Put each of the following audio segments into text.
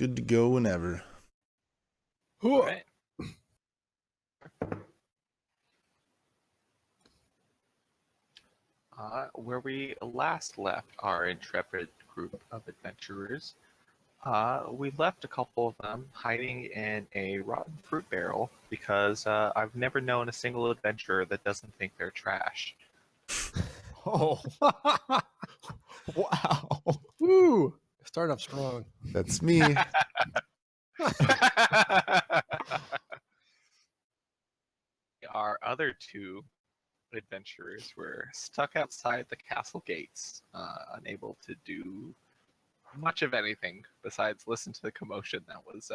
Good to go whenever. All right. Where we last left our intrepid group of adventurers, we left a couple of them hiding in a rotten fruit barrel because I've never known a single adventurer that doesn't think they're trash. Oh, wow. Woo. Start off strong. That's me. Our other two adventurers were stuck outside the castle gates, unable to do much of anything besides listen to the commotion that was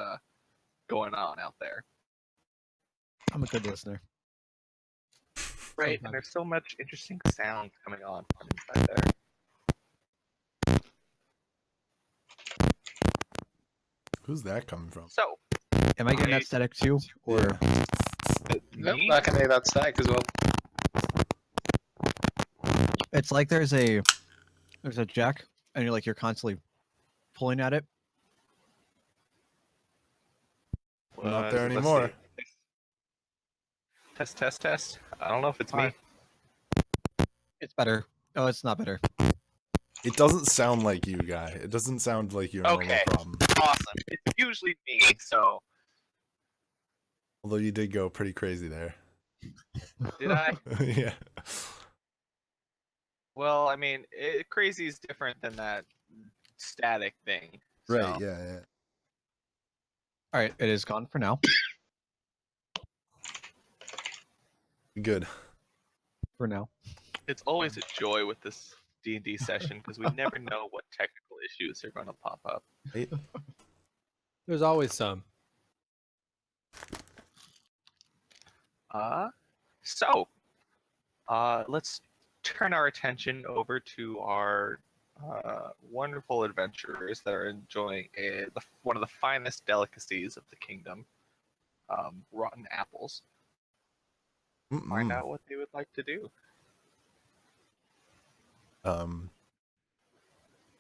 going on out there. I'm a good listener. Right, and there's so much interesting sound coming on from inside there. Who's that coming from? So, Am I getting that static too? Or Nope, I can hear that static as well. it's like there's a jack and you're constantly pulling at it. Not there let's anymore. see. Test. I don't know if it's me. It's better. Oh, it's not better. It doesn't sound like you, guy. It doesn't sound like your normal Okay. problem. Awesome. It's usually me, so Although you did go pretty crazy there. did I? Yeah. Well, I mean, crazy is different than that static thing. So. Right, yeah. All right, it is gone for now. Good. For now. It's always a joy with this D&D session because we never know what technical issues are going to pop up. Right. There's always some. So, let's turn our attention over to our wonderful adventurers that are enjoying one of the finest delicacies of the kingdom, rotten apples. Find out what they would like to do.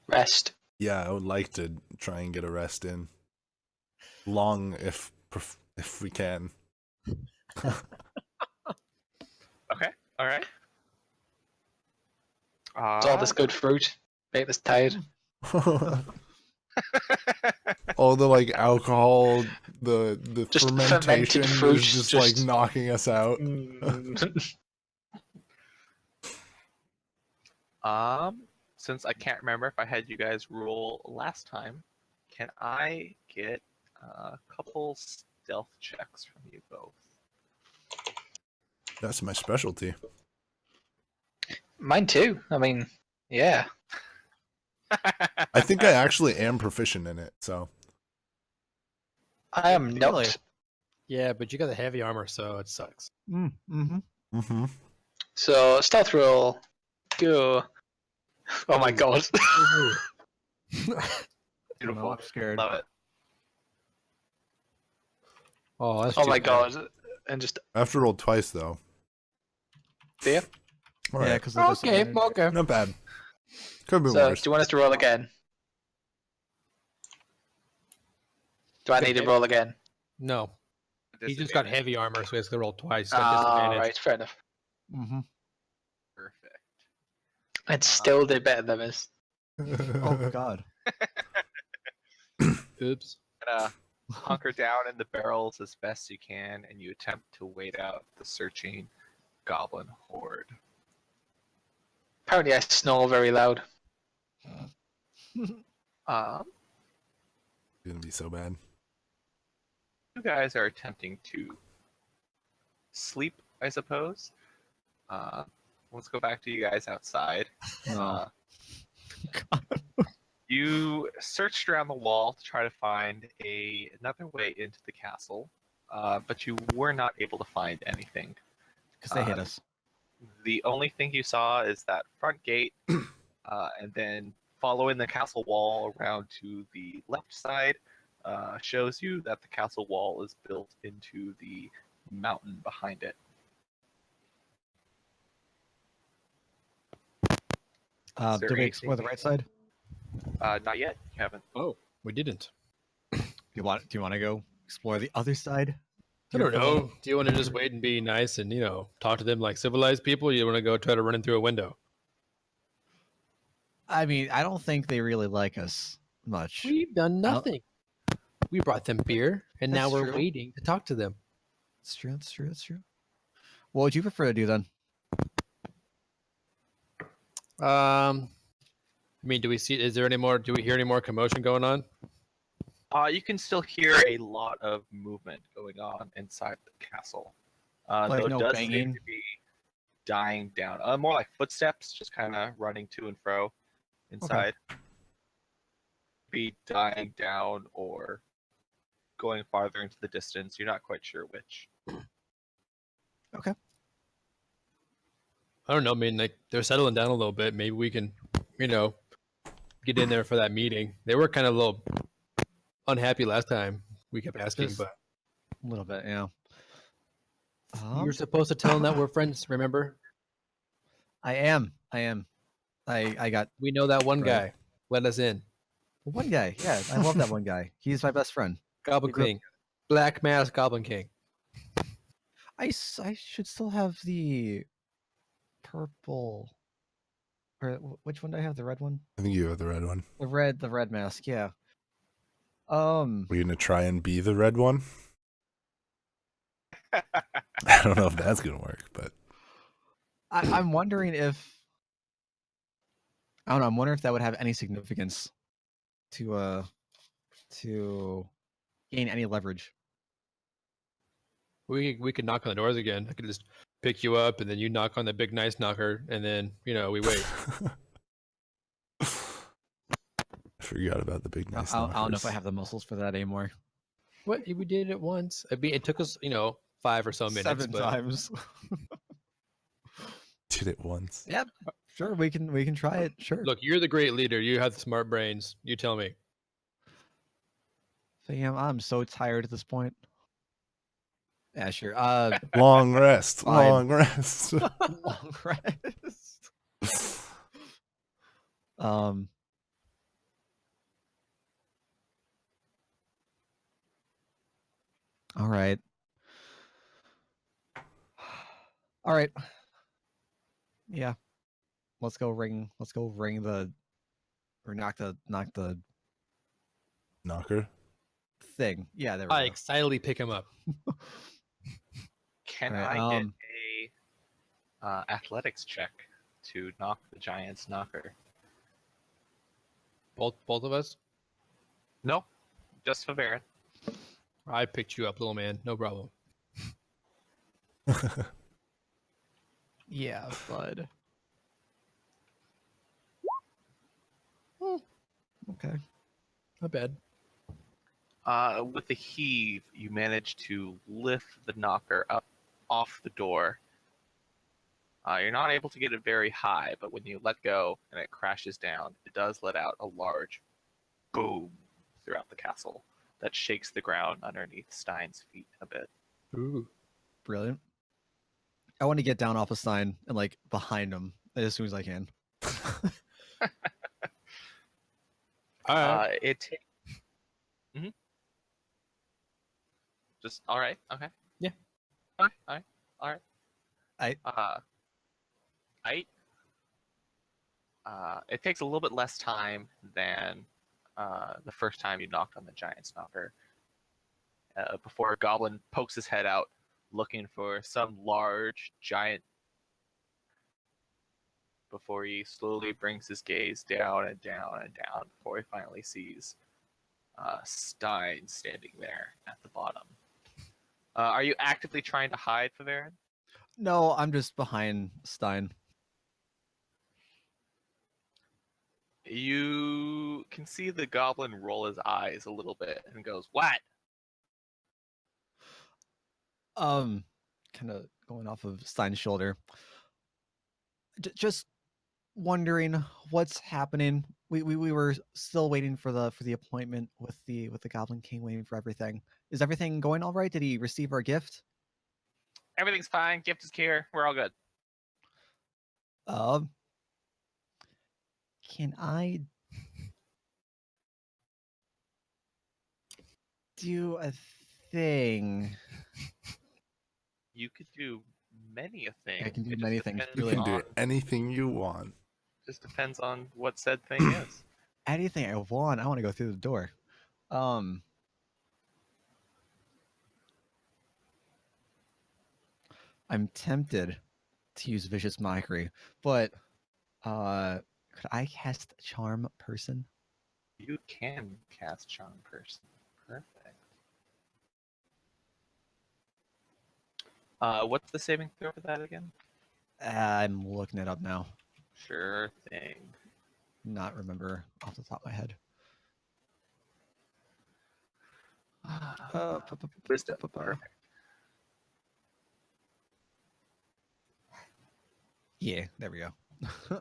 Rest. Yeah, I would like to try and get a rest in. Long, if we can. Okay, all right. It's all this good fruit. Make this tired. All the alcohol, the Just fermentation fermented fruit, is just knocking us out. Since I can't remember if I had you guys roll last time, can I get a couple stealth checks from you both? That's my specialty. Mine too. I mean, yeah. I think I actually am proficient in it, so. I am not. Really? Yeah, but you got the heavy armor, so it sucks. So, stealth roll. Go. Oh my god. Beautiful. I'm scared. Love it. Oh, that's Oh too my bad. god. And just. I have to roll twice, though. Do you? All Yeah, right. because Okay. Not bad. Could be So, worse. do you want us to roll again? Do I need to roll again? No. He just got Disadvantage. heavy armor, so he has to roll twice. Got Ah, disadvantage. right, fair enough. Perfect. It still did better than this. Oh God. Oops. Gonna hunker down in the barrels as best you can, and you attempt to wait out the searching goblin horde. Apparently, I snore very loud. Um, It's gonna be so bad. you guys are attempting to sleep, I suppose. Let's go back to you guys outside. No. You searched around the wall to try to find another way into the castle, but you were not able to find anything. Because they hit us. The only thing you saw is that front gate, and then following the castle wall around to the left side shows you that the castle wall is built into the mountain behind it. Is there Did we explore the anything- right side? Not yet. You haven't. Oh, we didn't. Do you want to go explore the other side? I Dear don't fellow? know. Do you want to just wait and be nice and talk to them like civilized people? Or you want to go try to run in through a window? I mean, I don't think they really like us much. We've done I don't- nothing. We brought them beer, and now That's we're true. waiting to talk to them. That's true. That's true. That's true. What would you prefer to do then? I mean, do we see? Is there any more? Do we hear any more commotion going on? You can still hear a lot of movement going on inside the castle. Like Though no it does seem banging? to be dying down. More like footsteps, just kind of running to and fro inside. Be dying down or going farther into the distance. You're not quite sure which. I don't know. I mean, like they're settling down a little bit. Maybe we can, get in there for that meeting. They were kind of a little unhappy last time. We kept asking, Just- but A little bit, yeah. you're supposed to tell them that we're friends. Remember? I am. I got We know that one Right. guy. Let us in. one guy. Yeah, I love that one guy. He's my best friend. Goblin We grew- King, Black Mask Goblin King. I should still have the purple. Or which one do I have? The red one? I think you have the red one. The red mask. Yeah. Were you gonna try and be the red one? I don't know if that's gonna work, but I'm wondering if I don't know. I'm wondering if that would have any significance to gain any leverage. We could knock on the doors again. I could just pick you up, and then you knock on the big nice knocker, and then we wait. I forgot about the big nice. I don't know if I knockers. have the muscles for that anymore. What we did it once. I mean, it took us 5 or so minutes. 7 but times. Did it once. Yep. Sure, we can try it. Sure. Look, you're the great leader. You have the smart brains. You tell me. Fam, I'm so tired at this point. Yeah, sure. Long rest. Fine. Long rest. Long rest. All right. All right. Yeah. Let's go ring the or knock the Knocker. thing. Yeah, there we I go. excitedly pick him up. Can Alright, I get a athletics check to knock the giant's knocker? Both of us. No, just Favarin. I picked you up, little man. No problem. Yeah, bud. Okay. Not bad. With a heave, you manage to lift the knocker up off the door. You're not able to get it very high, but when you let go and it crashes down, it does let out a large boom throughout the castle that shakes the ground underneath Stein's feet a bit. Ooh. Brilliant. I want to get down off a sign and like behind him as soon as I can. All right. It takes. Just all right. Okay. Yeah. All right. All right. It takes a little bit less time than the first time you knocked on the giant's knocker. Before a goblin pokes his head out, looking for some large giant. Before he slowly brings his gaze down and down and down, before he finally sees Stein standing there at the bottom. Are you actively trying to hide, Favarin? No, I'm just behind Stein. You can see the goblin roll his eyes a little bit and goes, "What?" Kind of going off of Stein's shoulder. Just wondering what's happening. We were still waiting for the appointment with the Goblin King, waiting for everything. Is everything going all right? Did he receive our gift? Everything's fine. Gift is here. We're all good. Can I do a thing. You could do many a thing. I can do It just many things, depends You really. can do on- anything you want. Just depends on what said thing is. Anything I want. I want to go through the door. I'm tempted to use vicious mockery, but could I cast charm person? You can cast Charm Person. Perfect. What's the saving throw for that again? I'm looking it up now. Sure thing. Not remember off the top of my head. Wisdom. Perfect. Yeah, there we go.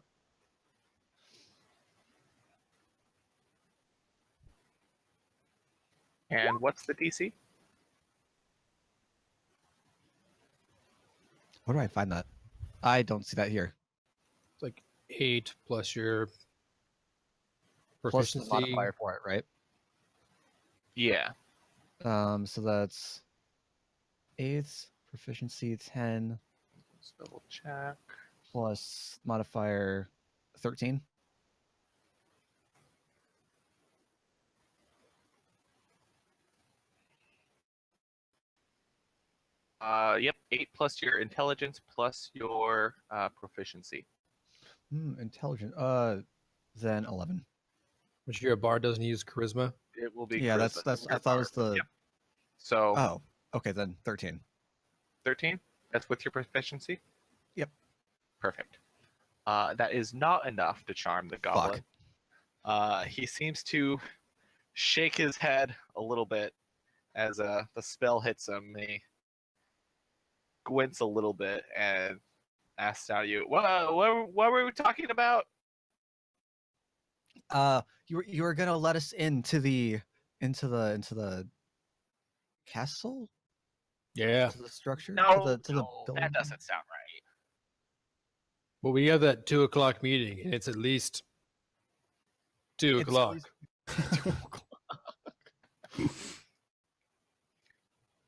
And what's the DC? Where do I find that? I don't see that here. It's like 8 plus your Plus the proficiency. modifier for it, right? Yeah. So that's 8 proficiency 10 Let's double check. plus modifier 13. Yep, 8 plus your intelligence plus your proficiency. Intelligent. Then 11. Which your bard doesn't use charisma. It will be Yeah, charisma. that's. I Your thought it was bard. the. Yep. So Oh, okay, then 13. 13. That's with your proficiency. Yep. Perfect. That is not enough to charm the goblin. He seems to shake his head a little bit as the spell hits him. He squints a little bit and asks out of you, what were we talking about? You were gonna let us into the castle, Yeah. to the structure, No, to the no, building. that doesn't sound right. Well, we have that 2 o'clock meeting, and it's at least 2 It's o'clock.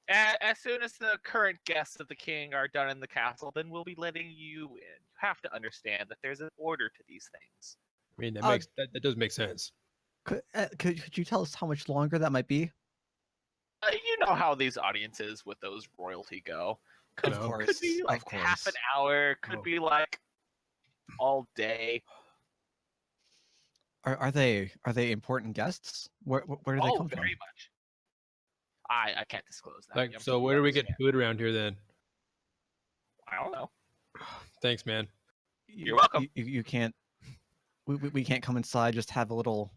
As soon as the current guests of the king are done in the castle, then we'll be letting you in. You have to understand that there's an order to these things. I mean, that Uh, makes that does make sense. Could you tell us how much longer that might be? You know how these audiences with those royalty go. Could, Of could course, be of like half an course. hour, could Oh. be like all day. Are they important guests? Where do they come very from? much. I can't disclose that. Like, I'm so sure you where do we get understand. food around here then? I don't know. Thanks, man. You're welcome. You can't. We can't come inside. Just have a little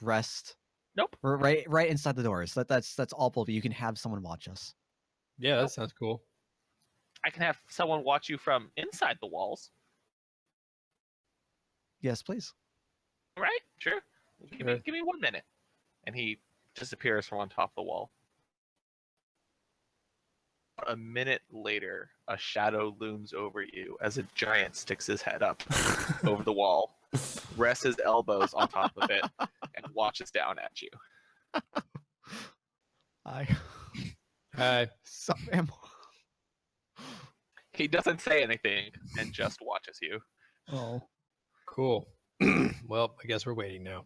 rest. Nope. We're right inside the doors. That's all. But you can have someone watch us. Yeah, that Nope. sounds cool. I can have someone watch you from inside the walls. Yes, please. Right? Sure. Sure. Give me 1 minute. And he disappears from on top of the wall. A minute later, a shadow looms over you as a giant sticks his head up over the wall, rests his elbows on top of it, and watches down at you. Hi. Sup, am. He doesn't say anything and just watches you. Oh. Cool. Well, I guess we're waiting now.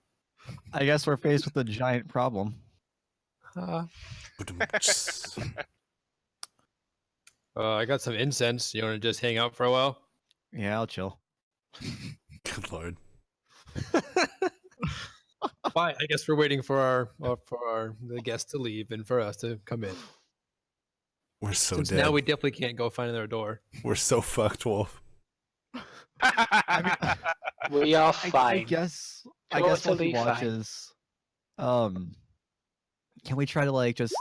I guess we're faced with a giant problem. I got some incense. You want to just hang out for a while? Yeah, I'll chill. Good lord. Fine. I guess we're waiting for the guests to leave and for us to come in. We're so Since dead. now we definitely can't go find another door. We're so fucked, Wolf. We are I fine. guess while Totally he fine. watches, can we try to like just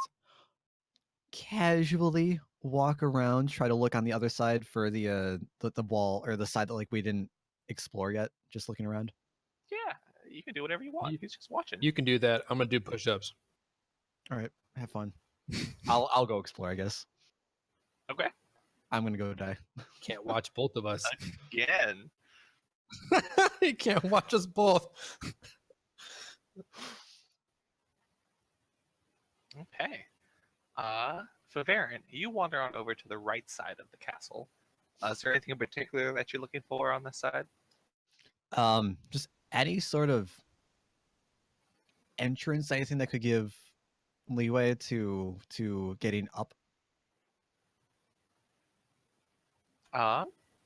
casually walk around, try to look on the other side for the wall or the side that like we didn't explore yet? Just looking around. Yeah, you can do whatever you want. He's just watching. You can do that. I'm gonna do push-ups. All right, have fun. I'll go explore, I guess. Okay. I'm gonna go die. Can't watch both of us. Again. You can't watch us both. Okay. So Varen, you wander on over to the right side of the castle. Is there anything in particular that you're looking for on this side? Just any sort of entrance, anything that could give leeway to getting up.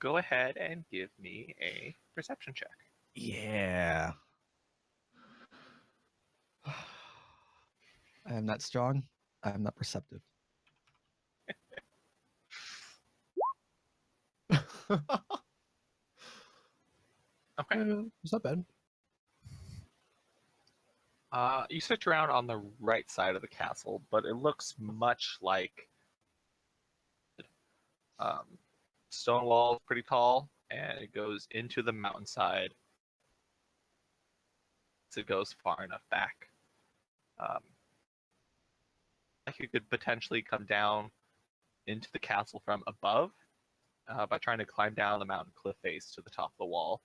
Go ahead and give me a perception check. Yeah. I am not strong. I am not perceptive. Okay. It's not bad. You search around on the right side of the castle, but it looks much like stone wall is pretty tall, and it goes into the mountainside. So it goes far enough back. Like you could potentially come down into the castle from above by trying to climb down the mountain cliff face to the top of the wall.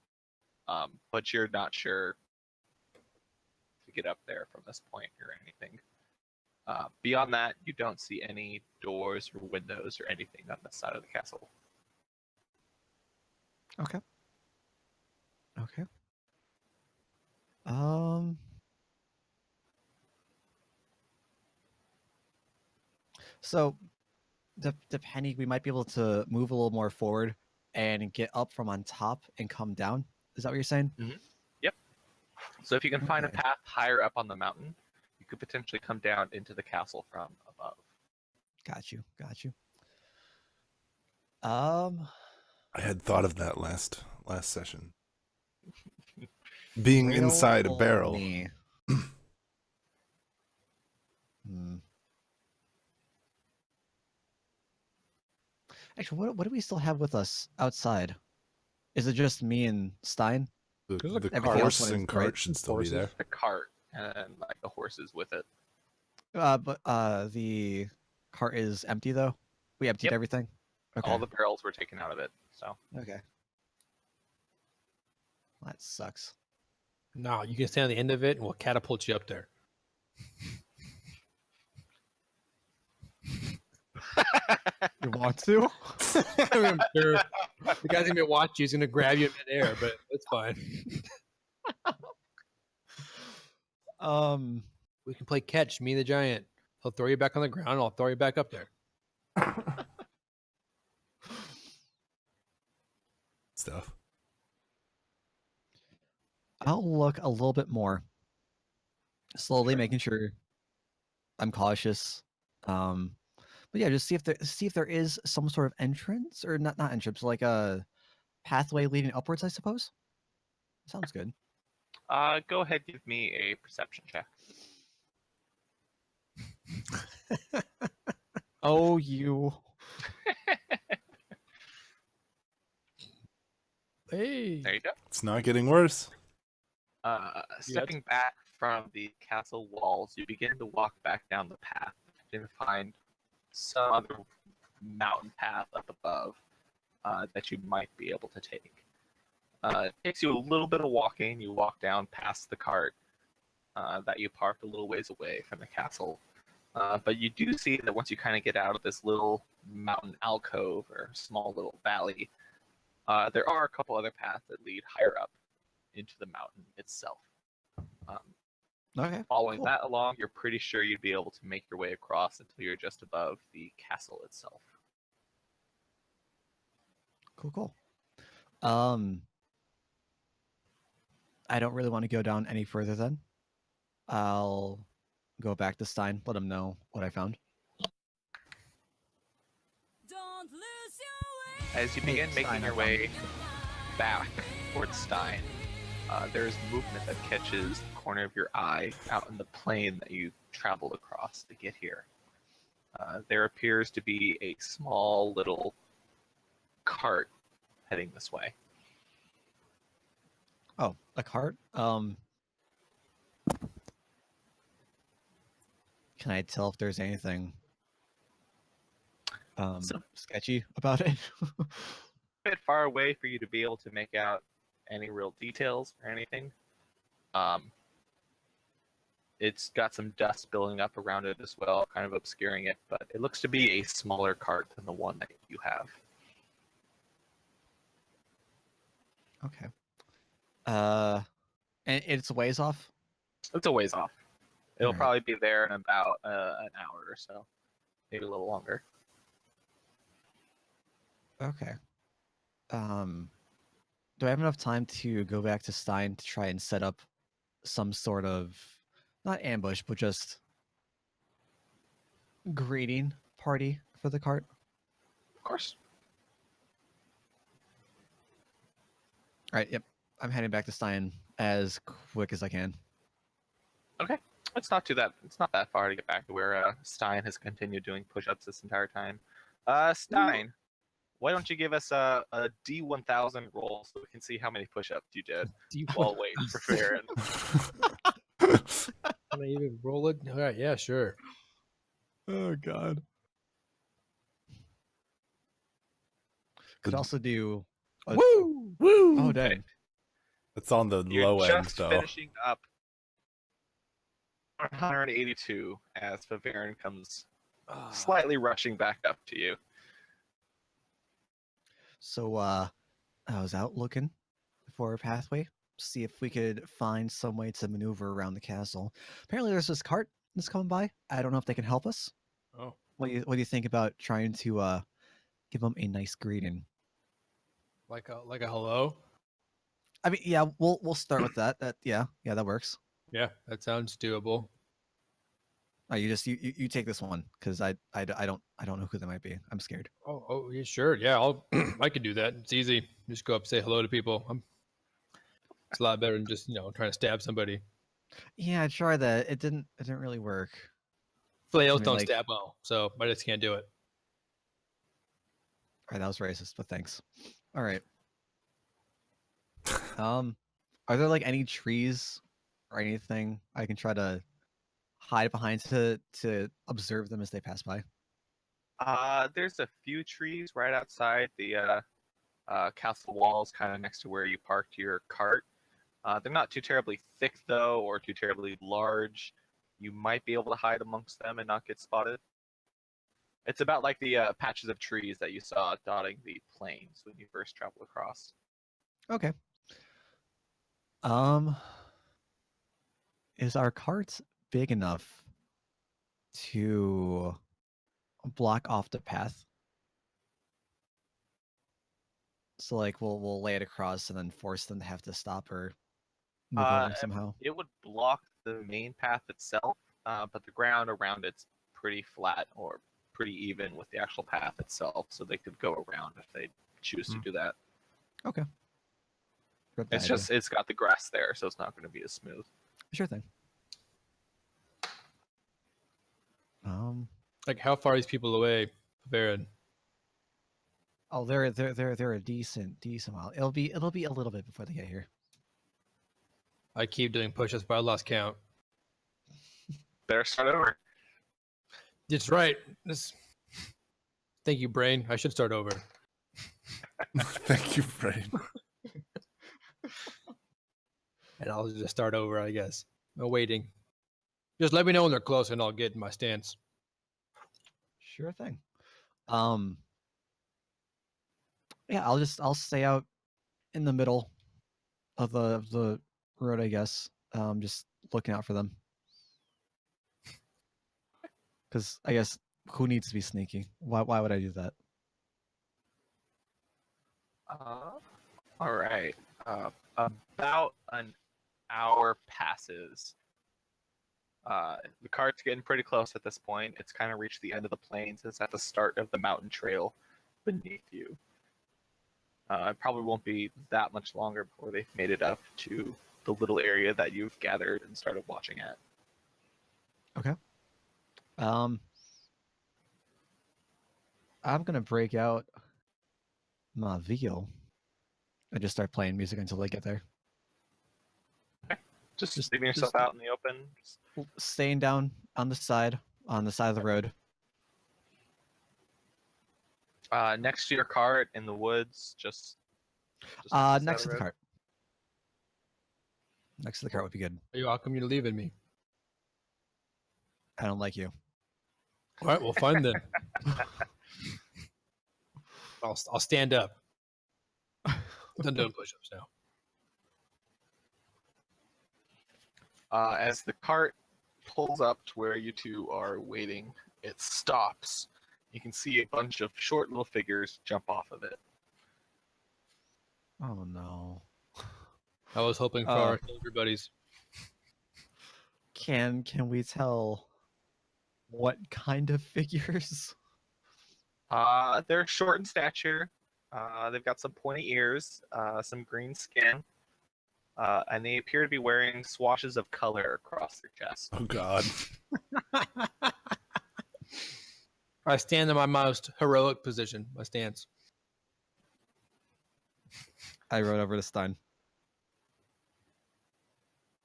But you're not sure to get up there from this point or anything. Beyond that, you don't see any doors or windows or anything on this side of the castle. Okay. Okay. So, depending, we might be able to move a little more forward and get up from on top and come down. Is that what you're saying? Yep. So if you can find a Okay. path higher up on the mountain, you could potentially come down into the castle from above. Got you. Got you. I had thought of that last session. Being Rail inside a or barrel. me? Hmm. Actually, what do we still have with us outside? Is it just me and Stein? The, There's like the everything else horse went in, and right? cart should still be Horses. there. The cart and like the horses with it. But the cart is empty though. We emptied Yep. everything. Okay. All the barrels were taken out of it. So Okay. That sucks. No, you can stand on the end of it and we'll catapult you up there. You want to? I mean, I'm sure the guy's gonna be watching you, he's gonna grab you in midair, but it's fine. We can play catch, me and the giant. He'll throw you back on the ground, and I'll throw you back up there. Stuff. I'll look a little bit more. Slowly Sure. making sure I'm cautious. But yeah, just see if there is some sort of entrance or not entrance, like a pathway leading upwards, I suppose. Sounds good. go ahead, give me a perception check. Oh, you. Hey, There you go. It's not getting worse. Stepping back from the castle walls, you begin to walk back down the path and find some other mountain path up above that you might be able to take. It takes you a little bit of walking. You walk down past the cart that you parked a little ways away from the castle. But you do see that once you kind of get out of this little mountain alcove or small little valley, there are a couple other paths that lead higher up into the mountain itself. Okay. Following cool. that along, you're pretty sure you'd be able to make your way across until you're just above the castle itself. Cool. I don't really want to go down any further then. I'll go back to Stein, let him know what I found. Don't lose your way. As you begin Stein, making I your found way back towards Stein, there's movement that catches the corner of your eye out in the plain that you traveled across to get here. There appears to be a small little cart heading this way. Oh, a cart? Can I tell if there's anything So- sketchy about it? A bit far away for you to be able to make out any real details or anything. It's got some dust building up around it as well, kind of obscuring it, but it looks to be a smaller cart than the one that you have. Okay. And it's a ways off. It's a ways off. It'll Alright. probably be there in about an hour or so, maybe a little longer. Okay. Do I have enough time to go back to Stein to try and set up some sort of not ambush, but just greeting party for the cart? Of course. All right. Yep. I'm heading back to Stein as quick as I can. Okay. It's not that far to get back to where Stein has continued doing push-ups this entire time. Stein, why don't you give us a D1000 roll so we can see how many push-ups you did while waiting for Farron. Can I even roll it? All right, yeah, sure. Oh God. Could also do. Woo! Woo! Oh dang. It's on the You're low end just though. finishing up 182 as Bavarian comes slightly rushing back up to you. So I was out looking for a pathway, see if we could find some way to maneuver around the castle. Apparently, there's this cart that's coming by. I don't know if they can help us. Oh, What do you think about trying to give them a nice greeting? like a hello? I mean, yeah, we'll start with that. Yeah, that works. Yeah, that sounds doable. Oh, you take this one because I don't know who they might be. I'm scared. Oh, yeah, sure. Yeah, I'll I could do that. It's easy. Just go up, say hello to people. It's a lot better than just trying to stab somebody. Yeah, I tried that. It didn't really work. Flails I mean, don't like- stab well, so I just can't do it. All right, that was racist, but thanks. All right. Are there like any trees or anything I can try to hide behind to observe them as they pass by? There's a few trees right outside the castle walls, kind of next to where you parked your cart. They're not too terribly thick, though, or too terribly large. You might be able to hide amongst them and not get spotted. It's about like the patches of trees that you saw dotting the plains when you first traveled across. Okay. Is our cart big enough to block off the path? So like we'll lay it across and then force them to have to stop or move over somehow. It would block the main path itself, but the ground around it's pretty flat or pretty even with the actual path itself, so they could go around if they choose to do that. Okay. Good It's idea. just it's got the grass there, so it's not going to be as smooth. Sure thing. Like, how far are these people away, Baron? Oh, they're a decent while. It'll be a little bit before they get here. I keep doing push-ups, but I lost count. Better start over. It's right. Thank you, brain. I should start over. Thank you, Brain. And I'll just start over, I guess. No waiting. Just let me know when they're close, and I'll get in my stance. Sure thing. Yeah, I'll stay out in the middle of the road, I guess. Just looking out for them. Because I guess who needs to be sneaky? Why would I do that? All right. About an hour passes. The cart's getting pretty close at this point. It's kind of reached the end of the plains. It's at the start of the mountain trail beneath you. It probably won't be that much longer before they've made it up to the little area that you've gathered and started watching at. Okay. I'm gonna break out my Vio and just start playing music until they get there. Just leaving yourself just- out in the open. Staying down on the side of the road. Next to your cart in the woods, just Next to the road. cart. Next to the cart would be good. Are you welcome? You're leaving me. I don't like you. All right, well, fine then. I'll stand up. Done doing push-ups now. As the cart pulls up to where you two are waiting, it stops. You can see a bunch of short little figures jump off of it. Oh no. I was hoping for our soldier buddies. Can we tell what kind of figures? They're short in stature. They've got some pointy ears, some green skin, and they appear to be wearing swashes of color across their chest. Oh God. I stand in my most heroic position, my stance. I rode over to Stein.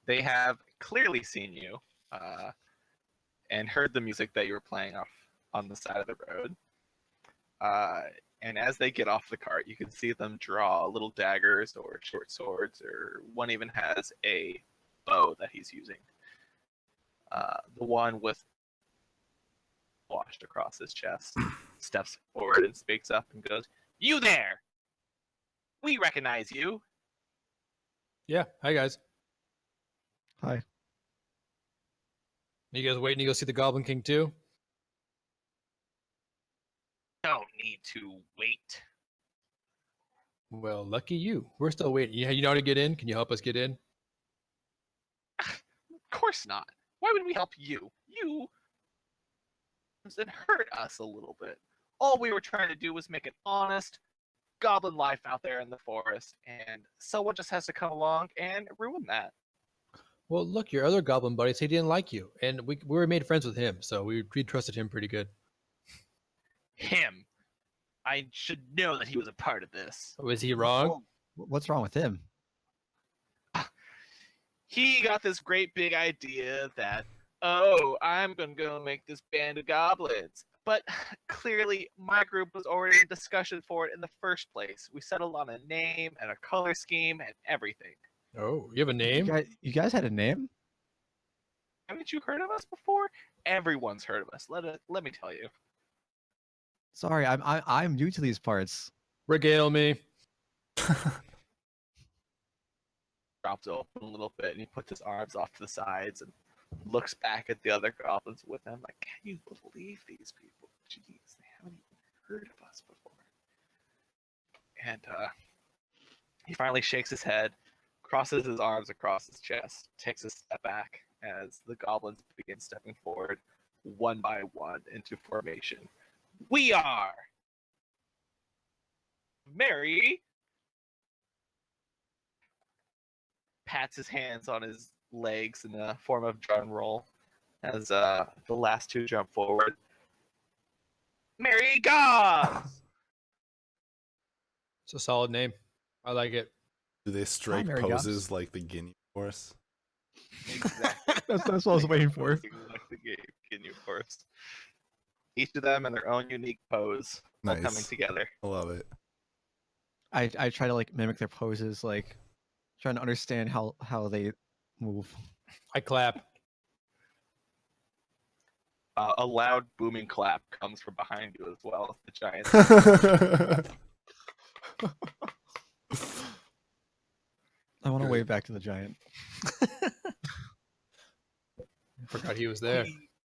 They have clearly seen you and heard the music that you were playing off on the side of the road. And as they get off the cart, you can see them draw little daggers or short swords, or one even has a bow that he's using. The one with washed across his chest steps forward and speaks up and goes, "You there! We recognize you." Yeah, hi guys. Hi. You guys waiting to go see the Goblin King too? Don't need to wait. Well, lucky you. We're still waiting. You know how to get in? Can you help us get in? Of course not. Why would we help you? You and hurt us a little bit. All we were trying to do was make an honest goblin life out there in the forest, and someone just has to come along and ruin that. Well, look, your other Goblin buddy said he didn't like you, and we were made friends with him, so we trusted him pretty good. Him. I should know that he was a part of this. Was he wrong? What's wrong with him? He got this great big idea that, oh, I'm going to go make this band of goblins. But clearly, my group was already in discussion for it in the first place. We settled on a name and a color scheme and everything. Oh, you have a name? You guys had a name? Haven't you heard of us before? Everyone's heard of us. Let me tell you. Sorry, I'm new to these parts. Regale me. Drops open a little bit and he puts his arms off to the sides and looks back at the other goblins with him like, can you believe these people? Jeez, they haven't even heard of us before. And he finally shakes his head, crosses his arms across his chest, takes a step back as the goblins begin stepping forward one by one into formation. We are Mary. Pats his hands on his legs in a form of drum roll as the last two jump forward. Mary Gods! It's a solid name. I like it. Do they strike Mary poses like the guinea horse? Exactly. That's what I was waiting for. Like the game, can you first? Each of them in their own unique pose, all coming Nice. together. I love it. I try to like mimic their poses, like trying to understand how they move. I clap. A loud booming clap comes from behind you as well as the giant. I want to wave back to the giant. Forgot he was there.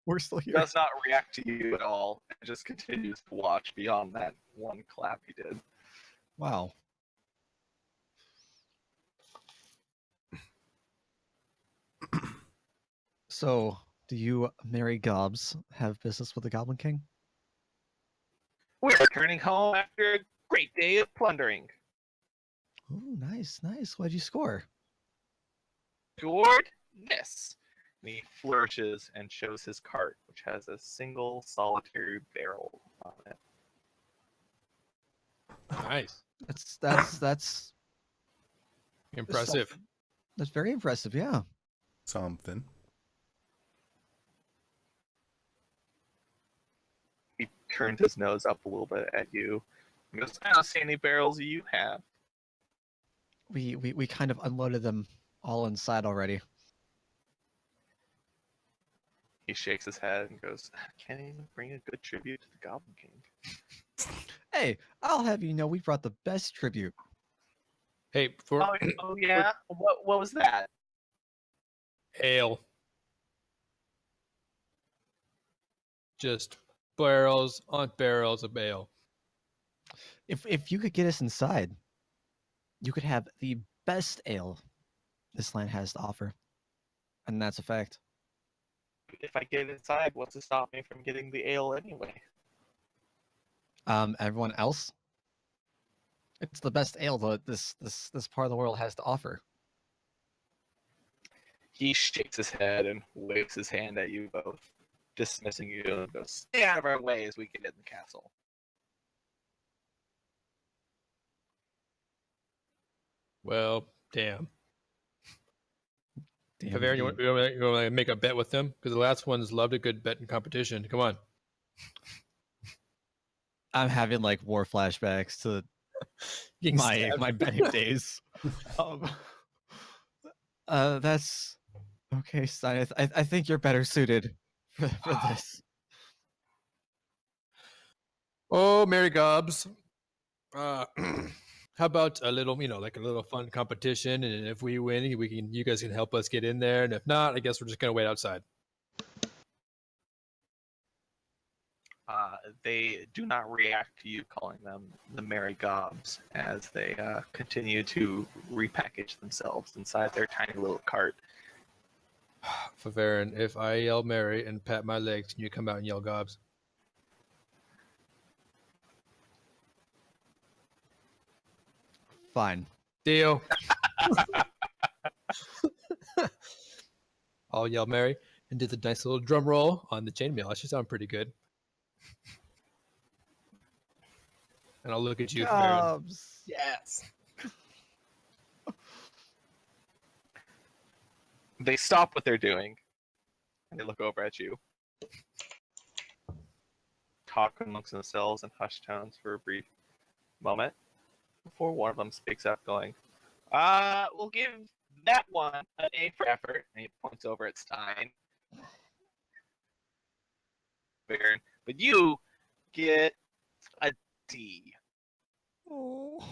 We're still here. Does not react to you at all and just continues to watch beyond that one clap he did. Wow. So, do you, Mary Gobbs, have business with the Goblin King? We're returning home after a great day of plundering. Oh, nice, nice. What'd you score? Scored this. And he flourishes and shows his cart, which has a single solitary barrel on it. Nice. That's Impressive. that's very impressive. Yeah. Something. He turned his nose up a little bit at you. He goes, I don't see any barrels you have. We kind of unloaded them all inside already. He shakes his head and goes, "Can't even bring a good tribute to the Goblin King." Hey, I'll have you know we brought the best tribute. Hey, for Oh yeah. What was that? ale, just barrels on barrels of ale. If you could get us inside, you could have the best ale this land has to offer, and that's a fact. If I get inside, what's to stop me from getting the ale anyway? Everyone else, it's the best ale that this part of the world has to offer. He shakes his head and waves his hand at you both, dismissing you, and goes, "Stay out of our way as we get in the castle." Well, damn. Damn, Bavarian, you indeed. want to make a bet with them? Because the last one's loved a good bet in competition. Come on. I'm having like war flashbacks to Getting my stabbed. my betting days. Um, that's okay, Stein. I think you're better suited for this. Oh, Mary Gobbs. How about a little, like a little fun competition? And if we win, you guys can help us get in there. And if not, I guess we're just gonna wait outside. They do not react to you calling them the Merry Gobs as they continue to repackage themselves inside their tiny little cart. Favarin, if I yell Mary and pat my legs, can you come out and yell Gobbs? Fine. Deal. I'll yell Mary and do the nice little drum roll on the chainmail. That should sound pretty good. And I'll look at you, Favarin. Jobs. Yes. They stop what they're doing and they look over at you. Talk amongst themselves in hushed tones for a brief moment before one of them speaks up, going, we'll give that one an A for effort. And he points over at Stein. But you get a D. Oh.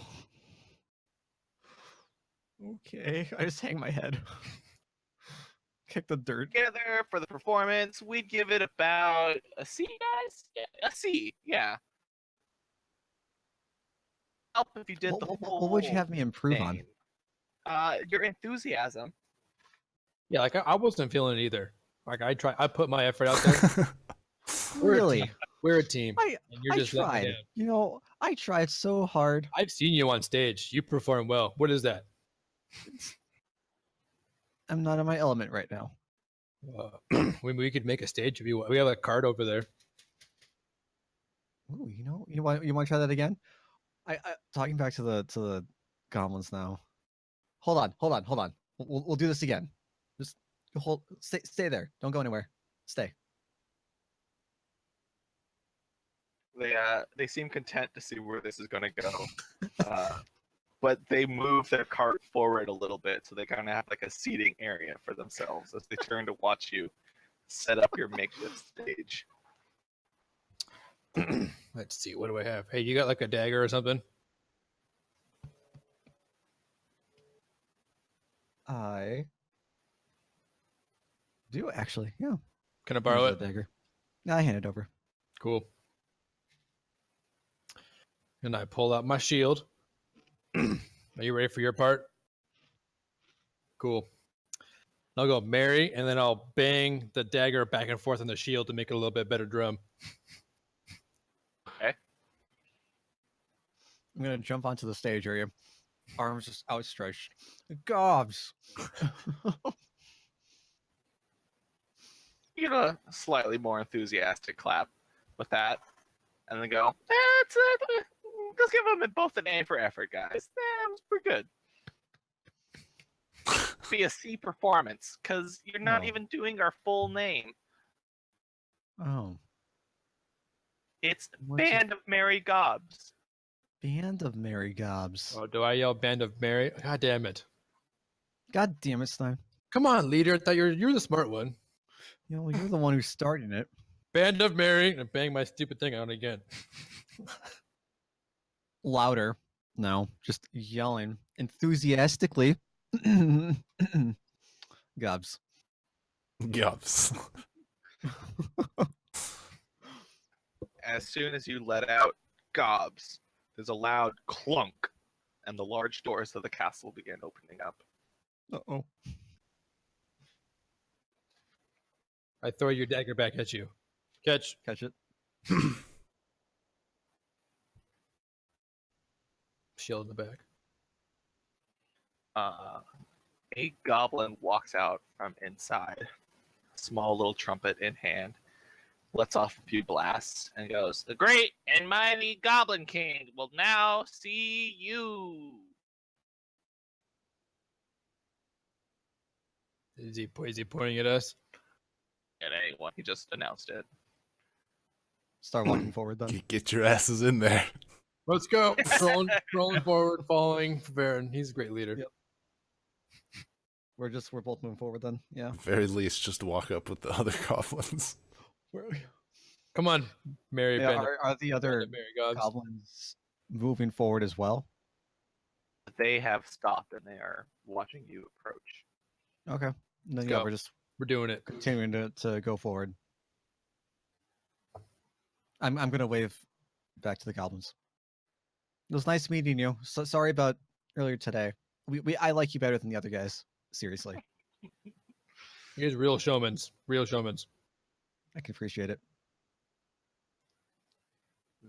Okay, I just hang my head. Kick the dirt. Together for the performance, we'd give it about a C, guys? Yeah, a C, yeah. Help if you did the full What would you have me improve on? thing. Your enthusiasm. Yeah, like I wasn't feeling it either. Like I put my effort out there. Really? We're a team. I And you're just letting me tried. down. You know, I tried so hard. I've seen you on stage. You perform well. What is that? I'm not in my element right now. We could make a stage if you want. We have a card over there. Ooh, you want to try that again? I talking back to the goblins now. Hold on. We'll do this again. Just stay there. Don't go anywhere. Stay. They seem content to see where this is going to go. But they move their cart forward a little bit, so they kind of have like a seating area for themselves as they turn to watch you set up your makeshift stage. Let's see. What do I have? Hey, you got like a dagger or something? I do actually. Yeah. Can I borrow Here's it? the dagger. No, I hand it over. Cool. And I pull out my shield. Are you ready for your part? Cool. I'll go Mary, and then I'll bang the dagger back and forth on the shield to make it a little bit better drum. Okay. I'm gonna jump onto the stage area, arms just outstretched. Gobs. You get a slightly more enthusiastic clap with that, and then go, let's give them both an A for effort, guys. That was pretty good. Be a C performance, because you're not Oh. even doing our full name. Oh, It's What's it- Band of Merry Gobs. Band of Merry Gobs. Oh, do I yell Band of Mary? God damn it. God damn it, Stein. Come on, leader. I thought you're the smart one. You know, you're the one who's starting it. Band of Mary, and bang my stupid thing out again. Louder. No, just yelling enthusiastically. Gobs. Yups. As soon as you let out gobs, there's a loud clunk, and the large doors of the castle begin opening up. Uh-oh. I throw your dagger back at you. Catch. Catch it. Shield in the back. A goblin walks out from inside, small little trumpet in hand, lets off a few blasts, and goes, "The great and mighty Goblin King will now see you." Is he pointing at us? At anyone, he just announced it. Start walking forward then. Get your asses in there. Let's go. Rolling forward, following Varen. He's a great leader. Yep. We're both moving forward then. Yeah. Very least, just walk up with the other goblins. Where are we? Come on, Mary. Yeah, Band of- are the other Band of Mary Gobs. goblins moving forward as well? They have stopped and they are watching you approach. Okay. Then Let's yeah, go. we're just We're doing it. continuing to go forward. I'm gonna wave back to the goblins. It was nice meeting you. So sorry about earlier today. I like you better than the other guys. Seriously. You guys real showmans. Real showmans. I can appreciate it.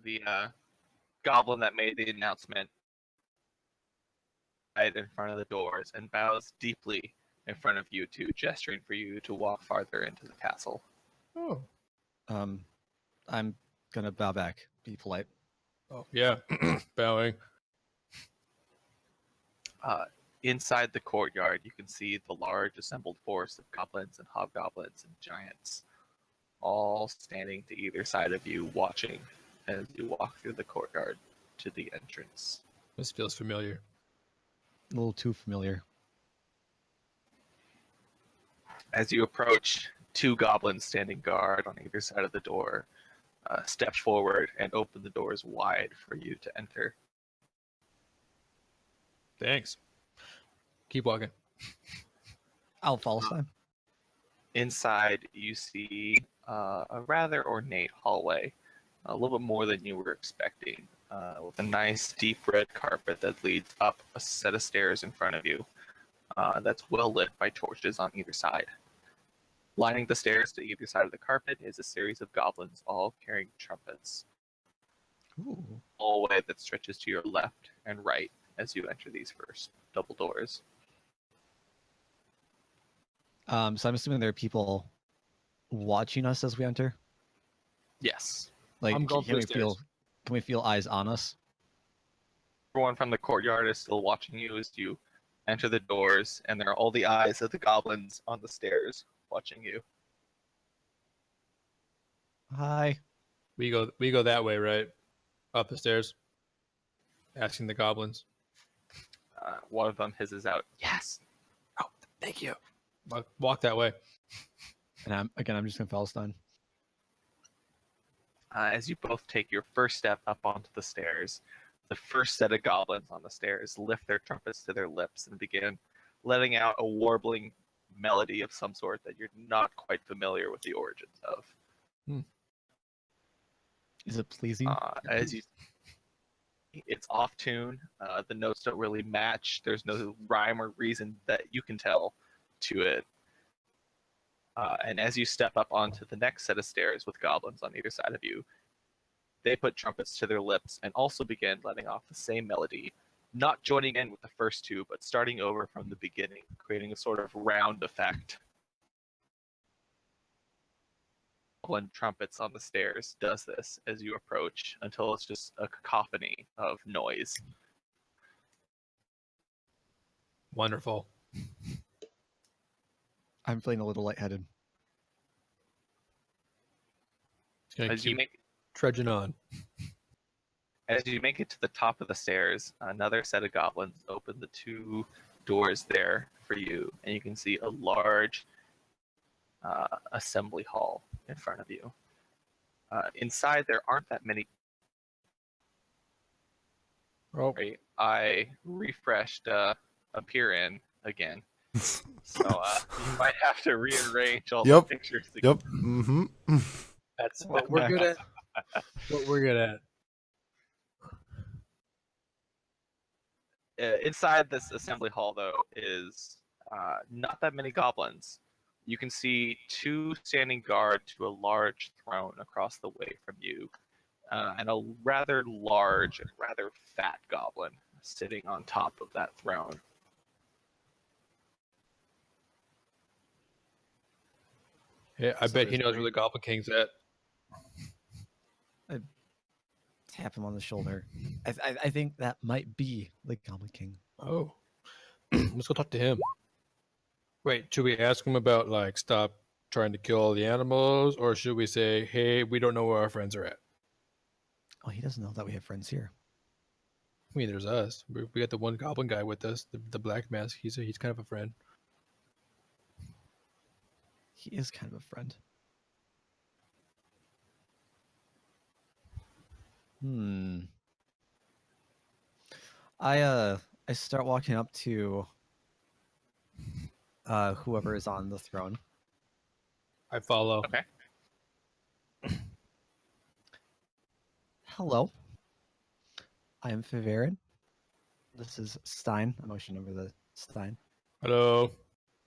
The goblin that made the announcement right in front of the doors and bows deeply in front of you two, gesturing for you to walk farther into the castle. Oh. I'm gonna bow back. Be polite. Oh yeah. Bowing. Inside the courtyard, you can see the large assembled force of goblins and hobgoblins and giants, all standing to either side of you, watching as you walk through the courtyard to the entrance. This feels familiar. A little too familiar. As you approach, two goblins standing guard on either side of the door step forward and open the doors wide for you to enter. Thanks. Keep walking. I'll follow Stein. Inside, you see a rather ornate hallway, a little bit more than you were expecting, with a nice deep red carpet that leads up a set of stairs in front of you that's well lit by torches on either side. Lining the stairs to either side of the carpet is a series of goblins, all carrying trumpets. Ooh. Hallway that stretches to your left and right as you enter these first double doors. So I'm assuming there are people watching us as we enter. Yes. Like, I'm going can we for the feel? stairs. Can we feel eyes on us? Everyone from the courtyard is still watching you as you enter the doors, and there are all the eyes of the goblins on the stairs watching you. Hi. We go that way, right? Up the stairs. Asking the goblins. One of them hisses out, "Yes." Oh, thank you. Walk that way. And I'm just gonna follow Stein. As you both take your first step up onto the stairs, the first set of goblins on the stairs lift their trumpets to their lips and begin letting out a warbling melody of some sort that you're not quite familiar with the origins of. Is it pleasing? As you, it's off tune. The notes don't really match. There's no rhyme or reason that you can tell to it. And as you step up onto the next set of stairs with goblins on either side of you, they put trumpets to their lips and also begin letting off the same melody, not joining in with the first two, but starting over from the beginning, creating a sort of round effect. When trumpets on the stairs does this as you approach until it's just a cacophony of noise. Wonderful. I'm feeling a little lightheaded. It's gonna As you keep make trudging on. As you make it to the top of the stairs, another set of goblins open the two doors there for you, and you can see a large assembly hall in front of you. Inside, there aren't that many. Oh, Right? I refreshed appear in again, so you might have to rearrange all Yep. the pictures. Yep. Mm-hmm. that's what we're good at. What we're good at. Inside this assembly hall, though, is not that many goblins. You can see two standing guard to a large throne across the way from you, and a rather large and rather fat goblin sitting on top of that throne. Yeah, I So bet he there's knows where the Goblin King's at. Tap him on the shoulder. I think that might be the Goblin King. Oh, let's go talk to him. Wait, should we ask him about like stop trying to kill all the animals, or should we say, hey, we don't know where our friends are at? Oh, he doesn't know that we have friends here. I mean, there's us. We got the one Goblin guy with us, the Black Mask. He's kind of a friend. He is kind of a friend. I start walking up to whoever is on the throne. I follow. Okay. Hello. I am Fivarin. This is Stein. I'm motioning over the Stein. Hello.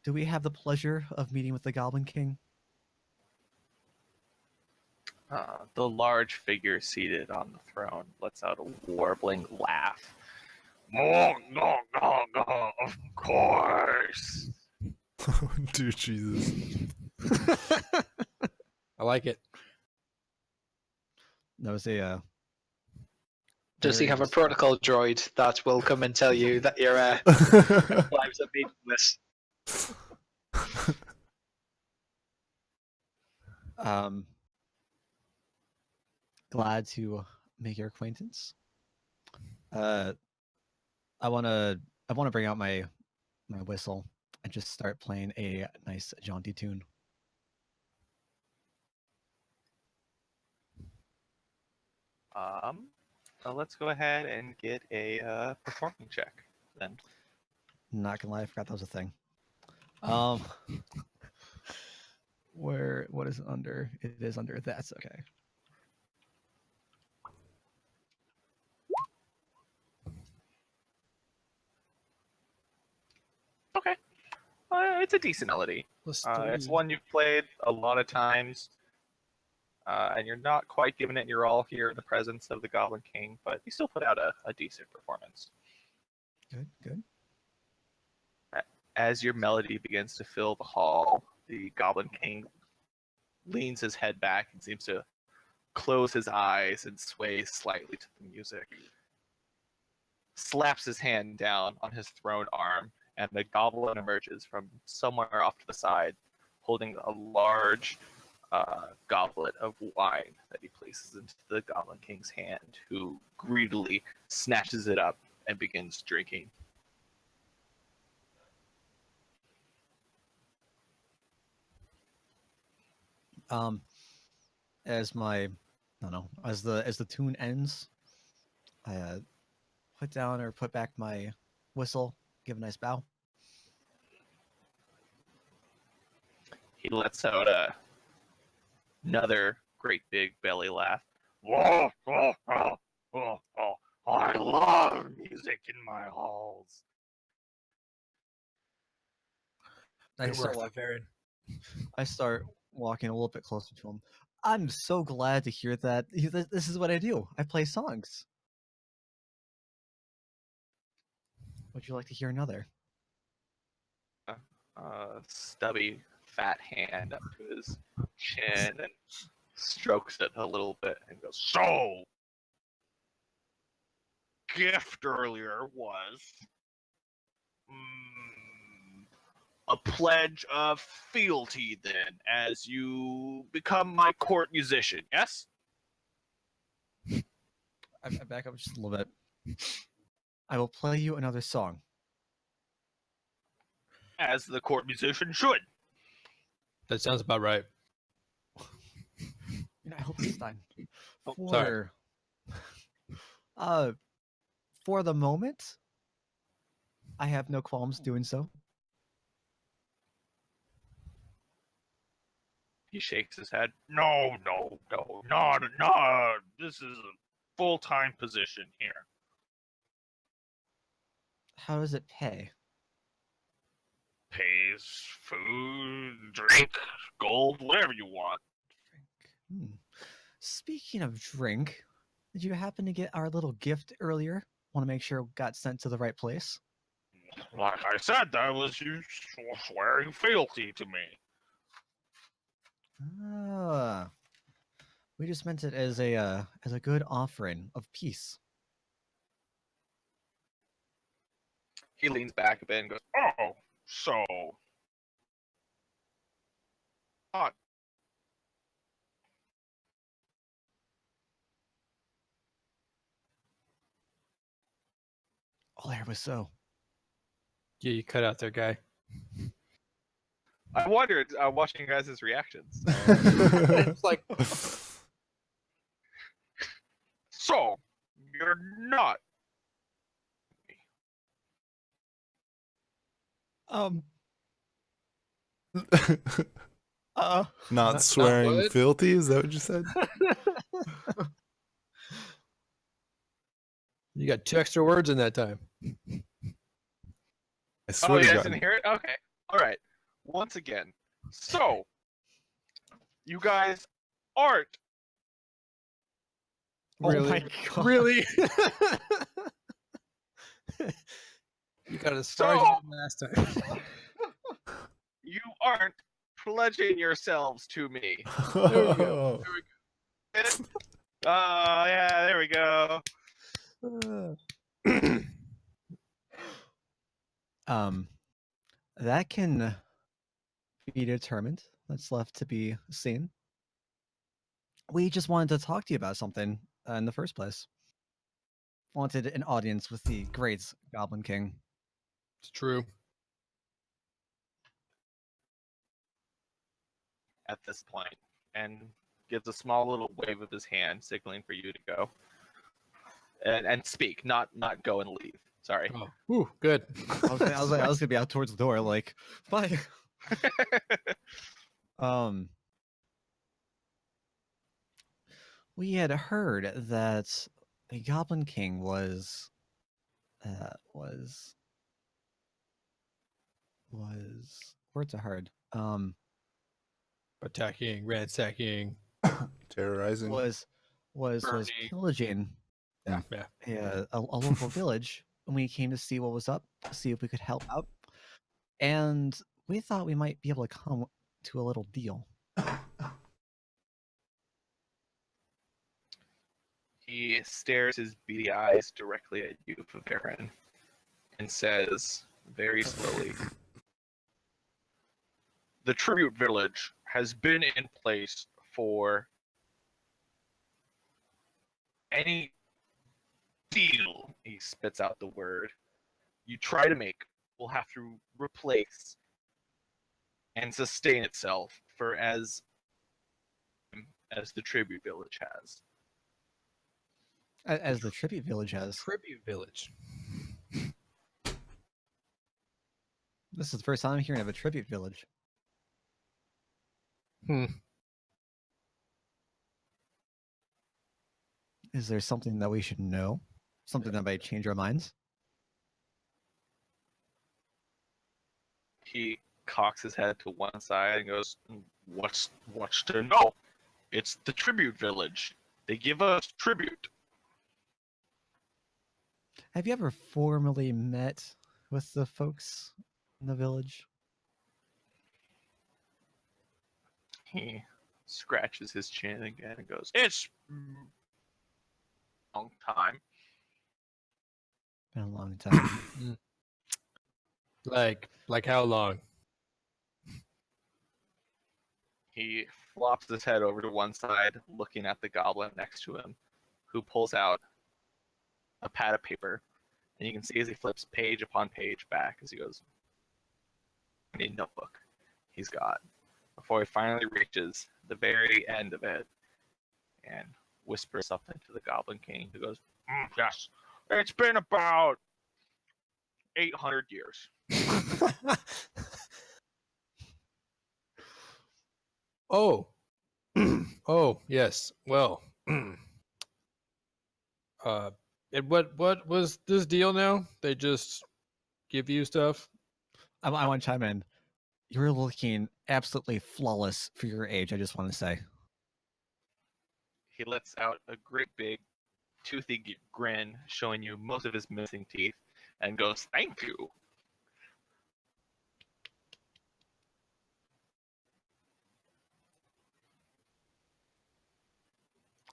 Do we have the pleasure of meeting with the Goblin King? The large figure seated on the throne lets out a warbling laugh. No, no, no, no, of course. Dude, Jesus. I like it. That was a Does he very have a just- protocol droid that will come and tell you that your lives are meaningless? glad to make your acquaintance. I wanna bring out my whistle and just start playing a nice jaunty tune. Let's go ahead and get a performing check then. Not gonna lie, I forgot that was a thing. What is it under? It is under that's okay. Okay. It's a decent melody. It's one you've played a lot of times, and you're not quite giving it your all here in the presence of the Goblin King, but you still put out a decent performance. Good. As your melody begins to fill the hall, the Goblin King leans his head back and seems to close his eyes and sway slightly to the music. Slaps his hand down on his thrown arm, and the goblin emerges from somewhere off to the side, holding a large goblet of wine that he places into the Goblin King's hand, who greedily snatches it up and begins drinking. As my, I don't know, as the tune ends, I put down or put back my whistle, give a nice bow. He lets out another great big belly laugh. Whoa, whoa, whoa, whoa, whoa. I love music in my halls. Good work, Farron. I start walking a little bit closer to him. I'm so glad to hear that. This is what I do. I play songs. Would you like to hear another? Stubby, fat hand up to his chin and strokes it a little bit and goes, "So, gift earlier was a pledge of fealty, then, as you become my court musician, yes?" I back up just a little bit. I will play you another song. As the court musician should. That sounds about right. I hope it's time. Oh, sorry. For the moment, I have no qualms doing so. He shakes his head. No, not. This is a full-time position here. How does it pay? Pays food, drink, gold, whatever you want. Hmm. Speaking of drink, did you happen to get our little gift earlier? Want to make sure it got sent to the right place? Like I said, that was you swearing fealty to me. Ah, we just meant it as a good offering of peace. He leans back a bit and goes, "Oh, so not Oh, there was so. Yeah, you cut out there, guy. I wondered, watching you guys' reactions. It's like So, you're not. Uh, Not not swearing what? filthy, is that what you said? You got 2 extra words in that time. I Oh, swear you to guys God. didn't hear it? Okay. All right. Once again. So, you guys aren't. oh Really? my God. Really? You got as far as you did last time. You aren't pledging yourselves to me. There we go. Get it? Oh, yeah, there we go. That can be determined. That's left to be seen. We just wanted to talk to you about something in the first place. Wanted an audience with the great Goblin King. It's true. At this point, and gives a small little wave of his hand, signaling for you to go and speak, not go and leave. Sorry. Oh, ooh, good. I was gonna be out towards the door, like, bye. We had heard that the Goblin King was words are hard. Attacking, ransacking. Terrorizing. Was Burning. pillaging Yeah. a local village, and we came to see what was up, see if we could help out, and we thought we might be able to come to a little deal. He stares his beady eyes directly at you, Varen, and says very slowly, "The tribute village has been in place for any deal," he spits out the word, "you try to make will have to replace and sustain itself for as the tribute village has." As the tribute village has. Tribute village. This is the first time I'm hearing of a tribute village. Is there something that we should know? Something that might change our minds? He cocks his head to one side and goes, what's to know? It's the tribute village. They give us tribute." Have you ever formally met with the folks in the village? He scratches his chin again and goes, "It's a long time." Been a long time. Like how long? He flops his head over to one side, looking at the goblin next to him, who pulls out a pad of paper, and you can see as he flips page upon page back as he goes, "I need a notebook." He's got before he finally reaches the very end of it and whispers something to the Goblin King, who goes, "Yes, it's been about 800 years." Oh. Oh, yes. Well. And what was this deal now? They just give you stuff? I want to chime in. You're looking absolutely flawless for your age. I just want to say. He lets out a great big toothy grin, showing you most of his missing teeth, and goes, "Thank you."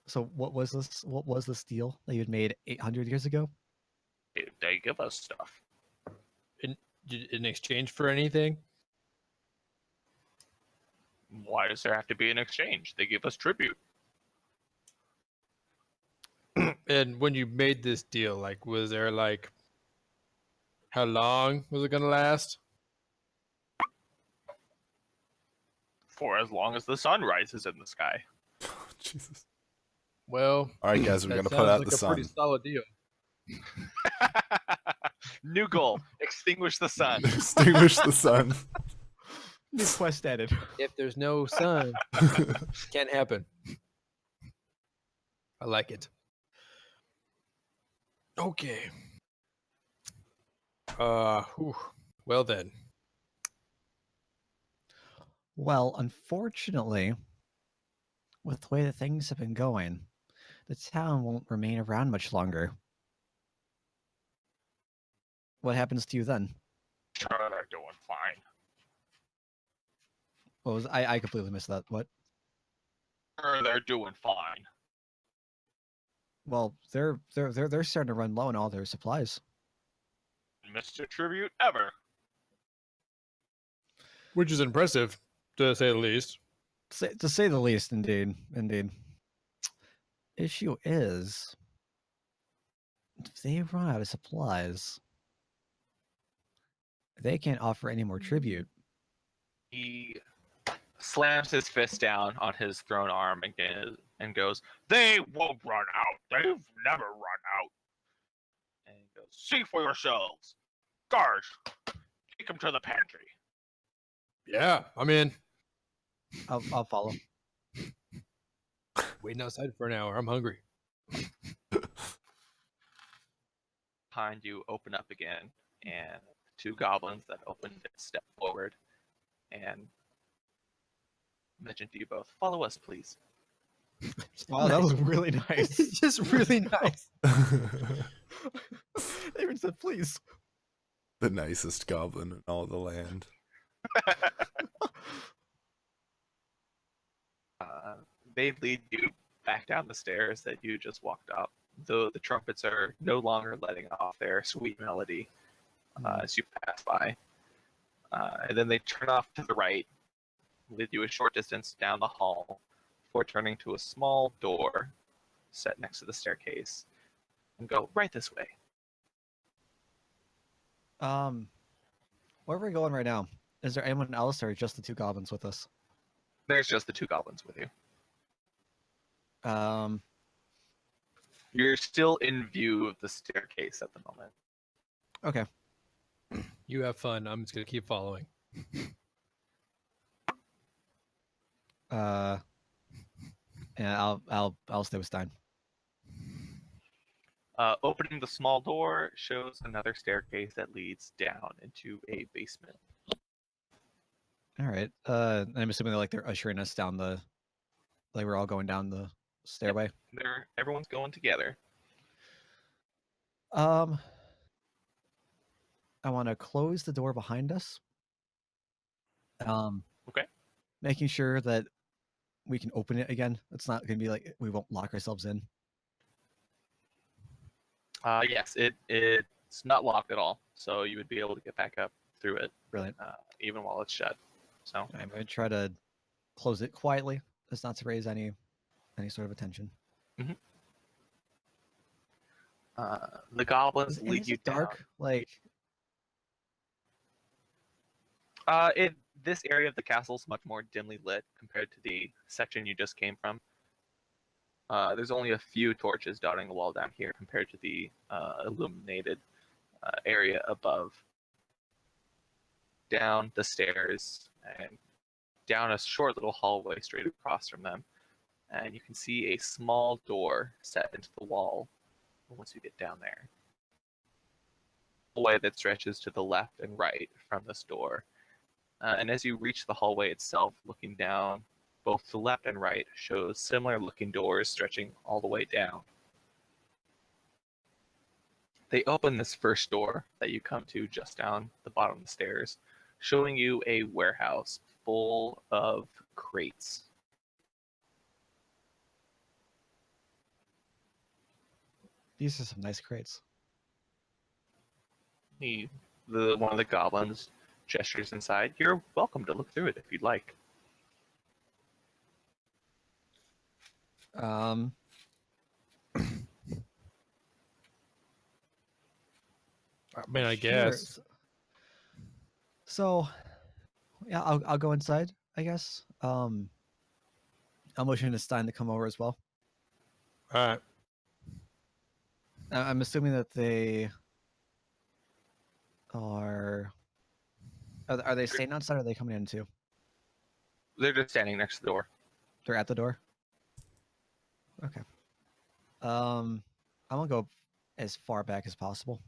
So what was this? What was this deal that you had made 800 years ago? They give us stuff. In exchange for anything? Why does there have to be an exchange? They give us tribute. And when you made this deal, like, was there like, how long was it gonna last? For as long as the sun rises in the sky. Jesus. Well, All right, guys, we're that gonna put sounds out like the a pretty sun. solid deal. New goal: extinguish the sun. Extinguish the sun. New quest added. If there's no sun, can't happen. I like it. Okay. Well then. Well, unfortunately, with the way that things have been going, the town won't remain around much longer. What happens to you then? Sure, they're doing fine. What was I completely missed that. What? Sure, they're doing fine. Well, they're starting to run low on all their supplies. Mr. Tribute ever. Which is impressive, to say the least. To say the least, indeed, indeed. Issue is, if they run out of supplies, they can't offer any more tribute. He slams his fist down on his thrown arm again and goes, "They won't run out. They've never run out." And he goes, "See for yourselves. Guards, take him to the pantry." Yeah, I'm in. I'll follow. Waiting outside for an hour. I'm hungry. Behind you open up again, and two goblins that opened it step forward and mention to you both, "Follow us, please." Wow, that was really nice. Just really nice. They even said, "Please." The nicest goblin in all the land. They lead you back down the stairs that you just walked up, though the trumpets are no longer letting off their sweet melody as you pass by. And then they turn off to the right, lead you a short distance down the hall before turning to a small door set next to the staircase and go, "Right this way." Where are we going right now? Is there anyone else, or just the two goblins with us? There's just the two goblins with you. You're still in view of the staircase at the moment. Okay. You have fun. I'm just gonna keep following. Yeah, I'll stay with Stein. Opening the small door shows another staircase that leads down into a basement. All right. I'm assuming they're ushering us down we're all going down the stairway. Everyone's going together. I want to close the door behind us. Okay. Making sure that we can open it again. It's not going to be like we won't lock ourselves in. Yes, it's not locked at all, so you would be able to get back up through it. Brilliant. Even while it's shut. So I'm going to try to close it quietly, as not to raise any sort of attention. the goblins Is lead you it dark? down. Like, this area of the castle is much more dimly lit compared to the section you just came from. There's only a few torches dotting the wall down here compared to the illuminated area above. Down the stairs and down a short little hallway straight across from them, and you can see a small door set into the wall once you get down there. A hallway that stretches to the left and right from this door. And as you reach the hallway itself, looking down, both the left and right shows similar looking doors stretching all the way down. They open this first door that you come to just down the bottom of the stairs, showing you a warehouse full of crates. These are some nice crates. One of the goblins gestures inside. You're welcome to look through it if you'd like. I mean, I Sure. guess. So, yeah, I'll go inside, I guess. I'm motioning to Stein to come over as well. All right. I'm assuming that they are. Are they staying outside or are they coming in too? They're just standing next to the door. They're at the door? Okay. I'm gonna go as far back as possible.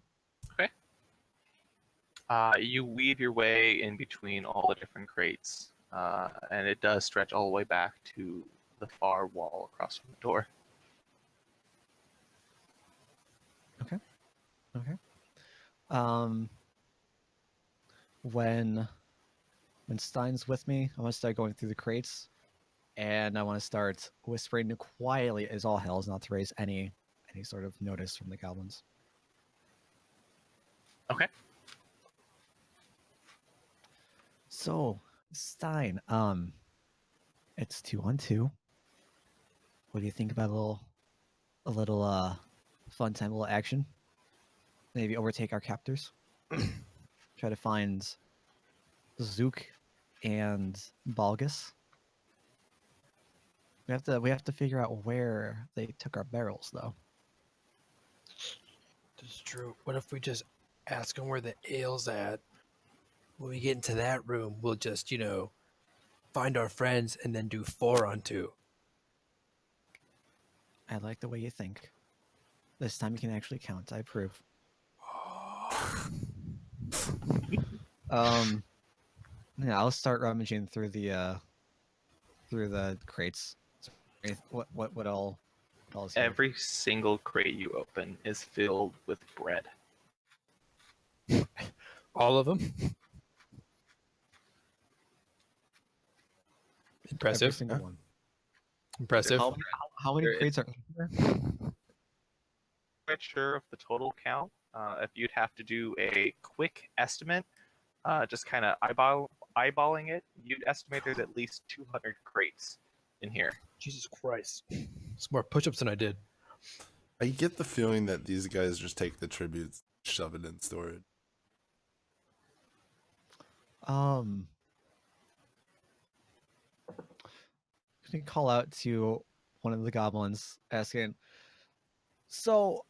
You weave your way in between all the different crates, and it does stretch all the way back to the far wall across from the door. Okay. When Stein's with me, I want to start going through the crates, and I want to start whispering quietly as all hells, not to raise any sort of notice from the goblins. Okay. So, Stein, it's 2-on-2. What do you think about a little fun time, a little action? Maybe overtake our captors. Try to find Zook and Balgus. We have to figure out where they took our barrels, though. This is true. What if we just ask them where the ale's at? When we get into that room, we'll just, find our friends and then do 4-on-2. I like the way you think. This time you can actually count. I approve. Yeah, I'll start rummaging through the crates. What all is here? Every single crate you open is filled with bread. All of them? Every Impressive. single one. Impressive. How many There crates are there? Quite sure of the total count. If you'd have to do a quick estimate, just kind of eyeballing it, you'd estimate there's at least 200 crates in here. Jesus Christ. It's more push-ups than I did. I get the feeling that these guys just take the tributes, shove it in storage. Can you call out to one of the goblins asking, so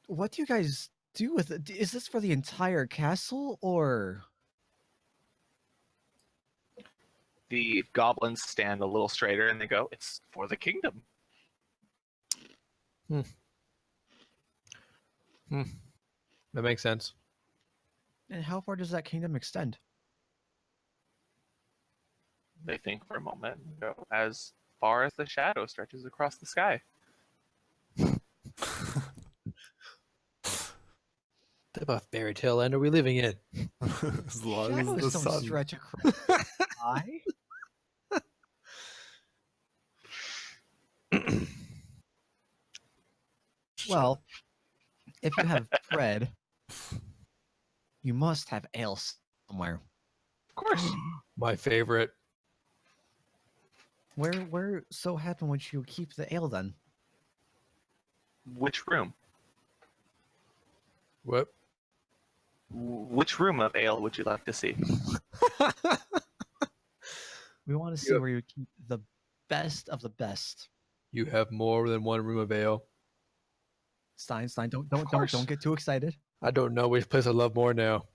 what do you guys do with it? Is this for the entire castle or? The goblins stand a little straighter and they go, "It's for the kingdom." That makes sense. And how far does that kingdom extend? They think for a moment and go, "As far as the shadow stretches across the sky." What type of fairy tale land are we living in? As long as Shadows the don't sun. stretch across the sky. Well, if you have bread, you must have ale somewhere. Of course. My favorite. Where so happen would you keep the ale then? Which room? What? Which room of ale would you like to see? We want to see Yep. where you keep the best of the best. You have more than one room of ale. Stein, course. don't get too excited. I don't know which place I love more now.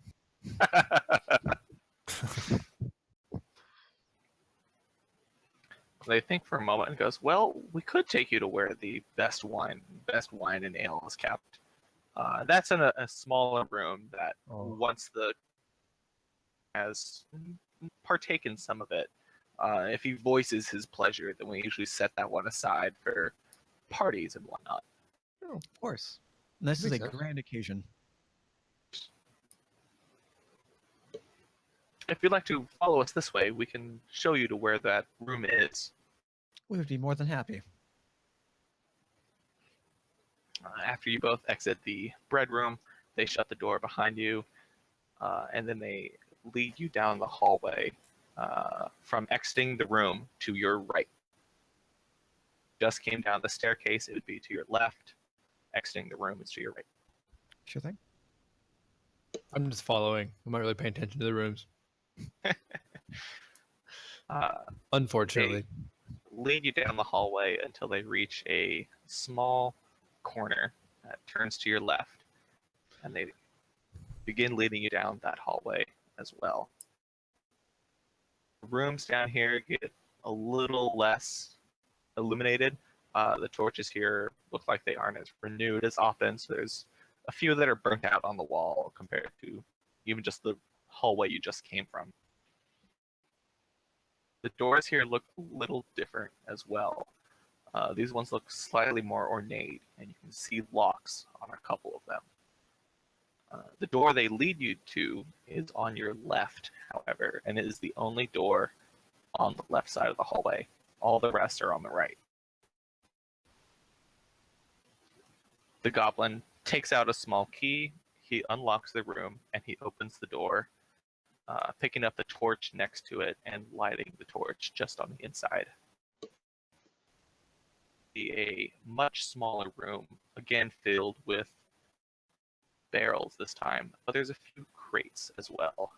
They think for a moment and goes, "Well, we could take you to where the best wine and ale is kept. That's in a smaller room that once the has partaken some of it. If he voices his pleasure, then we usually set that one aside for parties and whatnot." Oh, of course. And this is Makes a sense. grand occasion. If you'd like to follow us this way, we can show you to where that room is. We would be more than happy. After you both exit the bread room, they shut the door behind you, and then they lead you down the hallway from exiting the room to your right. Just came down the staircase, it would be to your left. Exiting the room is to your right. Sure thing. I'm just following. I'm not really paying attention to the rooms. Unfortunately. Lead you down the hallway until they reach a small corner that turns to your left, and they begin leading you down that hallway as well. The rooms down here get a little less illuminated. The torches here look like they aren't as renewed as often, so there's a few that are burnt out on the wall compared to even just the hallway you just came from. The doors here look a little different as well. These ones look slightly more ornate, and you can see locks on a couple of them. The door they lead you to is on your left, however, and it is the only door on the left side of the hallway. All the rest are on the right. The goblin takes out a small key, he unlocks the room, and he opens the door, picking up the torch next to it and lighting the torch just on the inside. A much smaller room, again filled with barrels this time, but there's a few crates as well.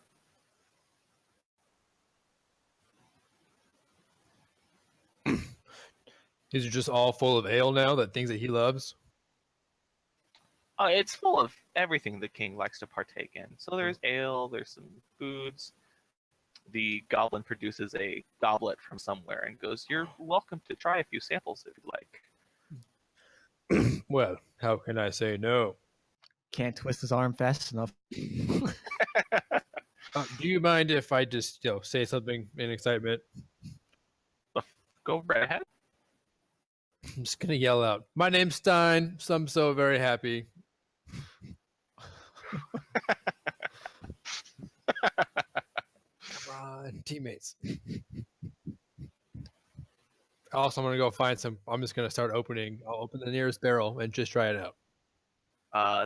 These are just all full of ale now, that things that he loves. It's full of everything the king likes to partake in. So there's ale, there's some foods. The goblin produces a goblet from somewhere and goes, "You're welcome to try a few samples if you'd like." Well, how can I say no? Can't twist his arm fast enough. Do you mind if I just, say something in excitement? Go right ahead. I'm just gonna yell out, "My name's Stein, so I'm so very happy." Come on, teammates. Also, I'm gonna go find some. I'm just gonna start opening. I'll open the nearest barrel and just try it out.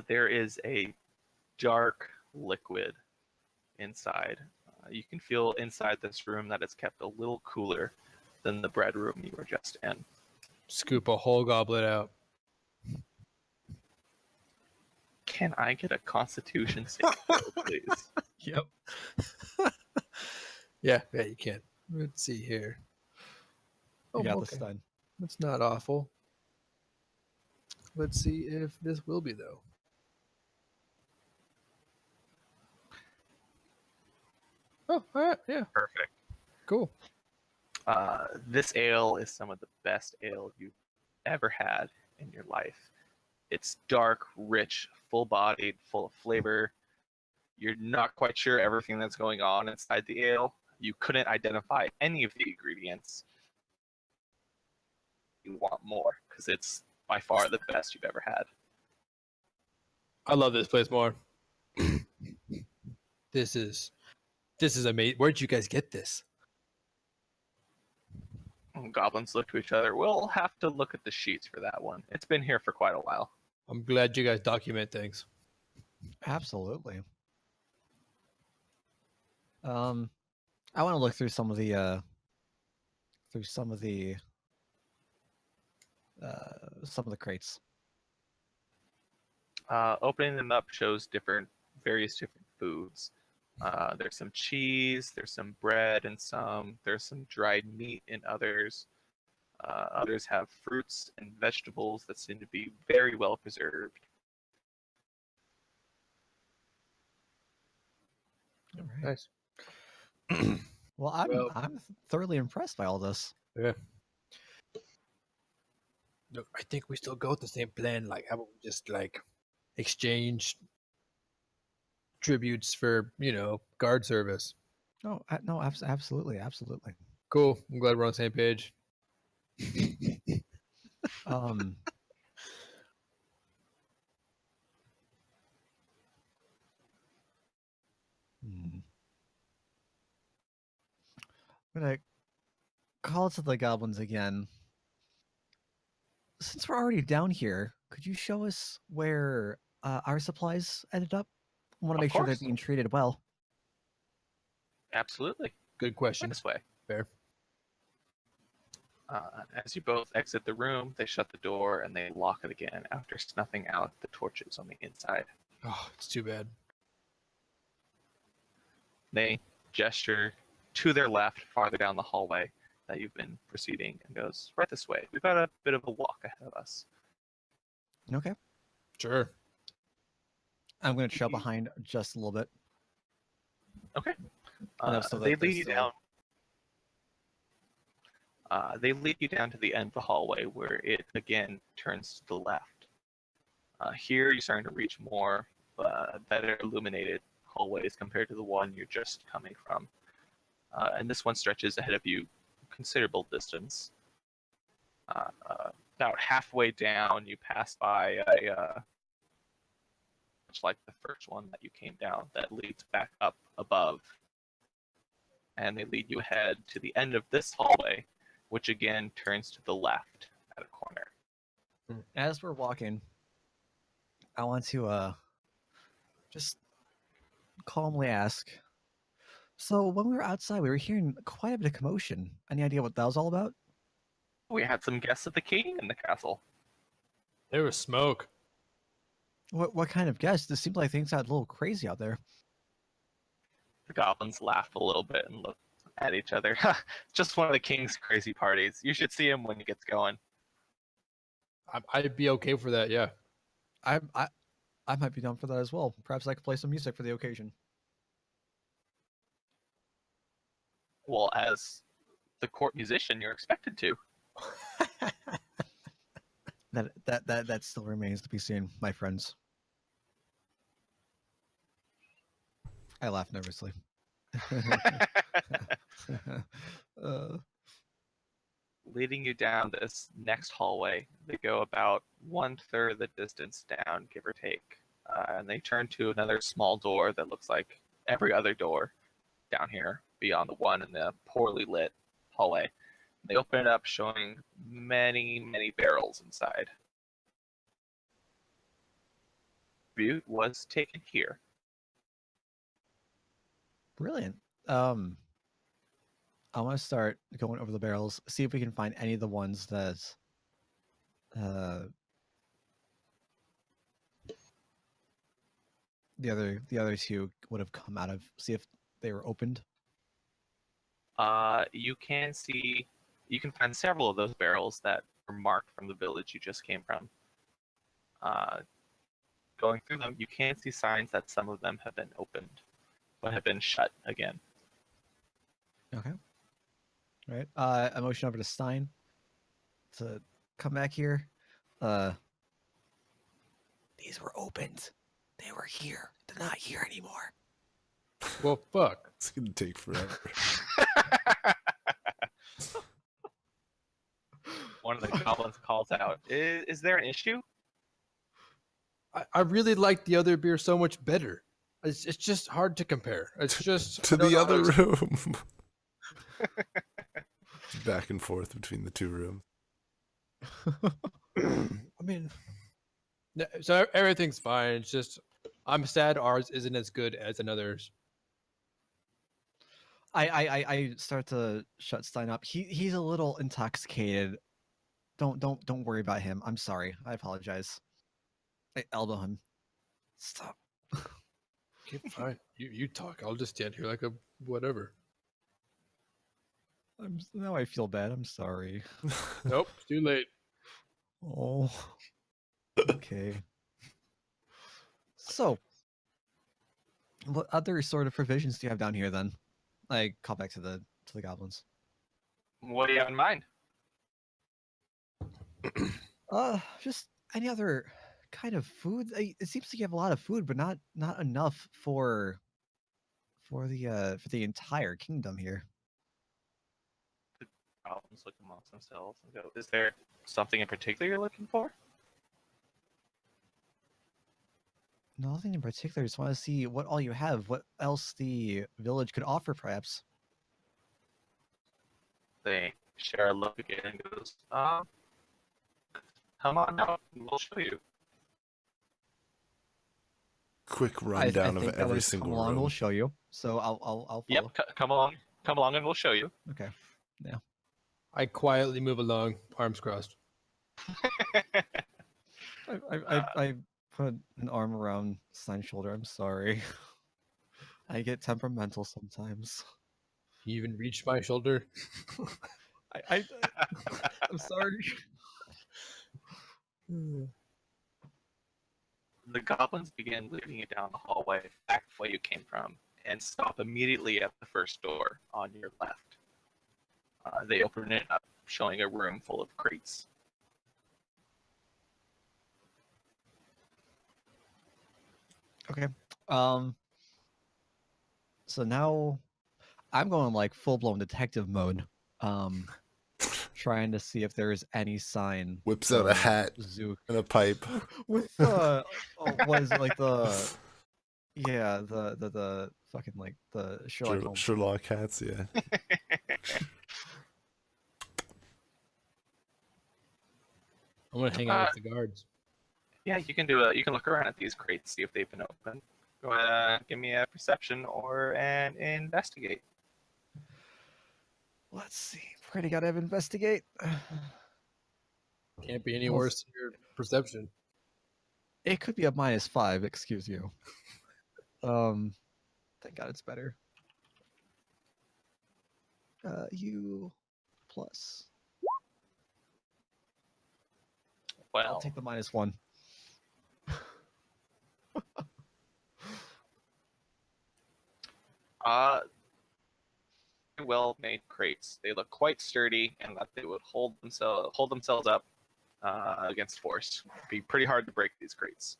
There is a dark liquid inside. You can feel inside this room that it's kept a little cooler than the bread room you were just in. Scoop a whole goblet out. Can I get a Constitution save throw, please? Yep. yeah, you can. Let's see here. You got this, okay. Stein. That's not awful. Let's see if this will be, though. Oh, all right. Yeah, Perfect. cool. This ale is some of the best ale you've ever had in your life. It's dark, rich, full-bodied, full of flavor. You're not quite sure everything that's going on inside the ale. You couldn't identify any of the ingredients. You want more because it's by far the best you've ever had. I love this place more. This is amazing. Where'd you guys get this? Goblins look to each other. We'll have to look at the sheets for that one. It's been here for quite a while. I'm glad you guys document things. Absolutely. I want to look through some of the crates. Opening them up shows various different foods. There's some cheese, there's some bread, and there's some dried meat in others. Others have fruits and vegetables that seem to be very well preserved. All right. Nice. Well, I'm thoroughly impressed by all this. Yeah. Look, I think we still go with the same plan. Like, how about we just like exchange tributes for guard service? No, no, absolutely, absolutely. Cool. I'm glad we're on the same page. Um, hmm. I'm gonna call to the goblins again. Since we're already down here, could you show us where our supplies ended up? I want to Of make sure they're course. being treated well. Absolutely. Good question. This way. Fair. As you both exit the room, they shut the door and they lock it again after snuffing out the torches on the inside. Oh, it's too bad. They gesture to their left, farther down the hallway that you've been proceeding, and goes, right this way. We've got a bit of a walk ahead of us. Okay. Sure. I'm going to trail behind just a little bit. Okay. So They that they're lead you still- down. They lead you down to the end of the hallway where it again turns to the left. Here you're starting to reach more better illuminated hallways compared to the one you're just coming from. And this one stretches ahead of you a considerable distance. About halfway down, you pass by much like the first one that you came down, that leads back up above. And they lead you ahead to the end of this hallway, which again turns to the left at a corner. As we're walking, I want to just calmly ask. So when we were outside, we were hearing quite a bit of commotion. Any idea what that was all about? We had some guests of the king in the castle. There was smoke. What kind of guests? It seemed like things got a little crazy out there. The goblins laugh a little bit and look at each other. Just one of the king's crazy parties. You should see him when he gets going. I'd be okay for that. Yeah. I might be down for that as well. Perhaps I could play some music for the occasion. Well, as the court musician, you're expected to. That still remains to be seen, my friends. I laugh nervously. Leading you down this next hallway, they go about 1/3 of the distance down, give or take. And they turn to another small door that looks like every other door down here beyond the one in the poorly lit hallway. They open it up, showing many, many barrels inside. Tribute was taken here. Brilliant. I want to start going over the barrels, see if we can find any of the ones that the other two would have come out of. See if they were opened. You can find several of those barrels that were marked from the village you just came from. Going through them, you can see signs that some of them have been opened, but have been shut again. Okay. All right. I motion over to Stein to come back here. These were opened. They were here. They're not here anymore. Well, fuck. It's gonna take forever. One of the goblins calls out, Is there an issue? I really like the other beer so much better. It's just hard to compare. It's just To I don't the know other how to- room. Back and forth between the two rooms. I mean, so everything's fine. It's just I'm sad ours isn't as good as another's. I start to shut Stein up. He's a little intoxicated. Don't worry about him. I'm sorry. I apologize. I elbow him. Stop. Okay, fine. You talk. I'll just stand here like a whatever. Now I feel bad. I'm sorry. Nope, it's too late. Oh. Okay. So, what other sort of provisions do you have down here then? I call back to the goblins. What do you have in mind? Just any other kind of food. It seems like you have a lot of food, but not enough for the entire kingdom here. Problems look amongst themselves and go, is there something in particular you're looking for? Nothing in particular. Just want to see what all you have. What else the village could offer, perhaps. They share a look again and goes, come on out, and we'll show you. Quick I rundown of think that every was single come along. room. We'll show you. So I'll follow. Yep, come along, and we'll show you. Okay. I quietly move along, arms crossed. I put an arm around Stein's shoulder. I'm sorry. I get temperamental sometimes. You even reached my shoulder. I'm sorry. The goblins begin leading you down the hallway back the way you came from and stop immediately at the first door on your left. They open it up, showing a room full of crates. Okay. So now I'm going like full blown detective mode. Trying to see if there's any sign. Whips out a of hat Zook and a pipe. with what is it, like the fucking like the Sherlock Holmes. Sherlock hats, yeah. I'm gonna hang out with the guards. Yeah, you can do it. You can look around at these crates, see if they've been opened. Go ahead, give me a perception or an investigate. Let's see. Pretty gotta have investigate. Can't be any Well, worse than your perception. It could be a -5. Excuse you. Thank God it's better. U plus. I'll Well, take the -1. well-made crates. They look quite sturdy, and that they would hold themselves up against force. It'd be pretty hard to break these crates.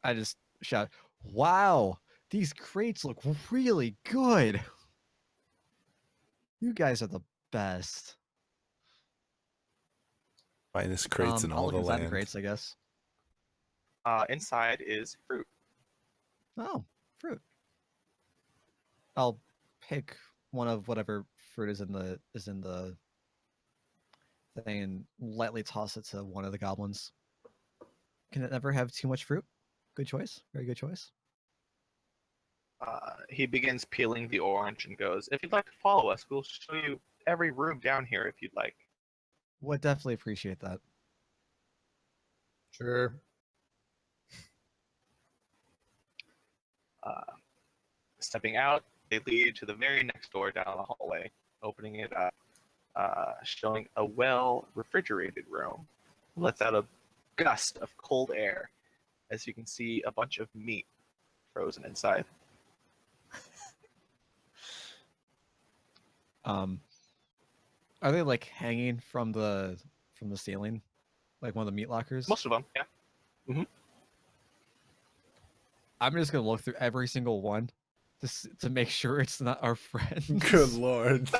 I just shout, "Wow, these crates look really good. You guys are the best." Finest crates in I'll all look the inside the land. crates, I guess. Inside is fruit. Oh, fruit. I'll pick one of whatever fruit is in the thing and lightly toss it to one of the goblins. Can it never have too much fruit? Good choice. Very good choice. He begins peeling the orange and goes, if you'd like to follow us, we'll show you every room down here if you'd like. Would definitely appreciate that. Sure. Stepping out, they lead to the very next door down the hallway, opening it up, showing a well-refrigerated room. Lets out a gust of cold air, as you can see a bunch of meat frozen inside. Are they like hanging from the ceiling, like one of the meat lockers? Most of them, yeah. I'm just gonna look through every single one, just to make sure it's not our friends. Good lord.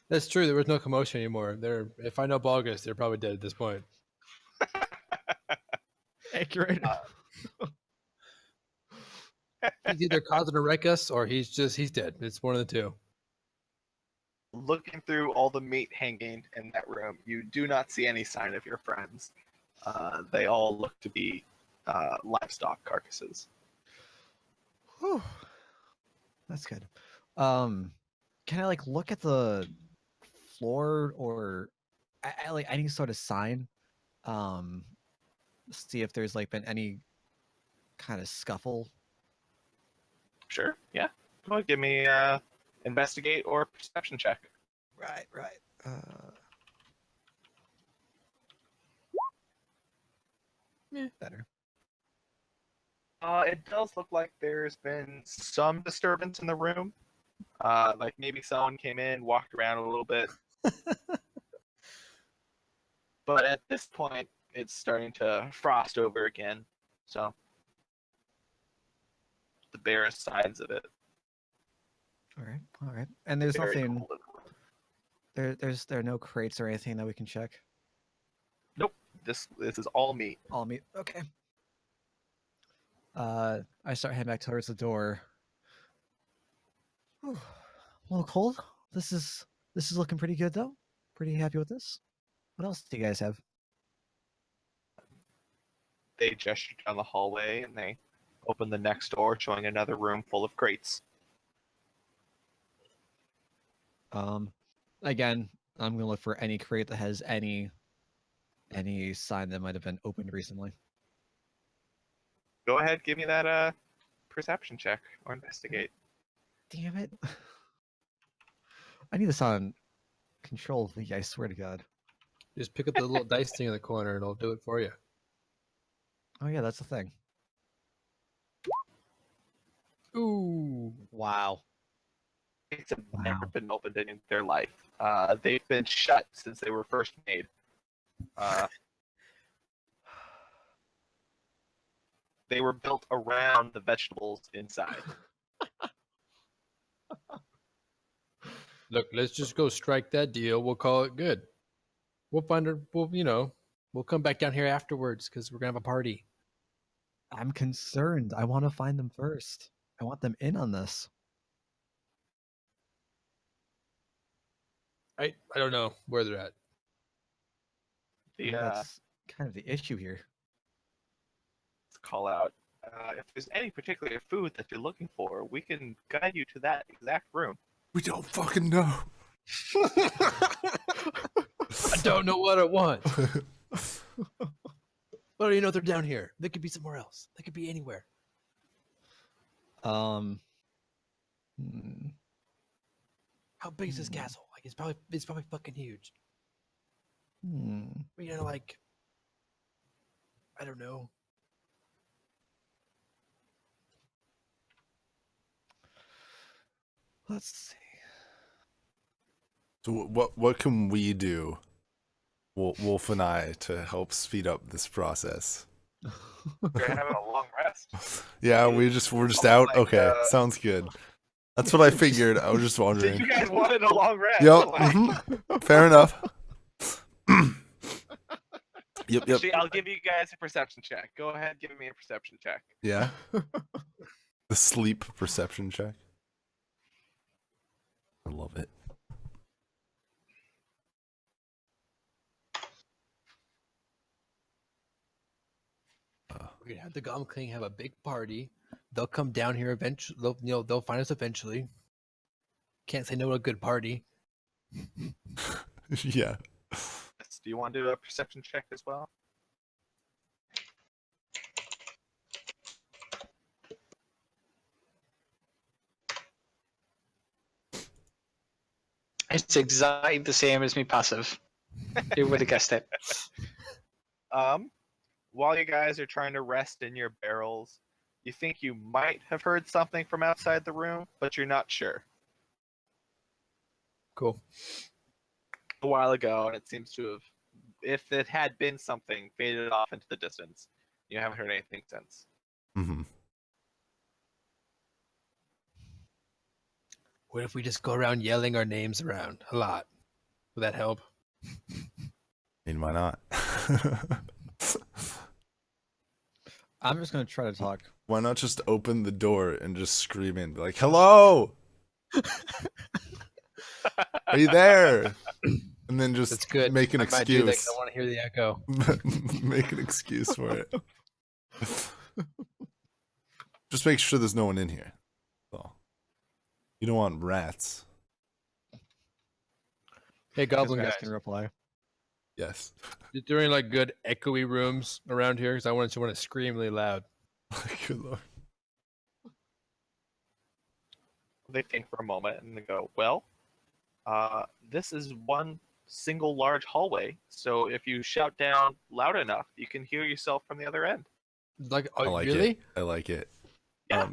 That's true. There was no commotion anymore. If I know Balgus, they're probably dead at this point. Accurate. He's either causing to wreck us or he's dead. It's one of the two. Looking through all the meat hanging in that room, you do not see any sign of your friends. They all look to be livestock carcasses. Whew. That's good. Can I like look at the floor or I like any sort of sign see if there's like been any kind of scuffle. Sure. Yeah. Go ahead, give me investigate or perception check. Right. Better. It does look like there's been some disturbance in the room. Like maybe someone came in, walked around a little bit. But at this point, it's starting to frost over again. So the barest signs of it. All right. And there's Very nothing. cold in the room. There are no crates or anything that we can check. Nope. This is all meat. All meat. Okay. I start heading back towards the door. Whew. A little cold. This is looking pretty good though. Pretty happy with this. What else do you guys have? They gesture down the hallway and they open the next door, showing another room full of crates. Again, I'm gonna look for any crate that has any sign that might have been opened recently. Go ahead, give me that perception check or investigate. Damn it! I need this on Control V. I swear to God. Just pick up the little dice thing in the corner and it'll do it for you. Oh yeah, that's the thing. Ooh. Wow. Crates have Wow. never been opened in their life. They've been shut since they were first made. They were built around the vegetables inside. Look, let's just go strike that deal. We'll call it good. We'll find her. We'll come back down here afterwards because we're gonna have a party. I'm concerned. I want to find them first. I want them in on this. I don't know where they're at. The That's kind of the issue here. call out. If there's any particular food that you're looking for, we can guide you to that exact room. We don't fucking know. I don't know what I want. But do you know they're down here? They could be somewhere else. They could be anywhere. Hmm. How big is this castle? Like it's probably fucking huge. You know, like I don't know. Let's see. So what can we do, Wolf and I, to help speed up this process? You're having a long rest. Yeah, we're just Oh, out. like, Okay, sounds good. That's what I figured. I was just Did wondering. you guys wanted a long rest? Yep. Like, mhm, Fair enough. Yep. Actually, I'll give you guys a perception check. Go ahead, give me a perception check. Yeah. The sleep perception check. I love it. We're gonna have the Goblin King have a big party. They'll come down here eventually. They'll find us eventually. Can't say no to a good party. Yeah. Do you want to do a perception check as well? It's exactly the same as me passive. Who would have guessed it? While you guys are trying to rest in your barrels, you think you might have heard something from outside the room, but you're not sure. Cool. A while ago, and it seems to have, if it had been something, faded off into the distance. You haven't heard anything since. hmm What if we just go around yelling our names around a lot? Would that help? I mean, why not? I'm just gonna try to talk. Why not just open the door and just scream in, be like, "Hello, are you there?" And then That's just good. make an I might do that 'cause excuse. I want to hear the echo. Make an excuse for it. Just make sure there's no one in here. So you don't want rats. Hey, Because Goblin guys guys. can reply. Yes. Is there any like good echoey rooms around here? Because I want to scream really loud. Good lord. They think for a moment and they go, well, this is one single large hallway. So if you shout down loud enough, you can hear yourself from the other end. Like, I oh, like really? it. I like it. Yeah.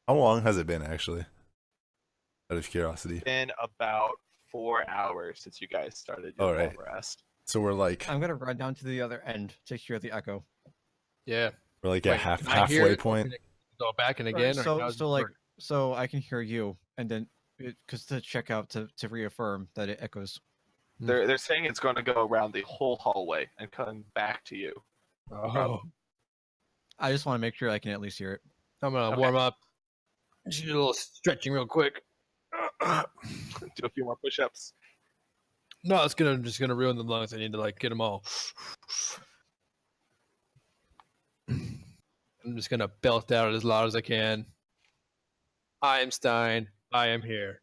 How long has it been actually? Out of curiosity. Been about 4 hours since you guys started your All long right. rest. So we're like I'm gonna run down to the other end to hear the echo. Yeah. we're like Wait, at can I hear halfway it, or point. can it go back and Or again. or so how's so it like work? so I can hear you, and then because to check out to reaffirm that it echoes. They're saying it's going to go around the whole hallway and come back to you. Oh, I just want to make sure I can at least hear it. I'm gonna Okay. warm up. Just do a little stretching real quick. Do a few more push-ups. No, it's just gonna ruin the lungs. I need to like get them all. I'm just gonna belt out as loud as I can. I am Stein. I am here.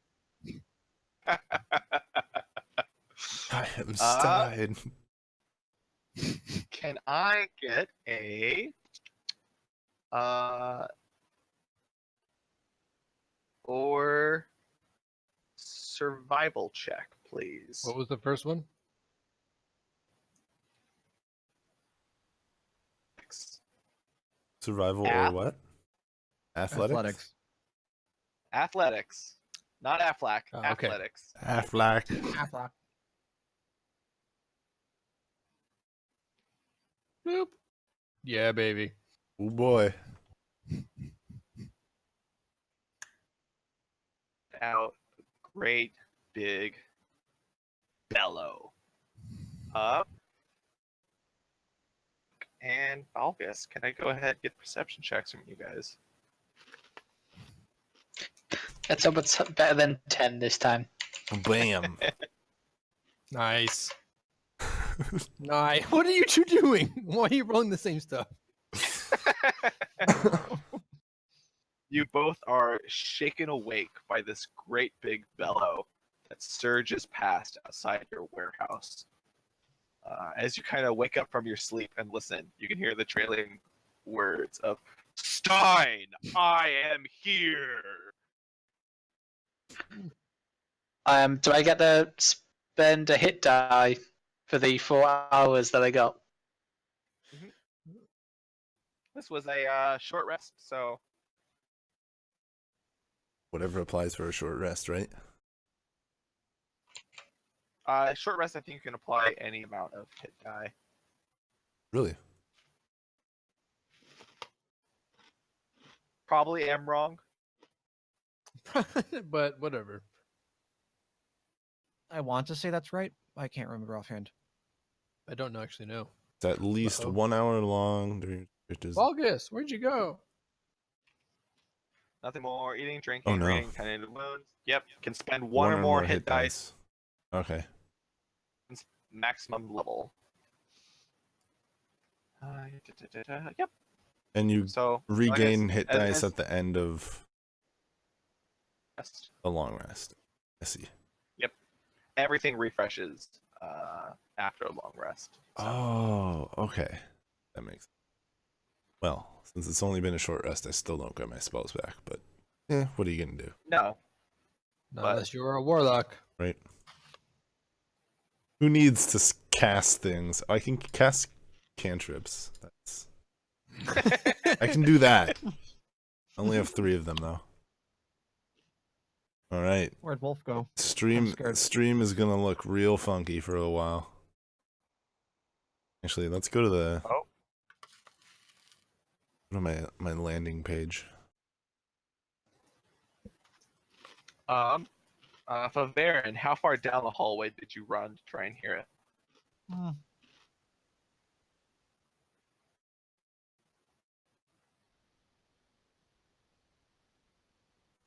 I am Stein. Can I get a or survival check, please? What was the first one? Survival or Ath- what? Athletics. Athletics, not Aflac. Oh, okay. Athletics. Affleck. Boop. Yeah, baby. Oh boy. Out, great big bellow. Up. And Balgus, can I go ahead and get perception checks from you guys? Let's hope it's better than 10 this time. Bam. Nice. Nice. What are you two doing? Why are you rolling the same stuff? You both are shaken awake by this great big bellow that surges past outside your warehouse. As you kind of wake up from your sleep and listen, you can hear the trailing words of Stein, I am here. Do I get to spend a hit die for the 4 hours that I got? This was a short rest, so Whatever applies for a short rest, right? short rest I think you can apply any amount of hit die. Really? Probably am wrong. But whatever. I want to say that's right. I can't remember offhand. I don't actually know. It's at least Uh-oh. 1 hour long. It is. Balgus, where'd you go? Nothing more. Eating, Oh, drinking, no. reading, tending to wounds. Yep. Can spend one or more hit dice. Okay. Maximum level. Yep. And you So regain I guess hit as- dice as- at the end of rest, a long rest. I see. everything refreshes after a long rest. So, Oh, okay. That makes sense. Well, since it's only been a short rest, I still don't get my spells back, but what are you gonna do? no. Not But- unless you're a warlock. Right? Who needs to cast things? I can cast cantrips. That's I can do that. I only have 3 of them though. All right. Where'd Wolf go? Stream scared. is gonna look real funky for a while. Actually, let's go to the Oh. go to my landing page. Favaren, how far down the hallway did you run to try and hear it? Hmm.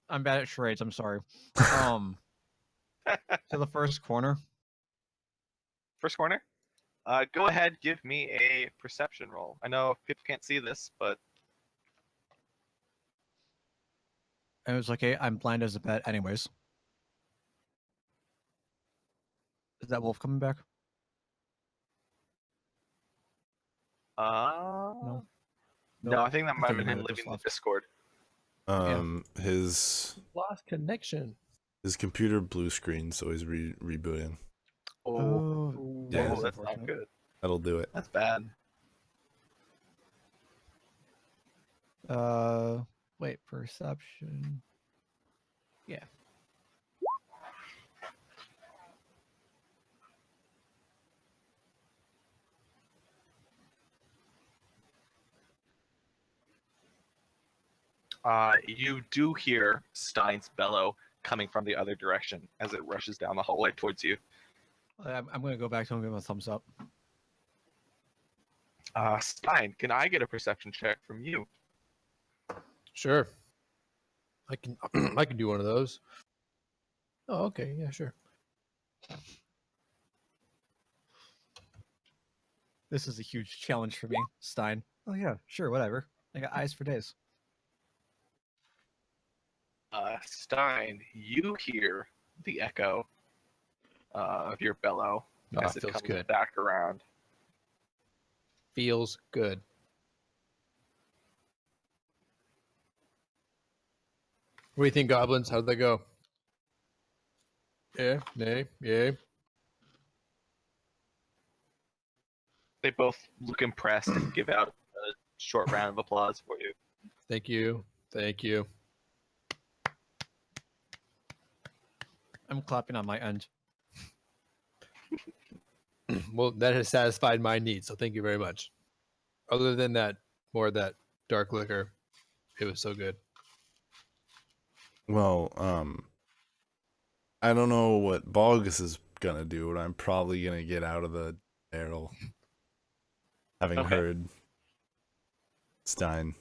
I'm bad at charades. I'm sorry. To the first corner. First corner? Go ahead, give me a perception roll. I know people can't see this, but And it was like, hey, I'm blind as a bat, anyways. Is that Wolf coming back? No, Nope. I think that I might think have he been might have just leaving the left. Discord. His Lost connection. computer blue screen, so he's rebooting. Oh, Yeah. that is That's not unfortunate. good. That'll do it. That's bad. Wait, perception. Yeah. You do hear Stein's bellow coming from the other direction as it rushes down the hallway towards you. I'm gonna go back to him and give him a thumbs up. Stein, can I get a perception check from you? Sure. I can I can do one of those. Oh, okay, yeah, sure. This is a huge challenge for me, Stein. Oh yeah, sure, whatever. I got eyes for days. Stein, you hear the echo of your bellow Oh, as it it feels comes good. back around. Feels good. What do you think, goblins? How'd they go? Yeah, nay, yeah. They both look impressed and give out a short round of applause for you. Thank you. Thank you. I'm clapping on my end. Well, that has satisfied my needs, so thank you very much. Other than that, more of that dark liquor. It was so good. Well, I don't know what Bogus is gonna do, but I'm probably gonna get out of the barrel. Having Okay. heard Stein.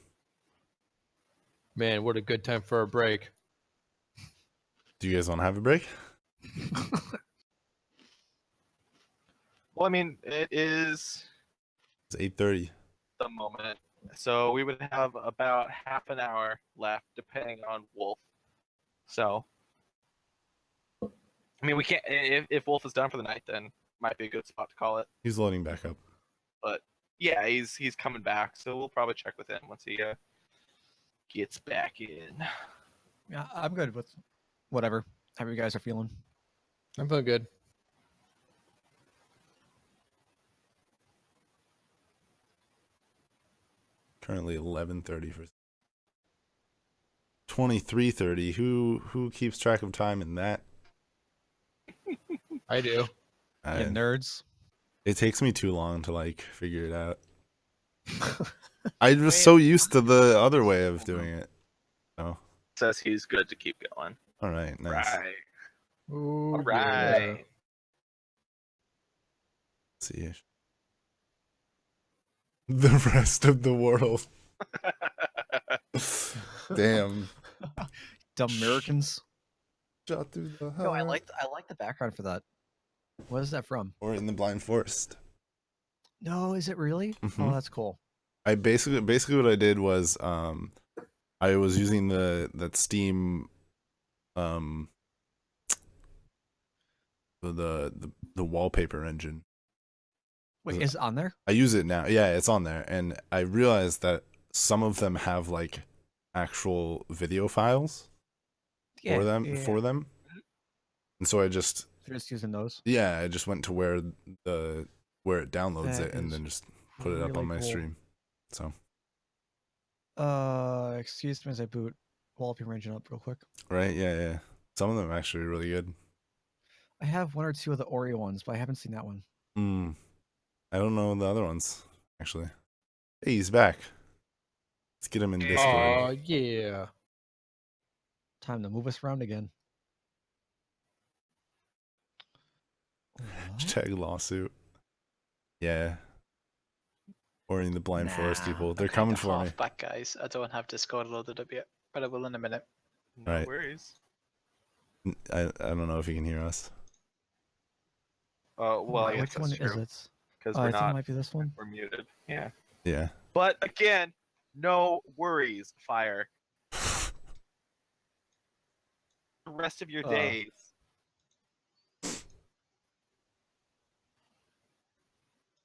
Man, what a good time for a break. Do you guys want to have a break? Well, I mean, it is It's 8:30. the moment. So we would have about half an hour left, depending on Wolf. So, I mean, we can't. If Wolf is done for the night, then might be a good spot to call it. He's loading back up. But yeah, he's coming back, so we'll probably check with him once he gets back in. Yeah, I'm good with whatever. How you guys are feeling. I'm feeling good. Currently 11:30 for 23:30. Who keeps track of time in that? I do. I- Yeah, nerds. It takes me too long to like figure it out. I was so used to the other way of doing it. Oh, Says he's good to keep going. all right, nice. Right. Ooh, All right. yeah. Let's see. The rest of the world. Damn. Dumb Americans. Shot through the No, I heart. like the background for that. What is that from? Or in the blind forest. No, is it really? Mhm. Oh, that's cool. I basically what I did was I was using that Steam the wallpaper engine. Wait, is it on there? I use it now. Yeah, it's on there, and I realized that some of them have like actual video files for them, and so I just They're just using those. I just went to where it downloads That it, and is then just put it up on really my cool. stream. So Excuse me as I boot wallpaper engine up real quick. right, yeah. Some of them are actually really good. I have one or two of the Oreo ones, but I haven't seen that one. I don't know the other ones actually. Hey, he's back. Let's get him in Discord. Oh, yeah. Time to move us around again. What? Hashtag lawsuit. Yeah. Or in the blind forest Nah, people. They're I'm coming kinda for me. half back, guys. I don't have Discord loaded up yet, but I will in a minute. No Right. worries. I don't know if you can hear us. Oh well, I guess Which that's one is true. it? Because Oh, we're I think it not. might be this one. We're muted. Yeah. Yeah. But again, no worries, Fire. The rest of your days.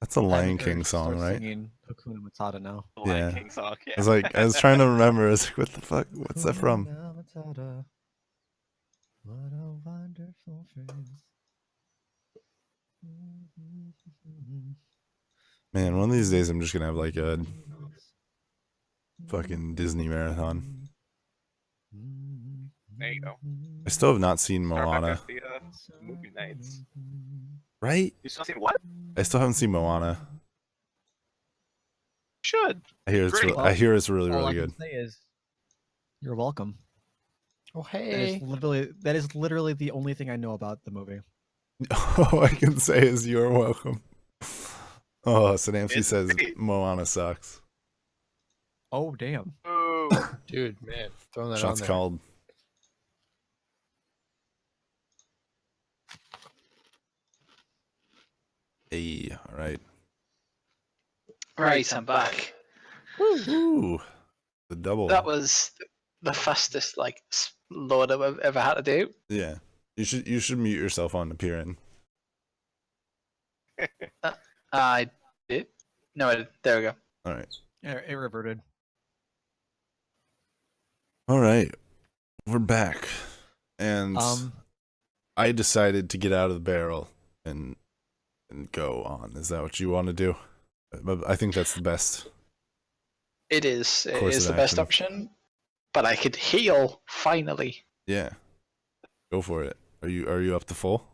That's a Lion I'm King encouraged to song, start right? singing Hakuna Matata now. The Lion Yeah. King song. Yeah. I was like, I was trying to remember. I was like, what the fuck? What's that from? Hakuna Matata. What a wonderful phrase. Man, one of these days I'm just gonna have like a fucking Disney marathon. There you go. I still have not seen Start back Moana. at the movie nights. Right? You still seen what? I still haven't seen Moana. Should. I hear it's Great. I hear it's really All really I good. can say is, you're welcome. Oh That is literally the only thing I know about the movie. All I can say is you're welcome. Oh, Sanamsi It's says great. Moana sucks. Oh damn! Ooh. dude, man, throwing that Shots on there. called. Hey, all right. Right, I'm back. Ooh, the double. That was the fastest load I've ever had to do. Yeah, you should mute yourself on appearing. I did. No, there we go. All right. Yeah, it reverted. All right, we're back, and I decided to get out of the barrel and go on. Is that what you want to do? I think that's the best. It is. It Course is of the best action. option. But I could heal finally. Yeah, go for it. Are you up to full?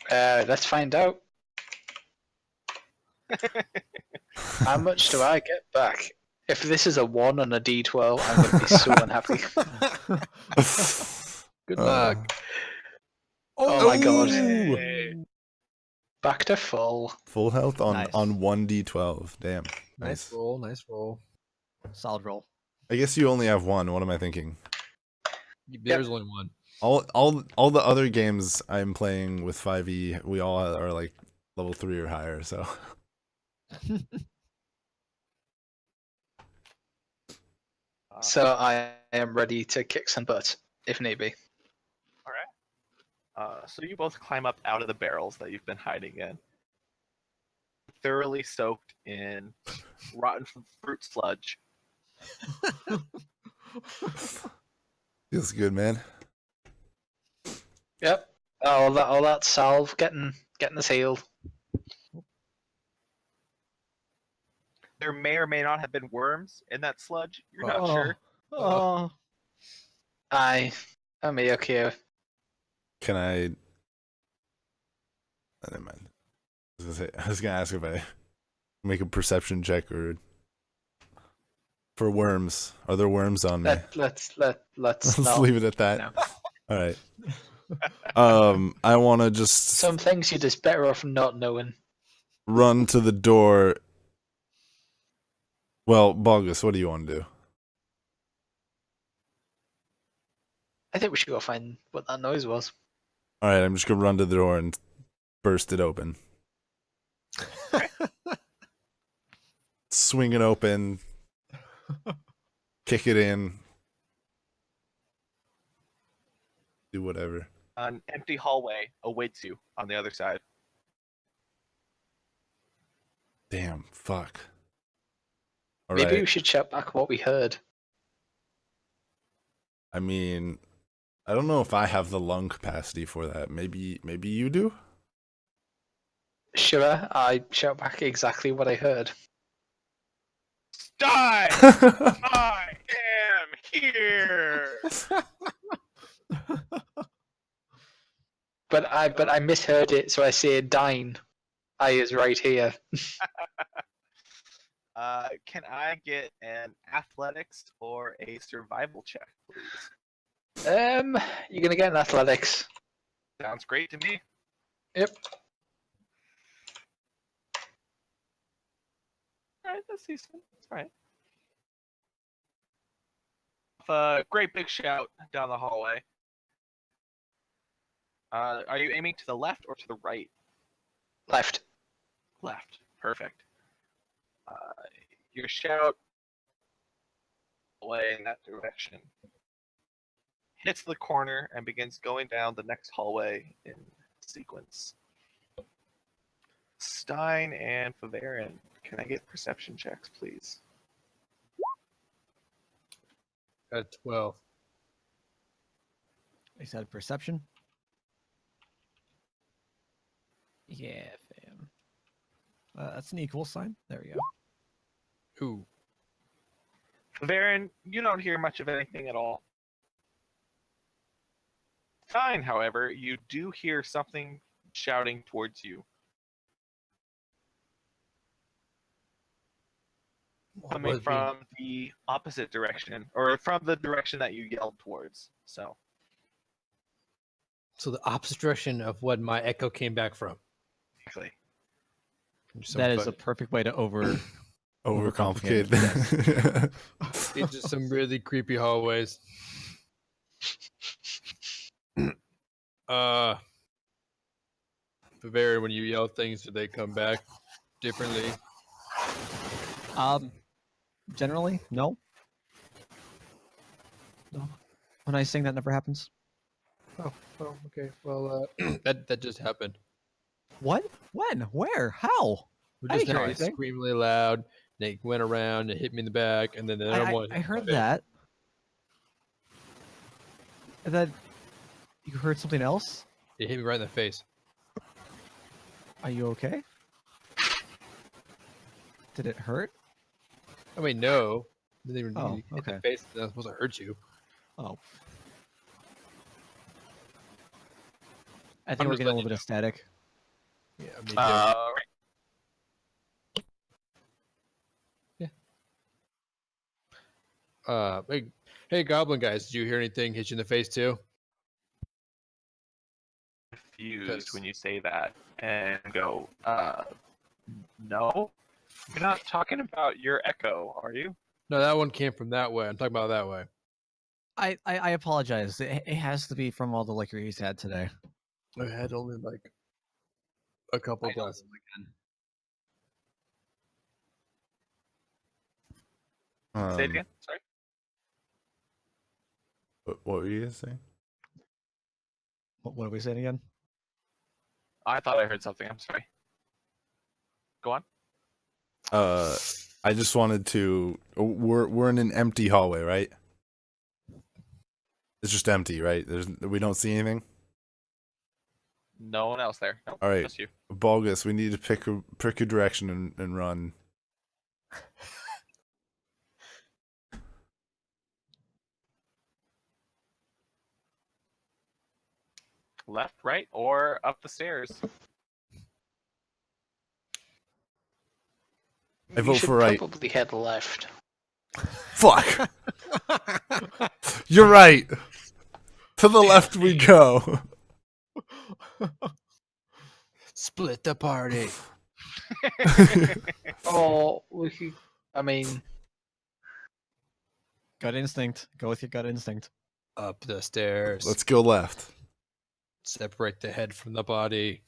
Let's find out. How much do I get back? If this is a 1 on a D12, I'm going to be so unhappy. Good luck. Oh my god. Hey. Back to full. Full health on Nice. on 1d12. Damn. Nice roll, nice roll. Solid roll. I guess you only have one. What am I thinking? There's only one. All the other games I'm playing with 5e, we all are like level 3 or higher, so So I am ready to kick some butt, if need be. All right. So you both climb up out of the barrels that you've been hiding in, thoroughly soaked in rotten fruit sludge. feels good, man. Yep. All that salve getting us healed. There may or may not have been worms in that sludge. You're not Oh. sure. Oh. I'm okay. Can I? Never mind. I was gonna ask if I make a perception check or for worms. Are there worms on me? Let's Let's not. leave it at that. No. All right. I want to just Some things you're just better off not knowing. run to the door. Well, Bogus, what do you want to do? I think we should go find what that noise was. All right, I'm just gonna run to the door and burst it open. Swing it open. Kick it in. Do whatever. An empty hallway awaits you on the other side. Damn, fuck. All Maybe we right. should check back what we heard. I mean, I don't know if I have the lung capacity for that. Maybe you do? Sure, I shout back exactly what I heard. Die! I am here. But I misheard it, so I say dine. I is right here. Can I get an athletics or a survival check, please? You're gonna get an athletics. Sounds great to me. Yep. Alright, that's decent. That's alright. Great big shout down the hallway. Are you aiming to the left or to the right? Left. Left. Perfect. Your shout away in that direction hits the corner and begins going down the next hallway in sequence. Stein and Bavarian, can I get perception checks, please? At 12. I said perception. Yeah, fam. That's an equal sign. There we go. Ooh. Bavarian, you don't hear much of anything at all. Stein, however, you do hear something shouting towards you. Coming from the opposite direction, or from the direction that you yelled towards. So the opposite direction of what my echo came back from. exactly. That is a perfect way to Overcomplicate. It's just some really creepy hallways. Bavaria, when you yell things, do they come back differently? Generally, no. No. When I sing, that never happens. Oh, okay. Well, that just happened. What? When? Where? How? We I just didn't hear heard it anything. scream really loud. They went around and hit me in the back, and then the other one. I heard that. And then you heard something else? It hit me right in the face. Are you okay? Did it hurt? I mean, no. Didn't even Oh, hit the okay. face. That's supposed to hurt you. Oh. I think I'm we're just getting a letting little bit of static. Yeah, I mean, Right. hey, Goblin guys, did you hear anything hit you in the face too? Confused when you say that and go, no? You're not talking about your echo, are you? No, that one came from that way. I'm talking about that way. I apologize. It has to be from all the liquor he's had today. I had only like a couple glasses. Say it again. Sorry. What were you gonna say? What are we saying again? I thought I heard something. I'm sorry. Go on. I just wanted to. We're in an empty hallway, right? It's just empty, right? We don't see anything. No one else there. Nope, All right, just you. Bulgus, we need to pick a direction and run. Left, right, or up the stairs. I vote You should for right. probably head left. Fuck. You're right. To the left we go. Split the party. Oh, we could. I mean, Gut instinct. Go with your gut instinct. Up the stairs. Let's go left. Separate the head from the body.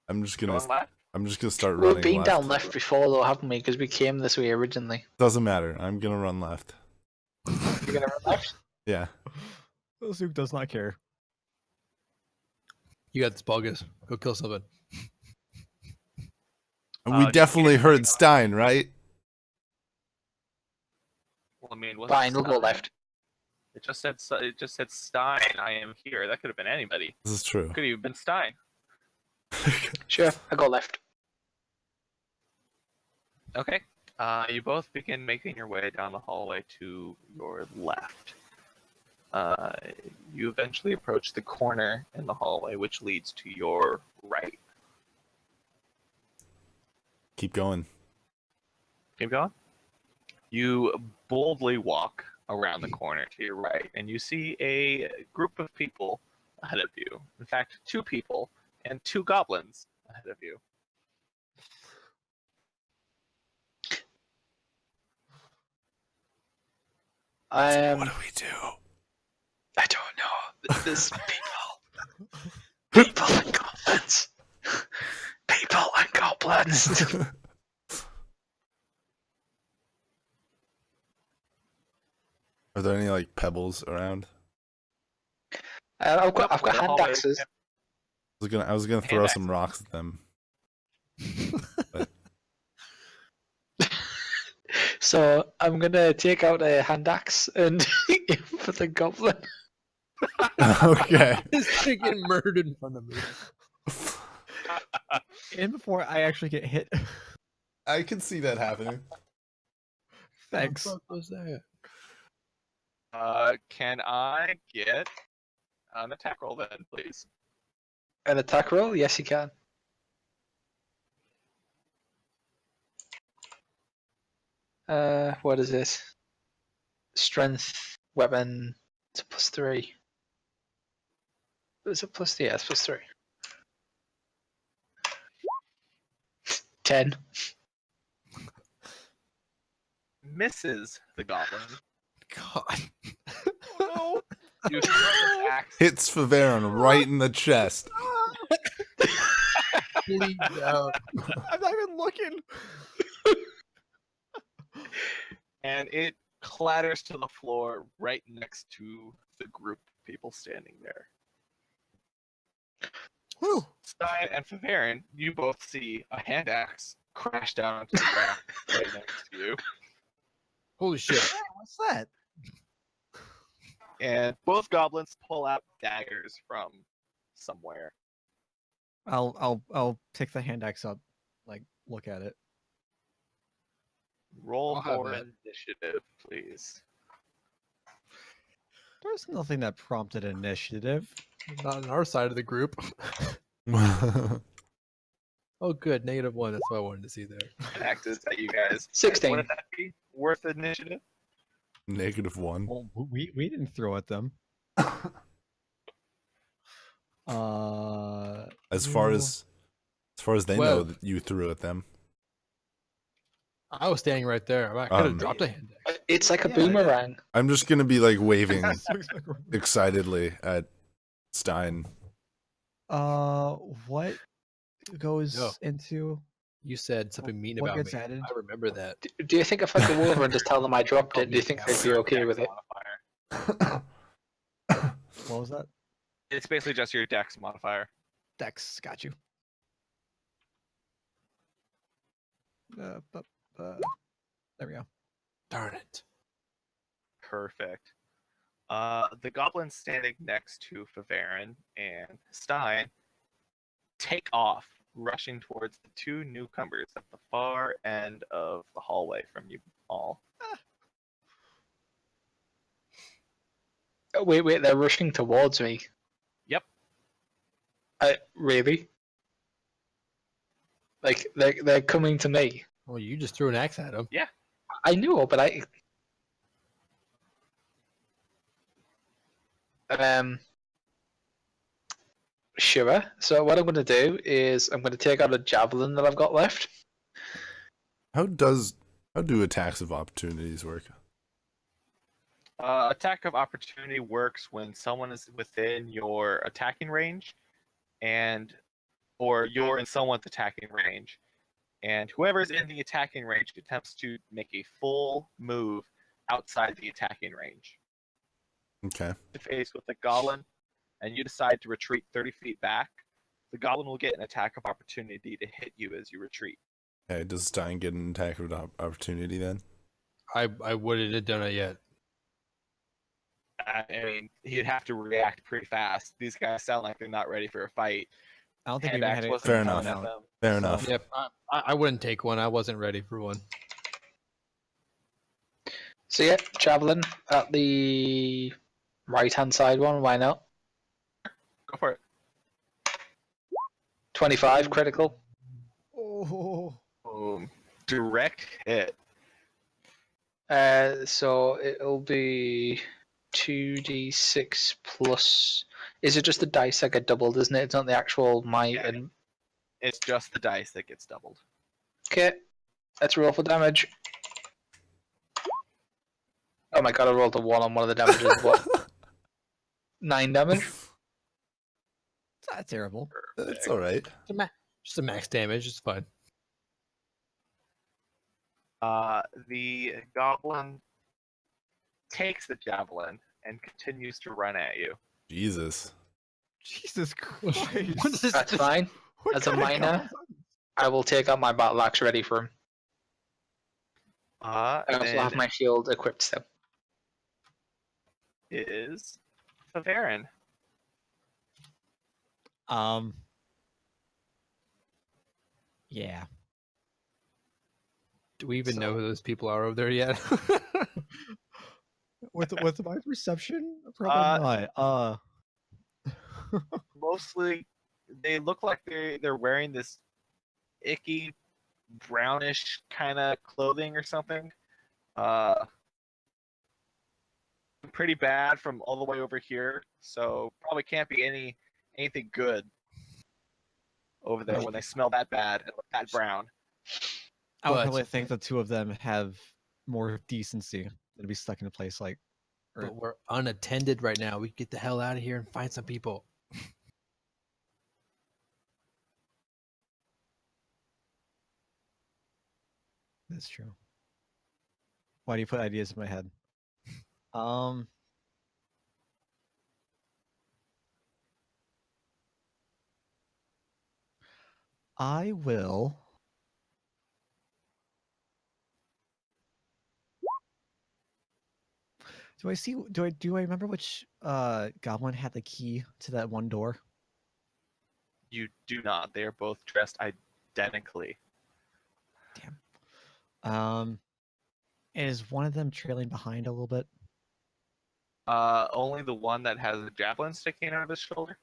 I'm just gonna Going left? start we've running been left. down left before, though, haven't we? Because we came this way originally. Doesn't matter. I'm gonna run left. You're gonna run left? Yeah. Zook does not care. You got this, Bulgus. Go kill something. And we definitely heard Stein, right? Well, I mean, was Fine, it we'll go Stein? left. It just said Stein. I am here. That could have been anybody. This is true. Could have even been Stein. Sure, I go left. Okay. You both begin making your way down the hallway to your left. You eventually approach the corner in the hallway, which leads to your right. Keep going. Keep going. You boldly walk around the corner to your right, and you see a group of people ahead of you. In fact, 2 people and 2 goblins ahead of you. What do we do? I don't know. There's people. People and goblins. People and goblins. Are there any like pebbles around? I've got The hand hallway- axes. I was gonna throw some rocks at them. But So I'm gonna take out a hand axe and aim for the goblin. okay. This thing getting murdered in front of me. And before I actually get hit. I can see that happening. Thanks. What the fuck was that? Can I get an attack roll then, please? An attack roll? Yes, you can. What is it? Strength, weapon, it's a +3. Is it +3? Yeah, it's +3. 10. Misses the goblin. God. Oh, no. You throw this axe. Hits Faveron right in the chest. Bleed out. I'm not even looking. And it clatters to the floor right next to the group of people standing there. Whew. Stein and Faverin, you both see a hand axe crash down onto the ground right next to you. Holy shit. What's that? And both goblins pull out daggers from somewhere. I'll pick the hand axe up, like look at it. Roll I'll have for it. initiative, please. There's nothing that prompted initiative. Not on our side of the group. Oh, good. -1. That's what I wanted to see there. Taxes that you guys. 16. What would that be? Worth initiative? -1. Well, we didn't throw at them. As far you- as they Well- know that you threw at them. I was standing right there. I could have dropped a hand axe. It's like a Yeah, boomerang. I'm just gonna be like waving Exactly. excitedly at Stein. What goes No. into You said something mean what about gets me. added? I remember that. Do you think if I go over and just tell them I dropped it, do you think they'd be okay with it? Modifier. What was that? It's basically just your dex modifier. Dex, got you. There we go. Darn it. Perfect. The goblins standing next to Faverin and Stein take off, rushing towards the two newcomers at the far end of the hallway from you all. Oh, wait, they're rushing towards me. Yep. Really? Like, they're coming to me. Well, you just threw an axe at him. I know, but sure. So what I'm going to do is I'm going to take out a javelin that I've got left. How do attacks of opportunities work? Attack of opportunity works when someone is within your attacking range, or you're in someone's attacking range, and whoever's in the attacking range attempts to make a full move outside the attacking range. Okay. Face with the goblin, and you decide to retreat 30 feet back, the goblin will get an attack of opportunity to hit you as you retreat. Okay, does Stein get an attack of opportunity then? I wouldn't have done it yet. I mean, he'd have to react pretty fast. These guys sound like they're not ready for a fight. I don't think we Hand even axe had it. wasn't Fair coming enough. at them. Fair enough. Yep. I wouldn't take one. I wasn't ready for one. So yeah, javelin at the right-hand side one. Why not? Go for it. 25 critical. Oh, Boom. Direct hit. So it'll be 2d6 plus. Is it just the dice that get doubled? Isn't it? It's not the actual might. Yeah. And It's just the dice that gets doubled. okay, let's roll for damage. Oh my god, I rolled a 1 on one of the damages. What? 9 damage. it's not terrible. That's all right. Just a max damage. It's fine. The goblin takes the javelin and continues to run at you. Jesus. Jesus Christ. What is That's fine. What As a kind of miner, goblins are these? I will take out my battle axe ready for him. I also Then have my shield equipped still. is Favarin. Yeah. Do we even So- know who those people are over there yet? With my perception, probably not. Mostly, they look like they're wearing this icky brownish kind of clothing or something. Pretty bad from all the way over here, so probably can't be anything good over there when they smell that bad and look that brown. I would But- probably think the two of them have more decency than to be stuck in a place like. But we're unattended right now. We get the hell out of here and find some people. That's true. Why do you put ideas in my head? I will. Do I see? Do I remember which goblin had the key to that one door? You do not. They are both dressed identically. Damn. Is one of them trailing behind a little bit? Only the one that has a javelin sticking out of his shoulder.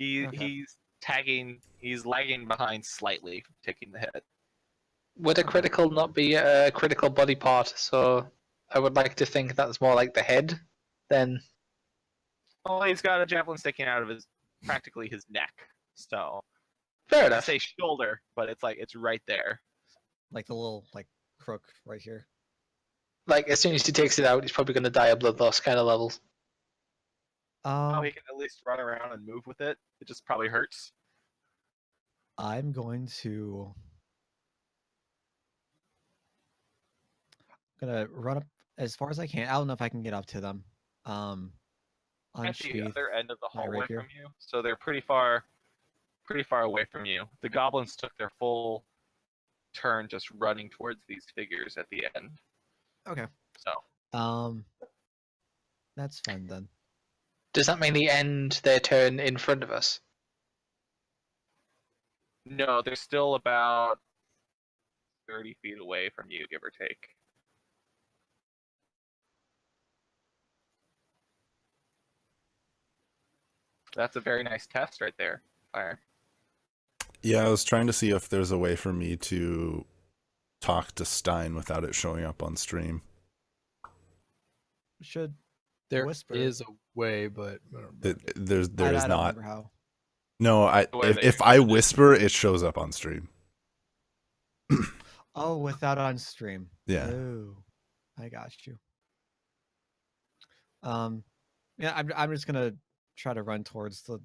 Okay. He's lagging behind slightly, taking the hit. Would a critical not be a critical body part? So I would like to think that's more like the head than. Well, he's got a javelin sticking out of his practically his neck. So Fair I enough. say shoulder, but it's right there. Like the little crook right here. Like as soon as he takes it out, he's probably going to die a blood loss kind of levels. Oh, he can at least run around and move with it. It just probably hurts. I'm going to. Gonna run up as far as I can. I don't know if I can get up to them. At the Unsheath other end of the my hallway rapier. from you, so they're pretty far away from you. The goblins took their full turn just running towards these figures at the end. Okay. So That's fine then. Does that mean they end their turn in front of us? no, they're still about 30 feet away from you, give or take. That's a very nice test right there. Fire. Yeah, I was trying to see if there's a way for me to talk to Stein without it showing up on stream. Should There is Whisper. a way, but I don't remember. There's I don't not. remember how. No, The way they if I did it. whisper, it shows up on stream. Oh, without on stream. Yeah. Oh, I got you. Yeah, I'm just gonna try to run towards the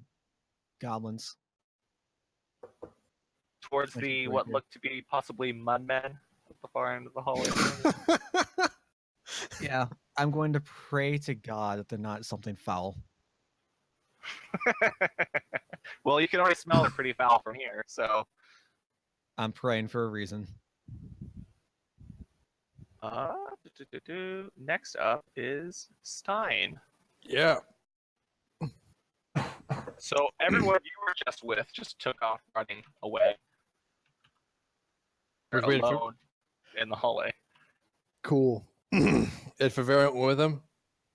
goblins. Towards Like the right what here. looked to be possibly mudmen at the far end of the hallway. Yeah, I'm going to pray to God that they're not something foul. Well, you can already smell it pretty foul from here, so I'm praying for a reason. next up is Stein. Yeah. So everyone you were just with just took off running away. They're Was waiting for- alone in the hallway. Cool. Ed Favara went with him?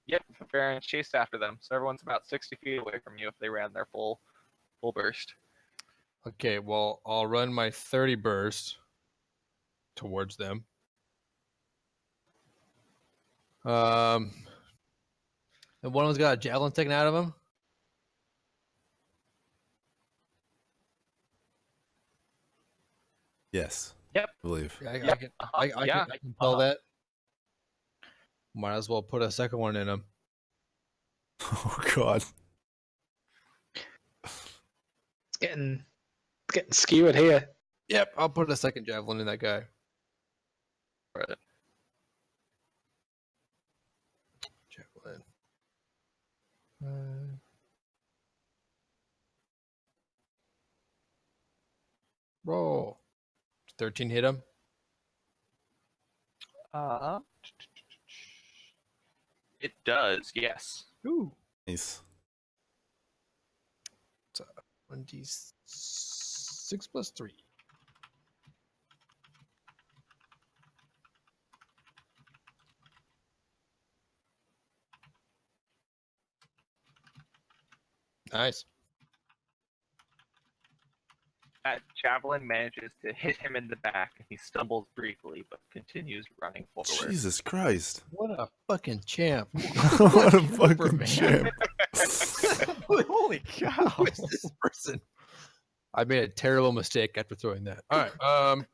Yep, Baron chased after them. So everyone's about 60 feet away from you if they ran their full burst. Okay, well, I'll run my 30 burst towards them. And one of them's got a javelin taken out of him. Yes. Yep. I believe. I Yep. can, Yeah. I can tell that. Might as well put a second one in him. Oh God. It's getting skewered here. Yep, I'll put a second javelin in that guy. Right. Javelin. Roll. 13 hit him. It does, yes. Ooh. Nice. 1d6 plus 3. Nice. That javelin manages to hit him in the back, and he stumbles briefly, but continues running forward. Jesus Christ. What a fucking champ. What a Over, fucking man. champ. Holy cow! Who is this person? I made a terrible mistake after throwing that. All right.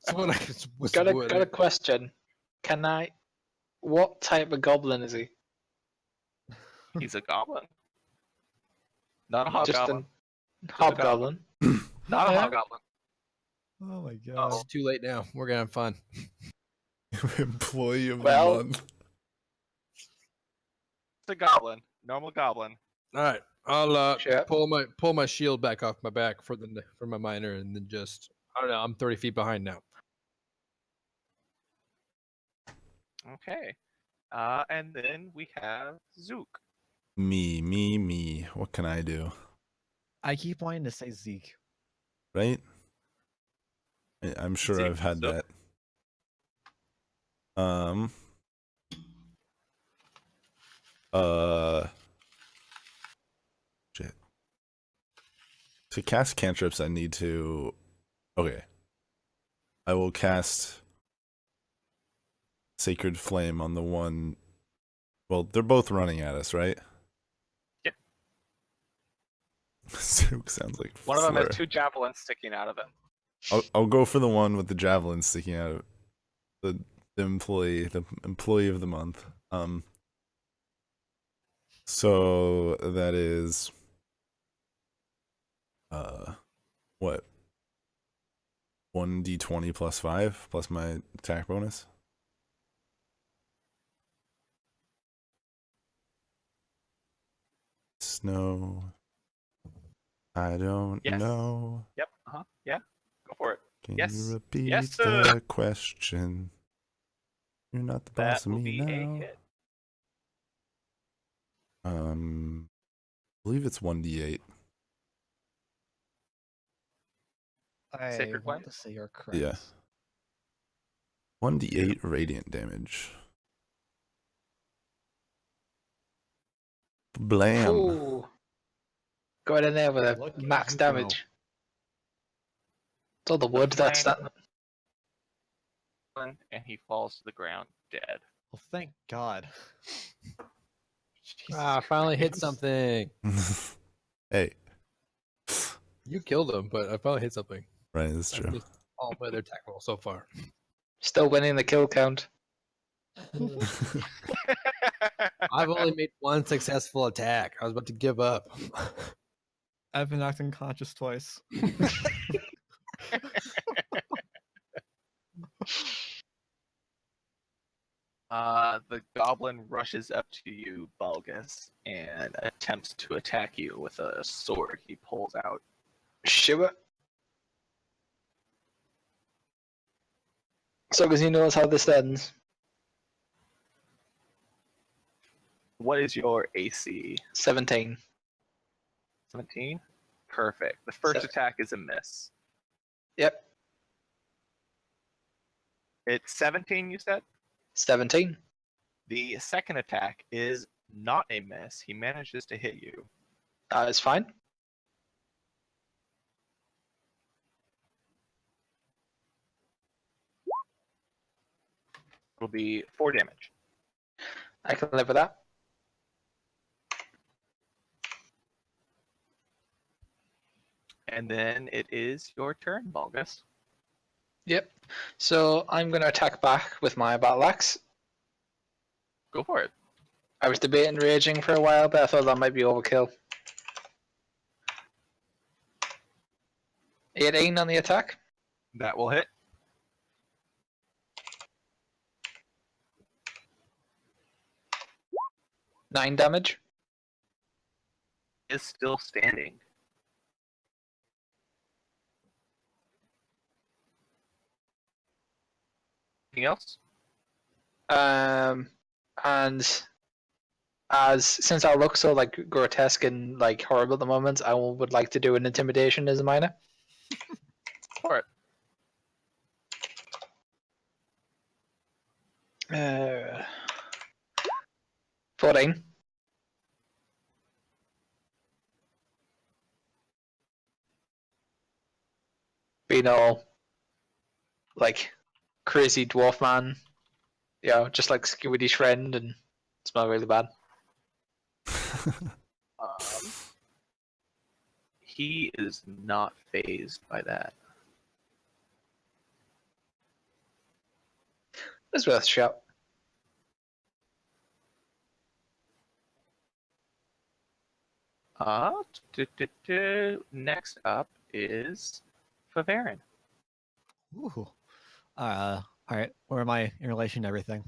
So what Got a question. Can I? What type of goblin is he? He's a goblin. Not a Just hobgoblin. a hobgoblin. Not a Yeah. hobgoblin. Oh my god. It's too late now. We're gonna have fun. Employee of Well- the month. It's a goblin. Normal goblin. All right. I'll Sure. pull my shield back off my back for my minor, and then just I don't know. I'm 30 feet behind now. Okay. And then we have Zook. Me. What can I do? I keep wanting to say Zeke. Right? I'm sure Zeke, I've had so- that. Shit. To cast cantrips, I need to. Okay. I will cast Sacred Flame on the one. Well, they're both running at us, right? Yeah. Zook sounds like One of them slur. has 2 javelins sticking out of it. I'll go for the one with the javelin sticking out of the employee of the month. So that is what? 1d20 plus 5 plus my attack bonus. Snow. I don't Yes. know. Yep. Yeah. Go for it. Can Yes. you repeat Yes, the sir. question? You're not the boss That of will me be a now. hit. I believe it's 1d8. I Sacred want Flame? to say you're correct. Yeah. 1d8 radiant damage. Blam. Ooh. Going in there with a Look at max you go. damage. It's all the wood that's that. And he falls to the ground dead. Well, thank God. Jesus I finally hit Christ. something. Hey, You killed him, but I finally hit something. right, that's At true. least all by their attack roll so far. Still winning the kill count. I've only made one successful attack. I was about to give up. I've been knocked unconscious twice. The goblin rushes up to you, Bulgus, and attempts to attack you with a sword he pulls out. Shiver. So, because he knows how this ends. What is your AC? 17. 17? Perfect. The first Se- attack is a miss. Yep. It's 17, you said? 17. The second attack is not a miss. He manages to hit you. That is fine. It'll be 4 damage. I can live with that. And then it is your turn, Bulgus. Yep. So, I'm going to attack back with my battle axe. Go for it. I was debating raging for a while, but I thought that might be overkill. 18 on the attack. That will hit. Nine damage. Is still standing. Anything else? And since I look so like grotesque and like horrible at the moment, I would like to do an intimidation as a minor. For it. 14. Being all like crazy dwarf man, just like Skibidi Friend and smell really bad. He is not phased by that. It's worth a shot. Next up is Favarin. Ooh. All right. Where am I in relation to everything?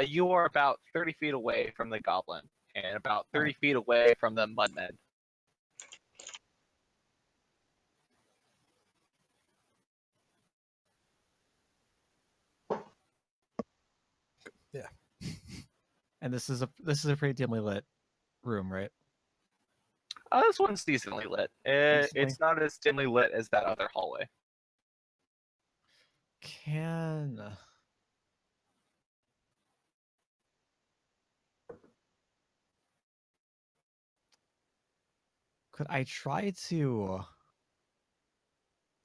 You are about 30 feet away from the goblin and about 30 feet away from the mudmen. Yeah. And this is a pretty dimly lit room, right? This one's decently lit. It's not as dimly lit as that other hallway. Could I try to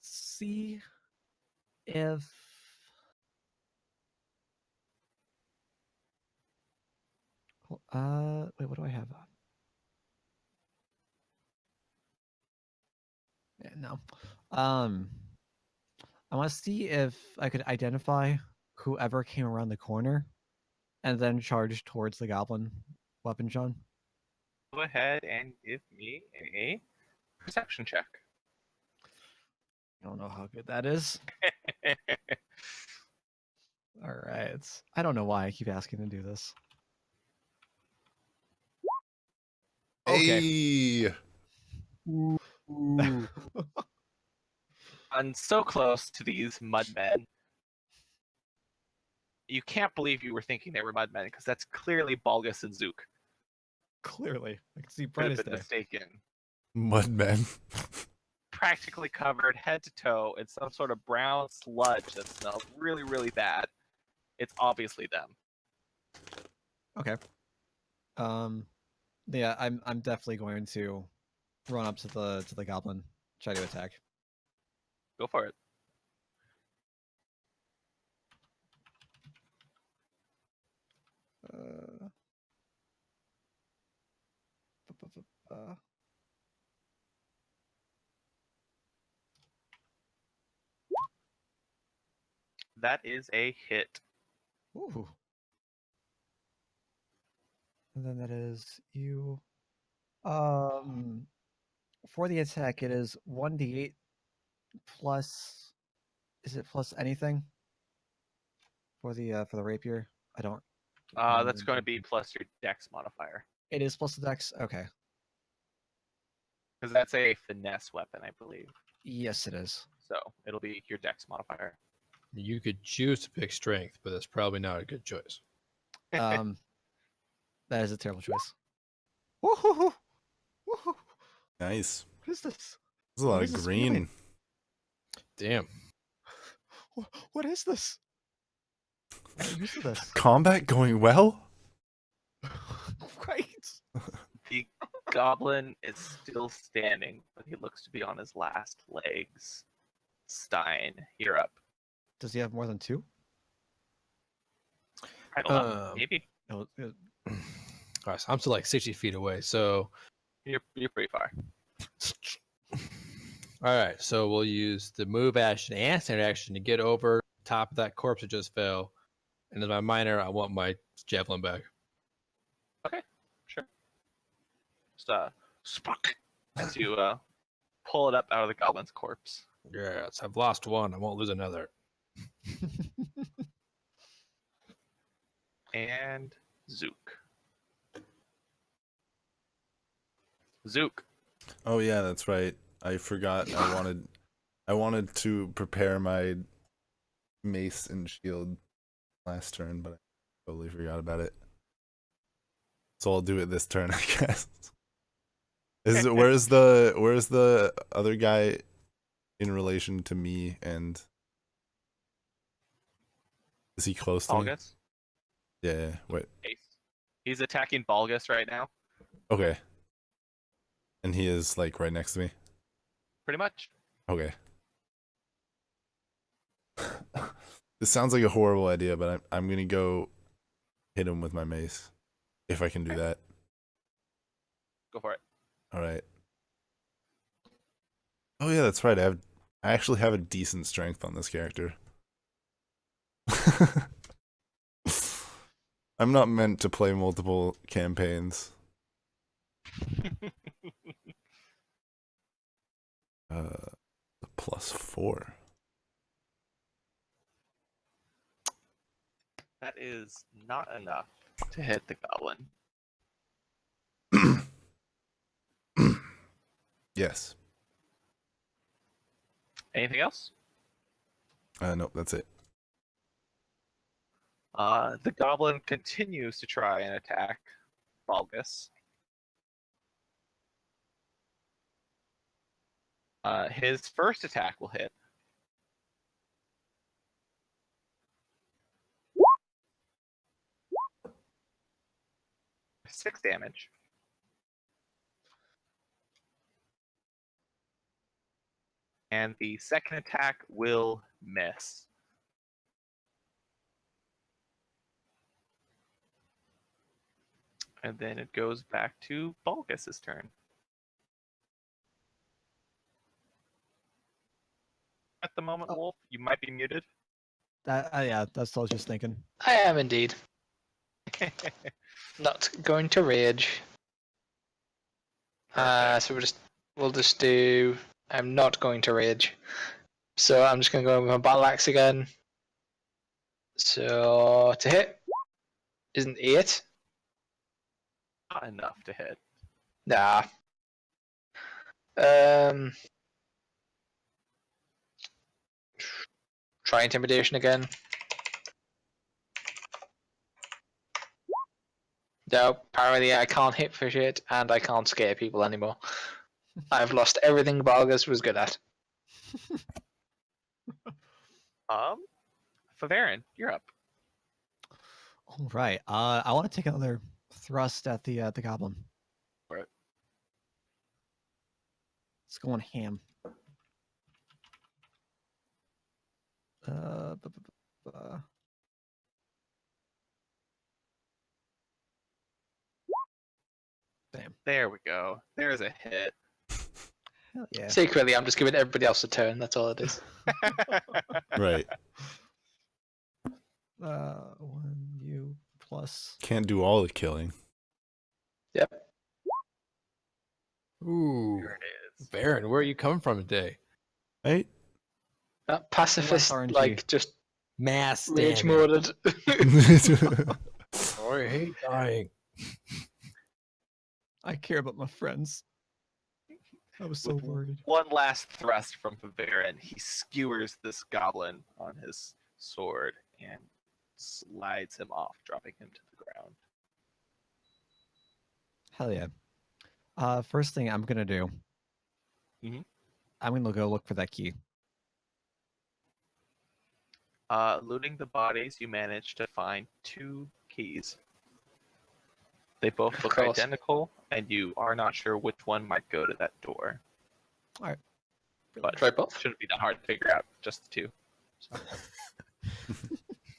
see if wait, what do I have on? Yeah, no. I want to see if I could identify whoever came around the corner and then charge towards the goblin weapon, John. Go ahead and give me a perception check. I don't know how good that is. All right. I don't know why I keep asking to do this. Okay. Hey. I'm so close to these mudmen. You can't believe you were thinking they were mudmen because that's clearly Balgus and Zook. Clearly, I can see Could bright have as been day. mistaken. Mudmen. Practically covered head to toe in some sort of brown sludge that smells really, really bad. It's obviously them. Okay. Yeah, I'm definitely going to run up to the goblin, try to attack. Go for it. That is a hit. Ooh. And then that is you. For the attack, it is 1d8 plus. Is it plus anything? For the rapier, I don't. That's going to be plus your dex modifier. It is plus the dex. Okay. Because that's a finesse weapon, I believe. Yes, it is. So it'll be your dex modifier. You could choose to pick strength, but that's probably not a good choice. That is a terrible choice. Woohoo! Woohoo! Nice. What is this? There's a lot What of is this green. feeling? Damn. What is this? I'm not used to this. Combat going well? Great. The goblin is still standing, but he looks to be on his last legs. Stein, you're up. Does he have more than two? I don't know. Maybe. No, All right, so I'm still like 60 feet away, so You're pretty far. all right, so we'll use the move action and standard action to get over top of that corpse that just fell. And as my minor, I want my javelin back. Okay, sure. Just spook as you pull it up out of the goblin's corpse. Yes, I've lost one. I won't lose another. And Zook. Zook. Oh yeah, that's right. I forgot. I wanted to prepare my mace and shield last turn, but I totally forgot about it. So I'll do it this turn, I guess. Where's the other guy in relation to me, and is he close to me? Balgus? Yeah, wait. He's attacking Balgus right now. Okay. And he is like right next to me? Pretty much. Okay. This sounds like a horrible idea, but I'm gonna go hit him with my mace. If I can do that. Go for it. Alright. Oh yeah, that's right. I actually have a decent strength on this character. I'm not meant to play multiple campaigns. +4. That is not enough to hit the goblin. Yes. Anything else? Nope, that's it. The goblin continues to try and attack Balgus. His first attack will hit. Six damage. And the second attack will miss. And then it goes back to Balgus's turn. At the moment, Wolf, you might be muted. Yeah, that's what I was just thinking. I am indeed. Not going to rage. So we'll just do. I'm not going to rage. So I'm just going to go with my battle axe again. So to hit isn't 8. Not enough to hit. Nah. Try intimidation again. No, apparently I can't hit for shit, and I can't scare people anymore. I've lost everything Balgus was good at. Favarin, you're up. All right. I want to take another thrust at the goblin. Right. It's going ham. Uh, bu- bu- bu- bu- Bam. There we go. There's a hit. Hell yeah. Secretly, I'm just giving everybody else a turn. That's all it is. Right. 1 plus. Can't do all the killing. Yep. Ooh, There it is. Baron, where are you coming from today? Right? Pacifist, RNG. like just Mass rage damage. moded. Oh, I hate dying. I care about my friends. I was so With worried. One last thrust from Favarin. He skewers this goblin on his sword and slides him off, dropping him to the ground. Hell yeah. First thing I'm gonna do. Mhm. I'm gonna go look for that key. Looting the bodies, you manage to find 2 keys. They both Of look course. identical, and you are not sure which one might go to that door. But Try both. shouldn't be that hard to figure out, just the 2. So,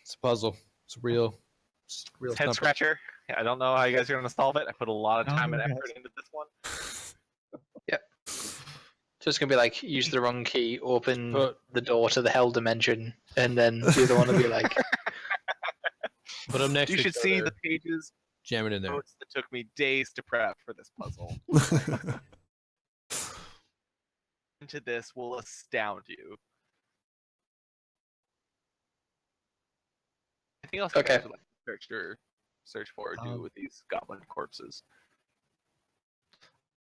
It's a puzzle. It's real. It's real head stuff. scratcher. I don't know how you guys are going to solve it. I put a lot of Oh, time and yes. effort into this one. So it's gonna be like use the wrong key, open But- the door to the hell dimension, and then the other one will be like, Put them next You to should each see other, the pages jam it in there. notes that took me days to prep for this puzzle. Into this will astound you. Anything else you Okay. guys would like to search for or do with these goblin corpses?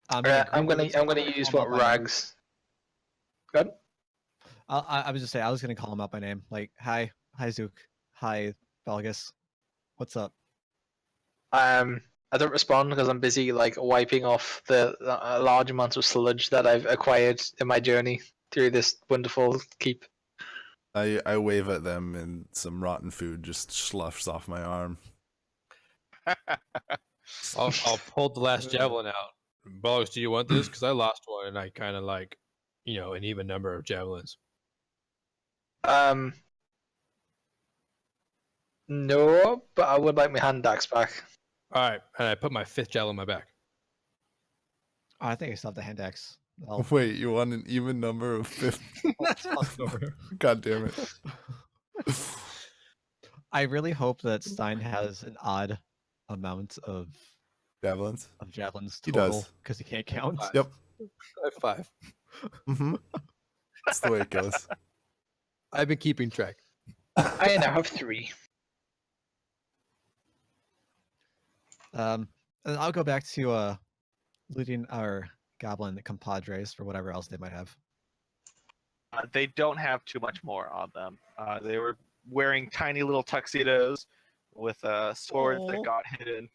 I'm gonna use what Rags. Good. I was just saying, I was gonna call him out by name. Like, hi Zook, hi Belgus, what's up? I don't respond because I'm busy like wiping off the large amounts of sludge that I've acquired in my journey through this wonderful keep. I wave at them and some rotten food just sloughs off my arm. I'll pull the last javelin out. Bollocks, do you want this? Because I lost one, and I kind of like, an even number of javelins. No, but I would like my hand axe back. All right, and I put my 5th javelin in my back. Oh, I think I still have the hand axe. Wait, you want an even number of 50? That's awesome over here. God damn it. I really hope that Stein has an odd amount of Javelins? javelins He total does. because he can't count. Yep. I have 5. Mm-hmm. That's the way it goes. I've been keeping track. I now have 3. And I'll go back to looting our goblin compadres for whatever else they might have. They don't have too much more on them. They were wearing tiny little tuxedos with swords that got hidden.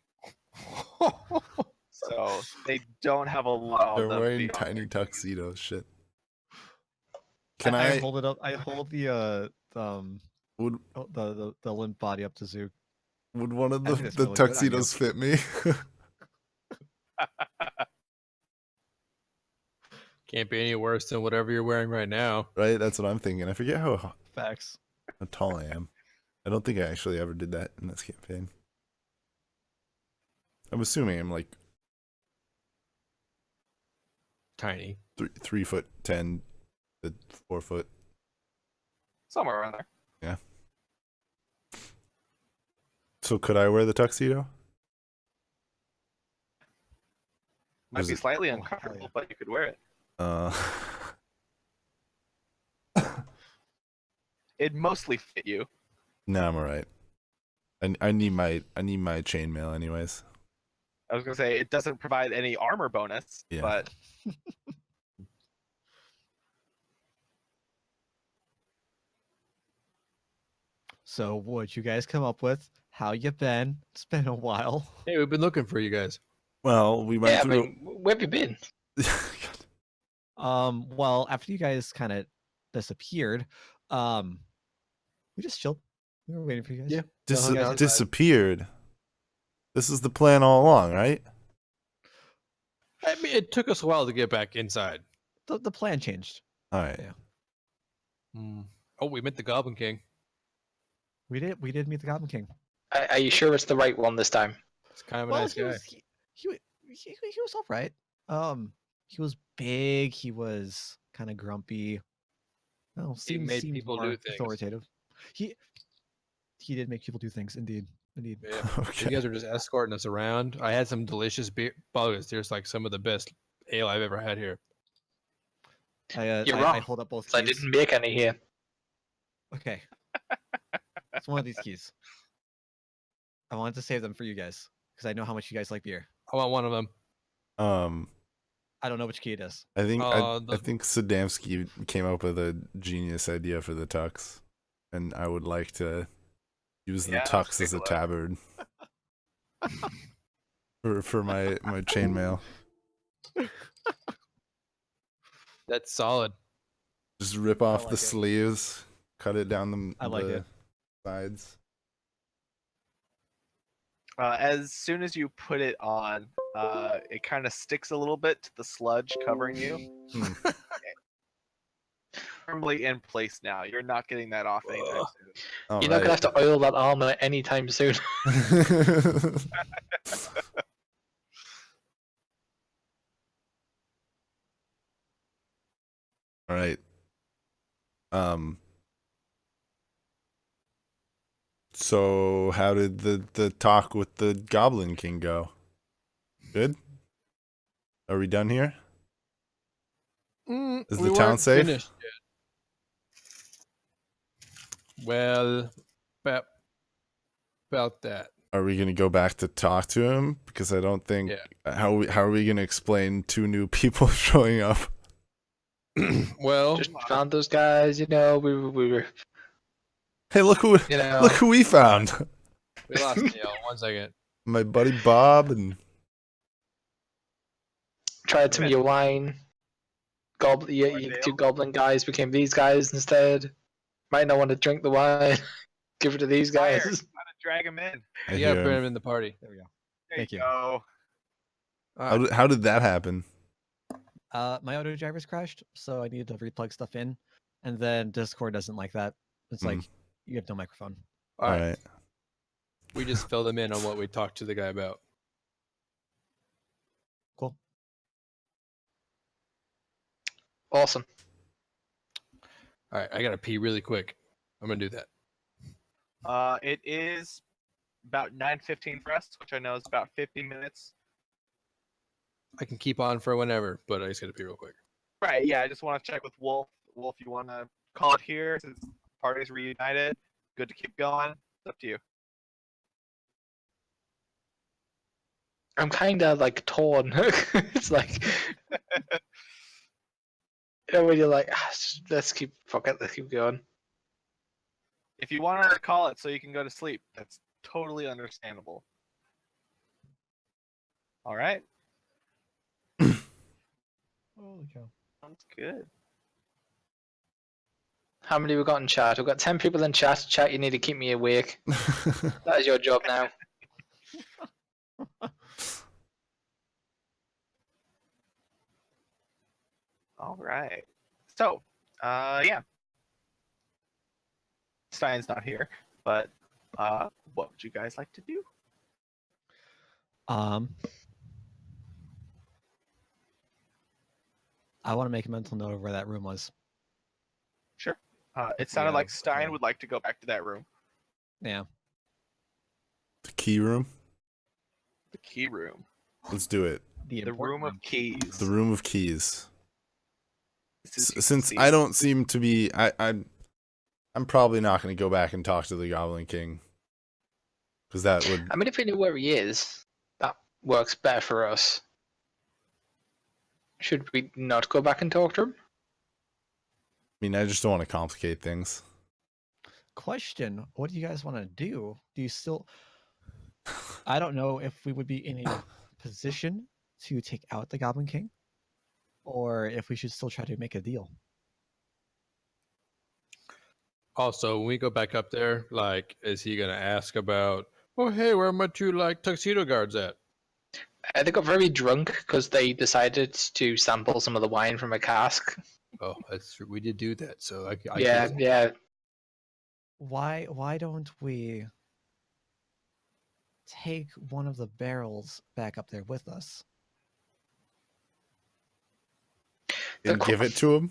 So they don't have a lot They're of them. wearing beyond tiny their tuxedos. Shit. Can I I hold it up? I hold the would the limp body up to Zook. would one of I think that's the really good on you. tuxedos fit me? Can't be any worse than whatever you're wearing right now. Right? That's what I'm thinking. I forget how Facts. tall I am. I don't think I actually ever did that in this campaign. I'm assuming I'm like Tiny. 3'10" to 4 foot. somewhere around there. Yeah. So could I wear the tuxedo? Might Is be it- slightly hell uncomfortable, yeah. but you could wear it. Uh It'd mostly fit you. No, I'm alright. I need my chainmail anyways. I was gonna say it doesn't provide any armor bonus, Yeah. but So what'd you guys come up with? How you been? It's been a while. Hey, we've been looking for you guys. Well, we went Yeah, I through. mean, where have you been? Well, after you guys kind of disappeared, we just chilled. We were waiting for you guys. Yeah. Dis- you guys- disappeared. This is the plan all along, right? I mean, it took us a while to get back inside. The plan changed. All right. Yeah. Oh, we met the Goblin King. We did meet the Goblin King. Are you sure it's the right one this time? It's kind of a Well, nice he guy. was he was all right. He was big. He was kind of grumpy. No, seemed made people more do things. authoritative. He did make people do things. Indeed. Yeah. Okay. You guys were just escorting us around. I had some delicious beer. Bogus. There's like some of the best ale I've ever had here. You're I wrong. hold up both I keys. didn't make any here. Okay. It's one of these keys. I wanted to save them for you guys because I know how much you guys like beer. I want one of them. I don't know which key it is. I think I the- think Sadamski came up with a genius idea for the tux, and I would like to use the Yeah, let's tux take as a a look. tabard for my chainmail. That's solid. Just rip off like the it. sleeves, cut it down the, I like the it. sides. as soon as you put it on, it kind of sticks a little bit to the sludge covering you. Hmm. Firmly in place now. You're not getting that off anytime soon. All You're not gonna have to oil that armor anytime soon. right. All right. So how did the talk with the Goblin King go? Good? Are we done here? Is We the town weren't safe? finished yet. Well, about that. Are we gonna go back to talk to him? Because I don't think Yeah. how are we gonna explain two new people showing up? Well, Just found those guys. You know, we were. Hey, look who You know. look who we found. we lost Neil. 1 second. My buddy Bob and Tried some of your wine. Goblin, you Dale. 2 goblin guys became these guys instead. Might not want to drink the wine. Give it to these Fire. guys. Gotta drag him in. I You gotta hear put him. him in the party. There we go. There Thank you. Go. How did that happen? My auto drivers crashed, so I needed to replug stuff in, and then Discord doesn't like that. It's like you have no microphone. All right. right. We just filled him in on what we talked to the guy about. Cool. Awesome. All right, I gotta pee really quick. I'm gonna do that. It is about 9:15 for us, which I know is about 50 minutes. I can keep on for whenever, but I just gotta pee real quick. Right. Yeah. I just want to check with Wolf. Wolf, you want to call it here since parties reunited? Good to keep going. It's up to you. I'm kind of like torn. It's like, when you're like, let's keep going. If you want to call it so you can go to sleep, that's totally understandable. All right. Holy cow. Sounds good. How many we got in chat? We've got 10 people in chat. Chat, you need to keep me awake. That is your job now. All right. So, yeah. Stein's not here, but what would you guys like to do? I want to make a mental note of where that room was. Sure. It sounded like Stein yeah. would like to go back to that room. Yeah. The key room. The key room. Let's do it. The room of keys. The room of keys. This is- Since I don't seem to be, I'm probably not going to go back and talk to the Goblin King, because that would. I mean, if we knew where he is, that works better for us. Should we not go back and talk to him? I mean, I just don't want to complicate things. Question: what do you guys want to do? Do you still? I don't know if we would be in a position to take out the Goblin King, or if we should still try to make a deal. Also, when we go back up there, like, is he gonna ask about, oh hey, where are my 2 like tuxedo guards at? They got very drunk because they decided to sample some of the wine from a cask. Oh, that's true. We did do that. So I Yeah, get it. yeah. Why don't we take one of the barrels back up there with us? And give it to him.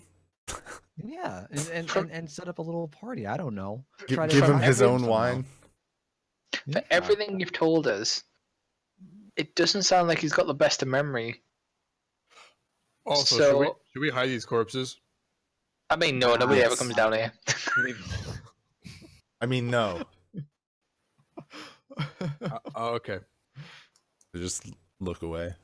Yeah, and set up a little party. I don't know. Give Try to him find his everyone own somehow. wine. For everything you've told us, it doesn't sound like he's got the best of memory. Also, So- should we hide these corpses? I mean, no, nobody ever Yes. comes down here. I mean, no. Oh, okay. Just look away.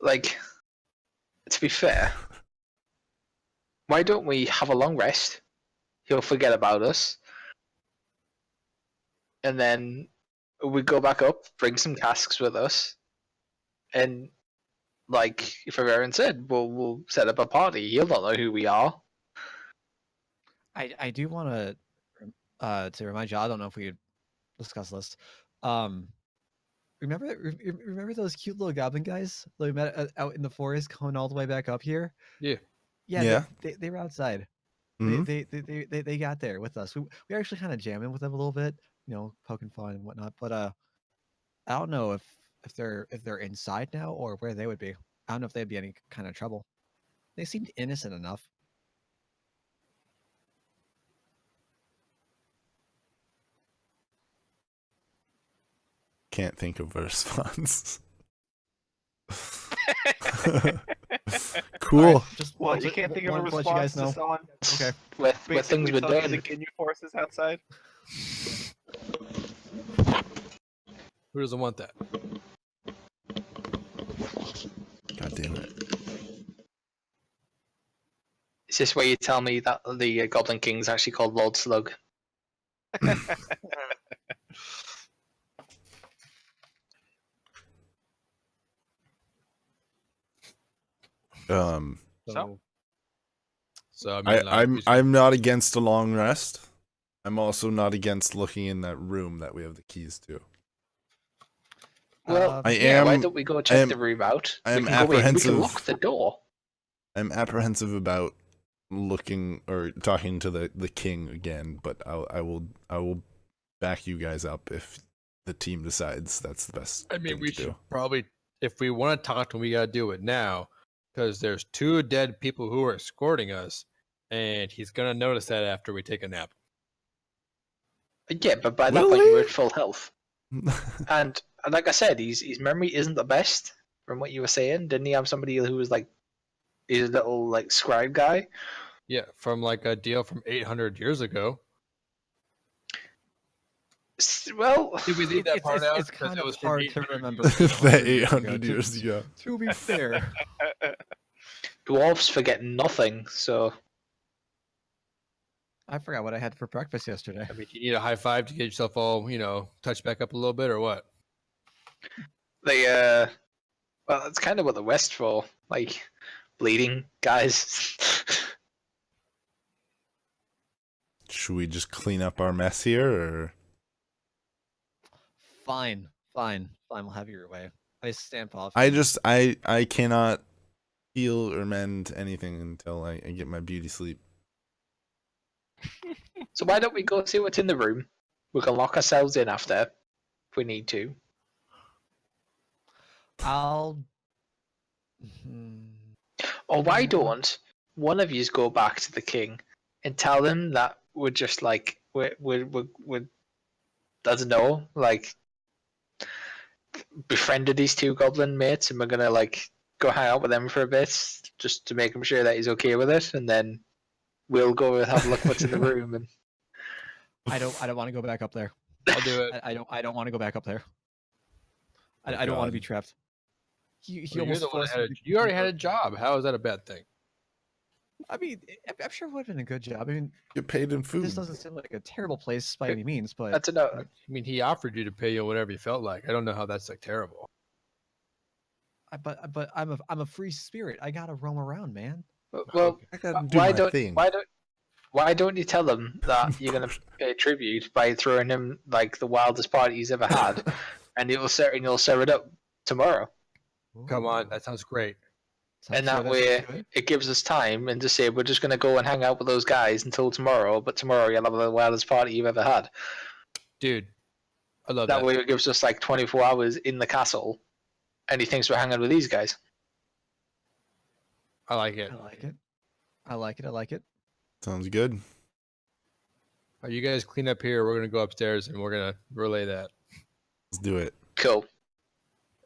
Like, to be fair, why don't we have a long rest? He'll forget about us. And then we go back up, bring some casks with us. And, like, if Aaron said, we'll set up a party. He'll not know who we are. I do want to remind you. I don't know if we could discuss this. Remember those cute little goblin guys that we met out in the forest, coming all the way back up here? Yeah. Yeah. They were outside. Mhm. They got there with us. We were actually kind of jamming with them a little bit, poking fun and whatnot. But I don't know if they're inside now or where they would be. I don't know if they'd be any kind of trouble. They seemed innocent enough. Can't think of a response. Cool. Just Well, you can't think of a wanted to let you guys response to know. someone Okay. With things basically we're telling you done. the Ginyu forces outside. Who doesn't want that? Is this where you tell me that the Goblin King's actually called Lord Slug? Um, So I mean, like, we should- I'm not against a long rest. I'm also not against looking in that room that we have the keys to. Well, I yeah, why am- don't we go I check am- the room out? I am we can go in, we apprehensive. can lock the door. I'm apprehensive about looking or talking to the king again, but I will back you guys up if the team decides that's the best I mean, thing we to should do. probably, if we want to talk to him, we gotta do it now, because there's 2 dead people who are escorting us, and he's gonna notice that after we take a nap. Yeah, but by that Will point you're he? at full health. And like I said, his memory isn't the best from what you were saying. Didn't he have somebody who was like his little like scribe guy? Yeah, from like a deal from 800 years ago. Well, Did we leave that part out? It's 'Cause kind it of was from hard to 800 remember. That 800 800 years ago. To be fair, dwarves forget nothing, so I forgot what I had for breakfast yesterday. I mean, do you need a high five to get yourself all, touched back up a little bit, or what? they well, that's kind of what the West for, like bleeding guys. Should we just clean up our mess here, or Fine. We'll have your way. I stamp off. I cannot heal or mend anything until I get my beauty sleep. So why don't we go see what's in the room? We can lock ourselves in after if we need to. I'll. Or why Yeah. don't one of yous go back to the king and tell them that we're just like we're I don't know, like befriended these 2 goblin mates and we're gonna like go hang out with them for a bit just to make him sure that he's okay with it, and then we'll go and have a look what's in the room. And I don't want to go back up there. I'll do it. I don't want to go back up there. Oh, I don't want to God. be trapped. He Well, you're almost the one that forced had me a, to you already do had a it. job. How is that a bad thing? I mean, I'm sure it would have been a good job. I mean, Get paid in food. this doesn't seem like a terrible place by any means, I but don't know. I mean, he offered you to pay you whatever you felt like. I don't know how that's like terrible. but I'm a free spirit. I gotta roam around, man. Well, I gotta do why my don't thing. why don't you tell them that you're gonna pay tribute by throwing him like the wildest party he's ever had, and you'll serve it up tomorrow. Come on, that sounds great. And that way, it gives us time and to say we're just gonna go and hang out with those guys until tomorrow. But tomorrow you'll have the wildest party you've ever had. Dude, I love That that. way, it gives us like 24 hours in the castle, and he thinks we're hanging with these guys. I like it. I like it. I like it. I like it. Sounds good. Are you guys clean up here? We're gonna go upstairs and we're gonna relay that. Let's do it. Cool.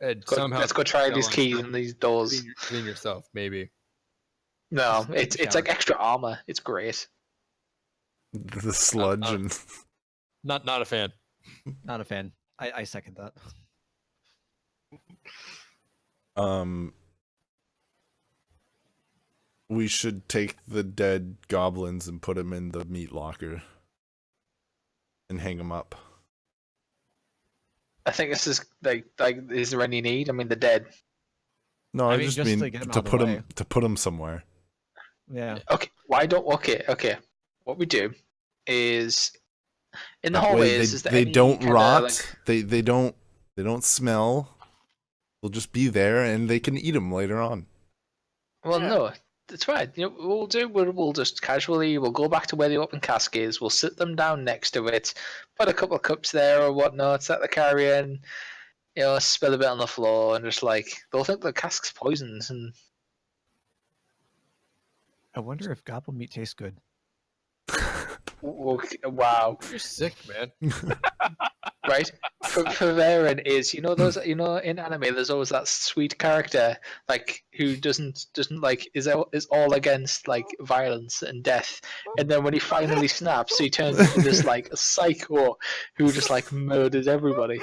And Go- somehow let's go try you know, these like, keys and these doors. clean yourself, maybe. No, Just take a it's like shower. extra armor. It's great. The sludge and Not a fan. Not a fan. I second that. we should take the dead goblins and put them in the meat locker and hang them up. I think this is like is there any need? I mean, they're dead. No, I I mean, just just mean to get 'em out to of the put way. them somewhere. Yeah. Okay, why don't? Okay. What we do is in the That way hallways. Is there they any don't kinda, rot. like- They don't smell. They'll just be there, and they can eat them later on. Well, Yeah. no, that's right. You know, what we'll do. We'll just casually. We'll go back to where the open cask is. We'll sit them down next to it. Put a couple of cups there or whatnot that they're carrying. You know, spill a bit on the floor and just like they'll think the cask's poisoned and I wonder if goblin meat tastes good. wow. You're sick, man. Right? Favaren is in anime there's always that sweet character like who doesn't like is all against like violence and death, and then when he finally snaps he turns into this like psycho who just like murders everybody.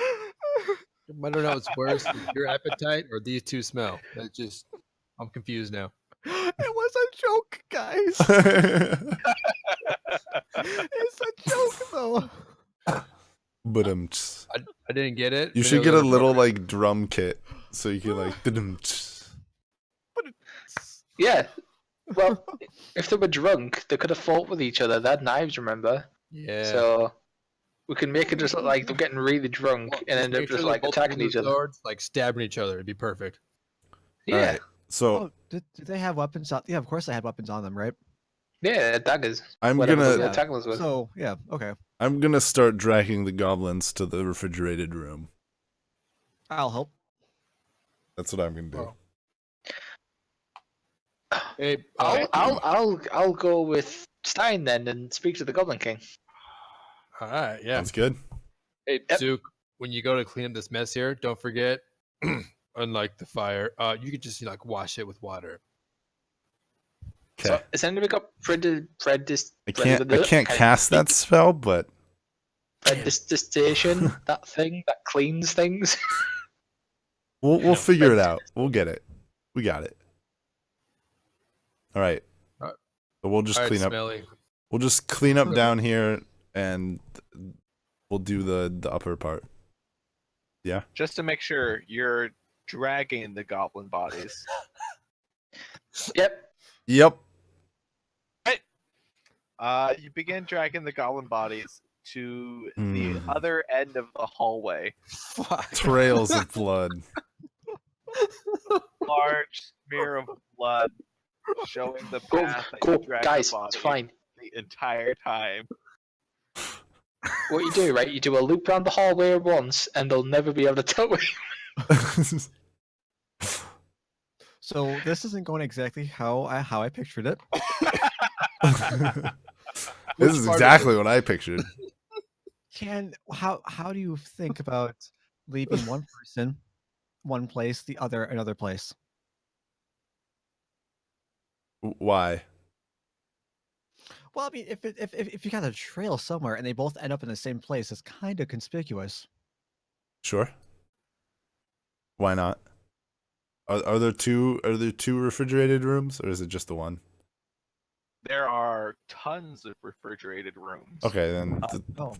I don't know what's worse, your appetite or these 2 smell. I'm confused now. It was a joke, guys. It's a joke, though. But I didn't get it. you but should it get was a little inappropriate. like drum kit so you can like. Yeah. Well, if they were drunk, they could have fought with each other. They had knives, remember? Yeah. So we can make it just look like they're getting really drunk Well, and end up make sure just they're like both attacking holding each other. swords, like stabbing each other. It'd be perfect. Yeah. All right. So Oh, did they have weapons on? Yeah, of course they had weapons on them, right? Yeah, daggers. I'm Whatever gonna they were attacking us with. So yeah, okay. I'm gonna start dragging the goblins to the refrigerated room. I'll help. That's what I'm gonna do. Hey, I'll go with Stein then and speak to the Goblin King. all right, yeah. Sounds good. Hey, Yep. Zook, when you go to clean up this mess here, don't forget, unlike the fire, you could just like wash it with water. Okay. So, has anybody got I can't cast that spell, but prestidigitation? That thing that cleans things. we'll No, figure it out. We'll get it. We got it. All right. All right. So we'll just All right, clean up. Smelly. We'll just clean up down here, and we'll do the upper part. Yeah. Just to make sure you're dragging the goblin bodies. Yep. Yep. You begin dragging the goblin bodies to the Hmm. other end of the hallway. Fuck. Trails of blood. Large smear of blood showing the Go, path that go, you drag guys. the body It's fine. the entire time. What you do, right? You do a loop around the hallway once, and they'll never be able to tell you. So this isn't going exactly how I pictured it. This is exactly what I pictured. How do you think about leaving one person one place, the other another place? Why? Well, I mean, if you got a trail somewhere and they both end up in the same place, it's kind of conspicuous. Sure. Why not? Are there two refrigerated rooms, or is it just the one? There are tons of refrigerated rooms. Okay, then. Oh,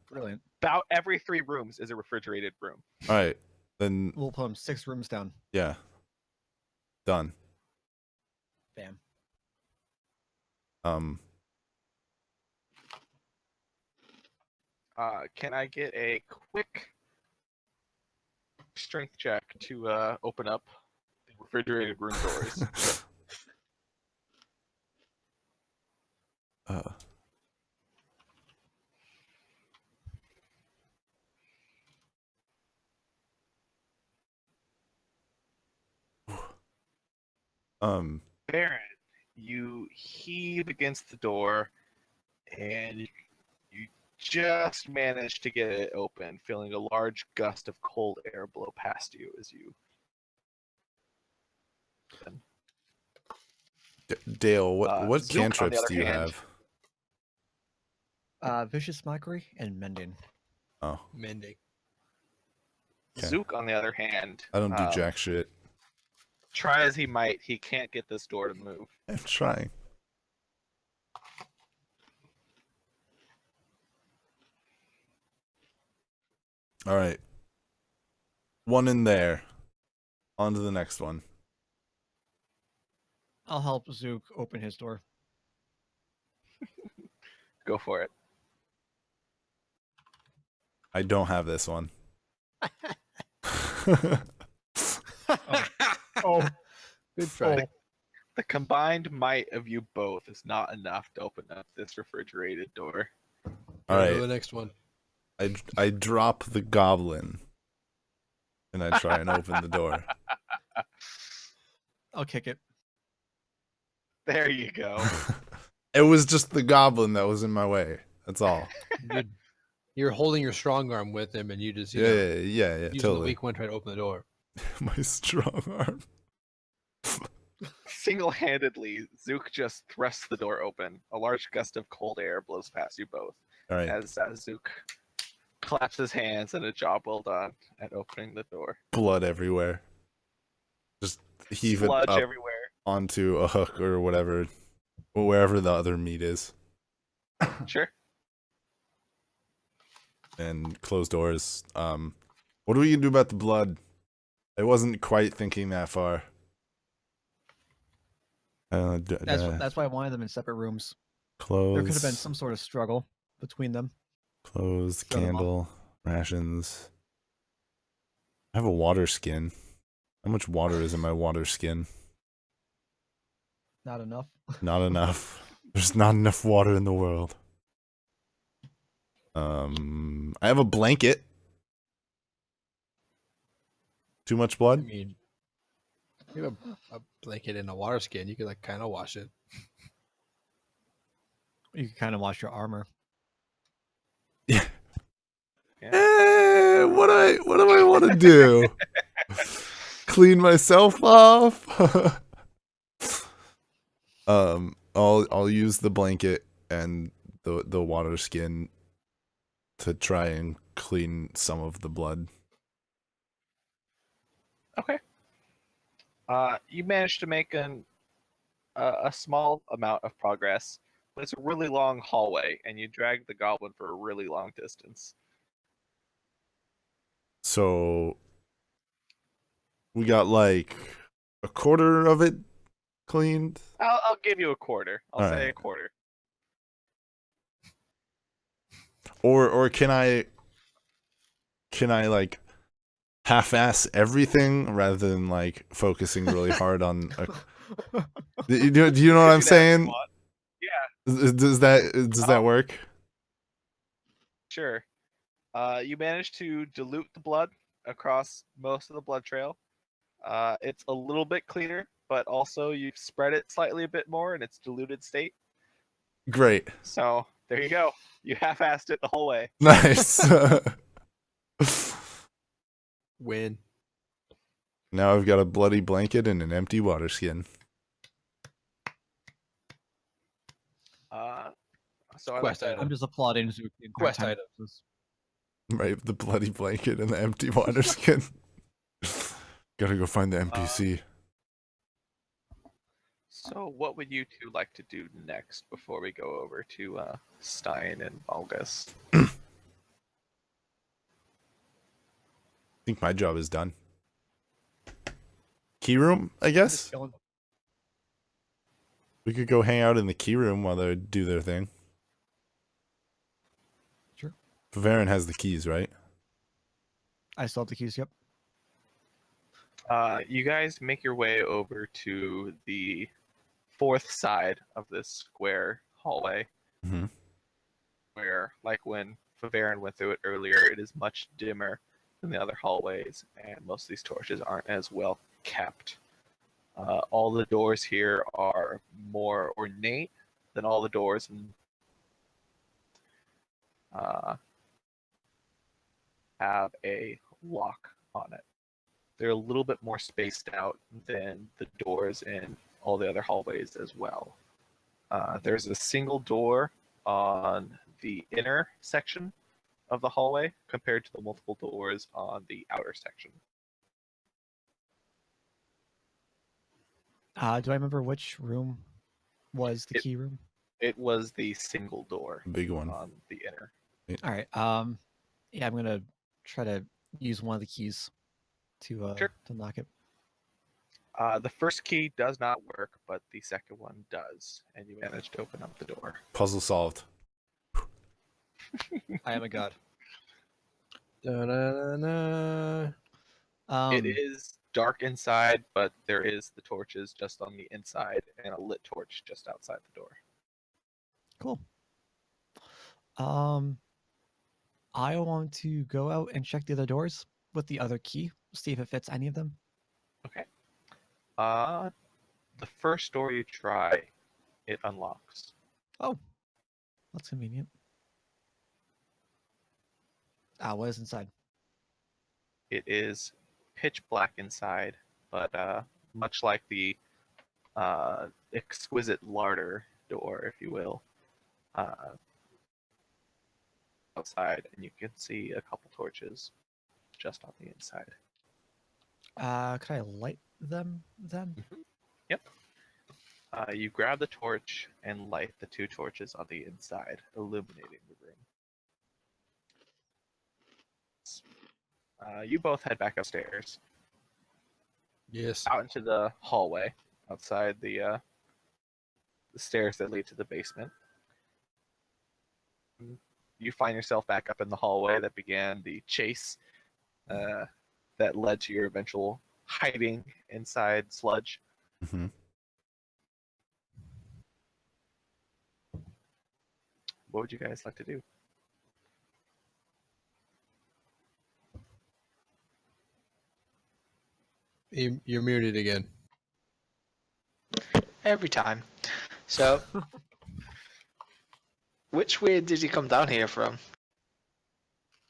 brilliant! About every 3 rooms is a refrigerated room. All right, then. We'll put them 6 rooms down. Yeah. Done. Bam. Can I get a quick strength check to open up the refrigerated room doors? Baron, you heave against the door, and you just manage to get it open, feeling a large gust of cold air blow past you as you. Dale, what Zook, on the cantrips other do you hand. have? Vicious mockery and mending. Oh, Mending. Okay. Zook, on the other hand, I don't do jack shit. try as he might, he can't get this door to move. I'm trying. All right. One in there. On to the next one. I'll help Zook open his door. Go for it. I don't have this one. Oh, Good try. The combined might of you both is not enough to open up this refrigerated door. All Go to right. the next one. I drop the goblin, and I try and open the door. I'll kick it. There you go. It was just the goblin that was in my way. That's all. You're holding your strong arm with him, and you just you Yeah, know, yeah, using the totally. weak one try to open the door. My strong arm. Single-handedly, Zook just thrusts the door open. A large gust of cold air blows past you both All right. as Zook claps his hands and a job well done at opening the door. Blood everywhere. Just heave it Sludge up. everywhere. onto a hook or whatever, or wherever the other meat is, Sure. and close doors. What are we gonna do about the blood? I wasn't quite thinking that far. That's why I wanted them in separate rooms. Close. There could have been some sort of struggle between them. Clothes, Throw them off. candle, rations. I have a water skin. How much water is in my water skin? Not enough. Not enough. There's not enough water in the world. I have a blanket. Too much I blood? mean, you have a blanket and a water skin. You could like kind of wash it. You can kind of wash your armor. Yeah. Yeah. What do I want to do? Clean myself off? I'll use the blanket and the water skin to try and clean some of the blood. Okay. You managed to make a small amount of progress, but it's a really long hallway, and you drag the goblin for a really long distance. So we got like a quarter of it cleaned. I'll give you a quarter. I'll say Alright. a quarter. Or can I like half-ass everything rather than like focusing really hard on do you know what You I'm can do that if you saying? want. Yeah, Does that work? sure. You managed to dilute the blood across most of the blood trail. It's a little bit cleaner, but also you've spread it slightly a bit more in its diluted state. Great. So there you go. You half-assed it the whole way. Nice. Win. Now I've got a bloody blanket and an empty water skin. So I Quest like item. I'm just applauding Zook. the entire Quest time. items. Right, the bloody blanket and the empty water skin. Gotta go find the NPC. So what would you two like to do next before we go over to Stein and Valgus? I think my job is done. Key room, I guess? Just chilling. We could go hang out in the key room while they do their thing. Sure. Varen has the keys, right? I still have the keys. Yep. You guys make your way over to the fourth side of this square hallway, Mm-hmm. where, like when Varen went through it earlier, it is much dimmer than the other hallways, and most of these torches aren't as well kept. All the doors here are more ornate than all the doors in have a lock on it. They're a little bit more spaced out than the doors in all the other hallways as well. There's a single door on the inner section of the hallway compared to the multiple doors on the outer section. Do I remember which room was the key room? It was the single door Big one. on the inner. All right. Yeah, I'm gonna try to use one of the keys to Sure. to knock it. The first key does not work, but the second one does, and you manage to open up the door. Puzzle solved. I am a god. Da-da-da-da. It is dark inside, but there is the torches just on the inside and a lit torch just outside the door. Cool. I want to go out and check the other doors with the other key, see if it fits any of them. Okay. The first door you try, it unlocks. Oh, that's convenient. What is inside? It is pitch black inside, but much like the exquisite larder door, if you will, outside, and you can see a couple torches just on the inside. Could I light them then? Yep. You grab the torch and light the 2 torches on the inside, illuminating the room. You both head back upstairs, Yes. out into the hallway outside the stairs that lead to the basement. You find yourself back up in the hallway that began the chase that led to your eventual hiding inside sludge. Mm-hmm. What would you guys like to do? You're muted again. Every time. So, which way did you come down here from?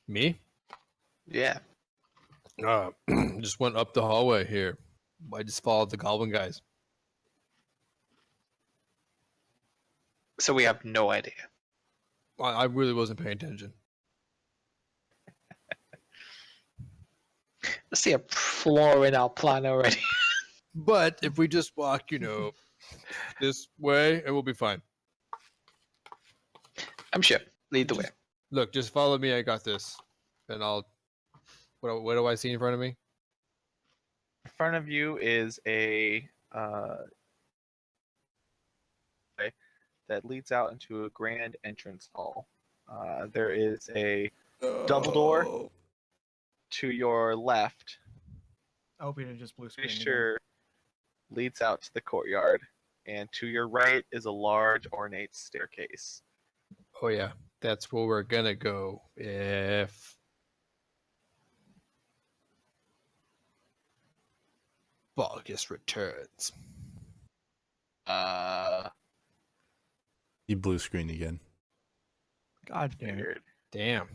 Me? Yeah. Just went up the hallway here. I just followed the goblin guys. So we have no idea. I really wasn't paying attention. I see a flaw in our plan already. But if we just walk, this way, it will be fine. I'm sure. Lead the way. Look, just follow me. I got this. And I'll. What do I see in front of me? In front of you is a that leads out into a grand entrance hall. There is a double door to your left. I hope you didn't just blue screen. Pretty again. sure leads out to the courtyard, and to your right is a large ornate staircase. Oh yeah, that's where we're gonna go if Balgus returns. You blue screen again. God damn it. Weird. Damn.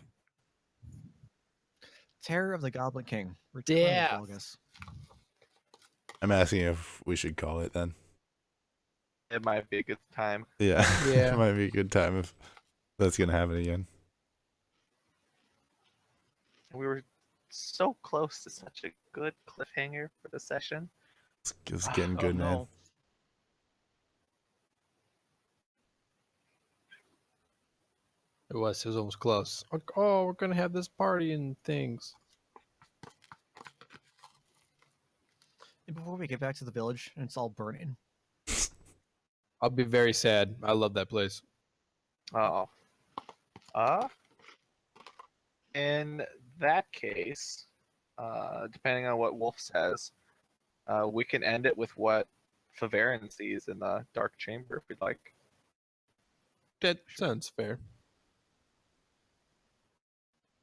Terror of the Goblin King. Return Yeah. of Balgus. I'm asking if we should call it then. It might be a good time. Yeah. Yeah. It might be a good time if that's gonna happen again. We were so close to such a good cliffhanger for the session. It's getting Oh, good, man. no. It was almost close. Oh, we're gonna have this party and things. And before we get back to the village and it's all burning. I'll be very sad. I love that place. Oh. In that case, depending on what Wolf says, we can end it with what Faverin sees in the dark chamber if we'd like. That sounds fair.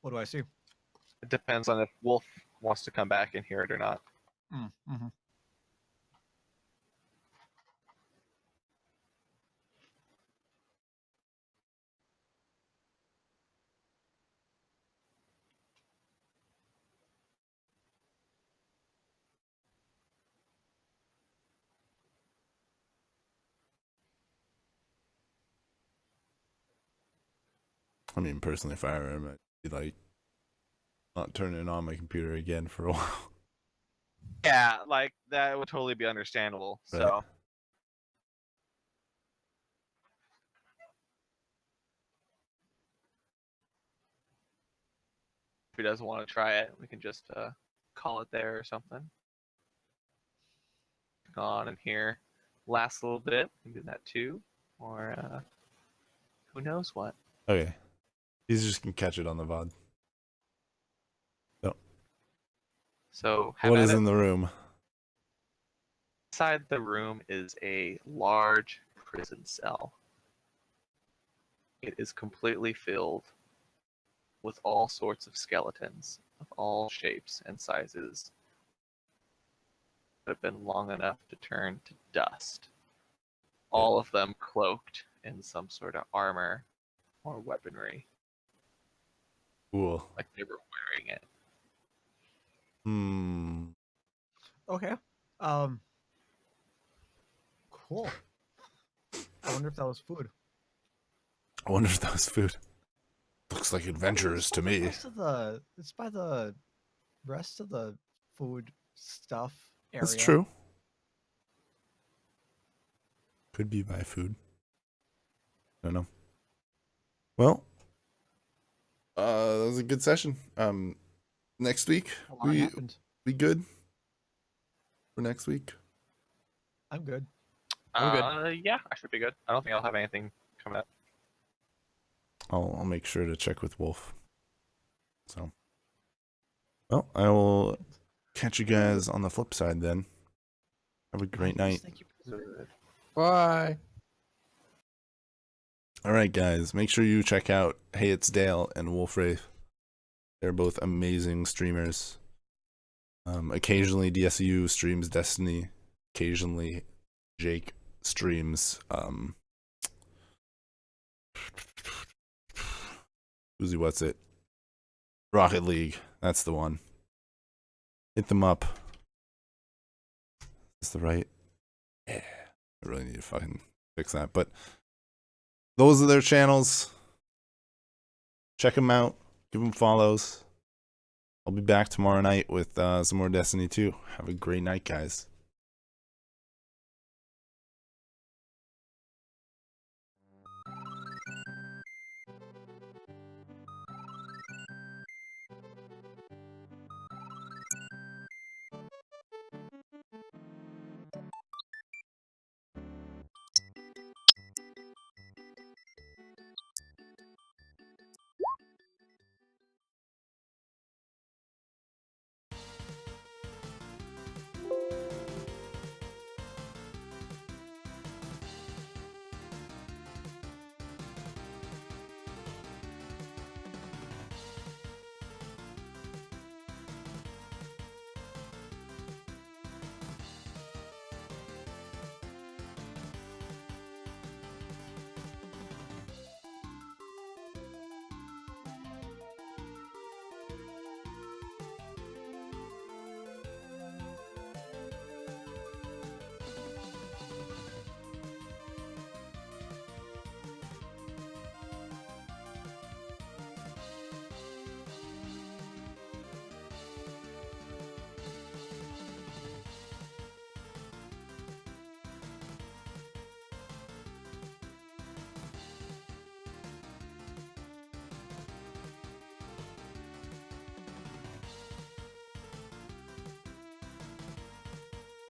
What do I see? It depends on if Wolf wants to come back and hear it or not. Mm-hmm. I mean, personally, if I were him, I'd be like, not turning on my computer again for a while. Yeah, like that would totally be understandable. Right. So if he doesn't want to try it, we can just call it there or something. Go on in here, last a little bit. We can do that too, or who knows what. Okay. He's just gonna catch it on the VOD. So What is in the room? inside the room is a large prison cell. It is completely filled with all sorts of skeletons of all shapes and sizes that have been long enough to turn to dust. All of them cloaked in some sort of armor or weaponry, Cool. like they were wearing it. Okay. Cool. I wonder if that was food. I wonder if that was food. Looks like adventurous to me. It's by the rest of the food stuff area. That's true. Could be buy food. Don't know. Well, that was a good session. Next week A lot happened. we good for next week. I'm good. Yeah, I should be good. I don't think I'll have anything coming up. I'll make sure to check with Wolf. So, well, I will catch you guys on the flip side then. Have a great night. Thank you. Bye. All right, guys, make sure you check out Hey It's Dale and Wolf Wraith. They're both amazing streamers. Occasionally DSU streams Destiny. Occasionally Jake streams Uzi, what's it? Rocket League. That's the one. Hit them up. Is this the right? Yeah. I really need to fucking fix that. But those are their channels. Check them out. Give them follows. I'll be back tomorrow night with some more Destiny 2. Have a great night, guys.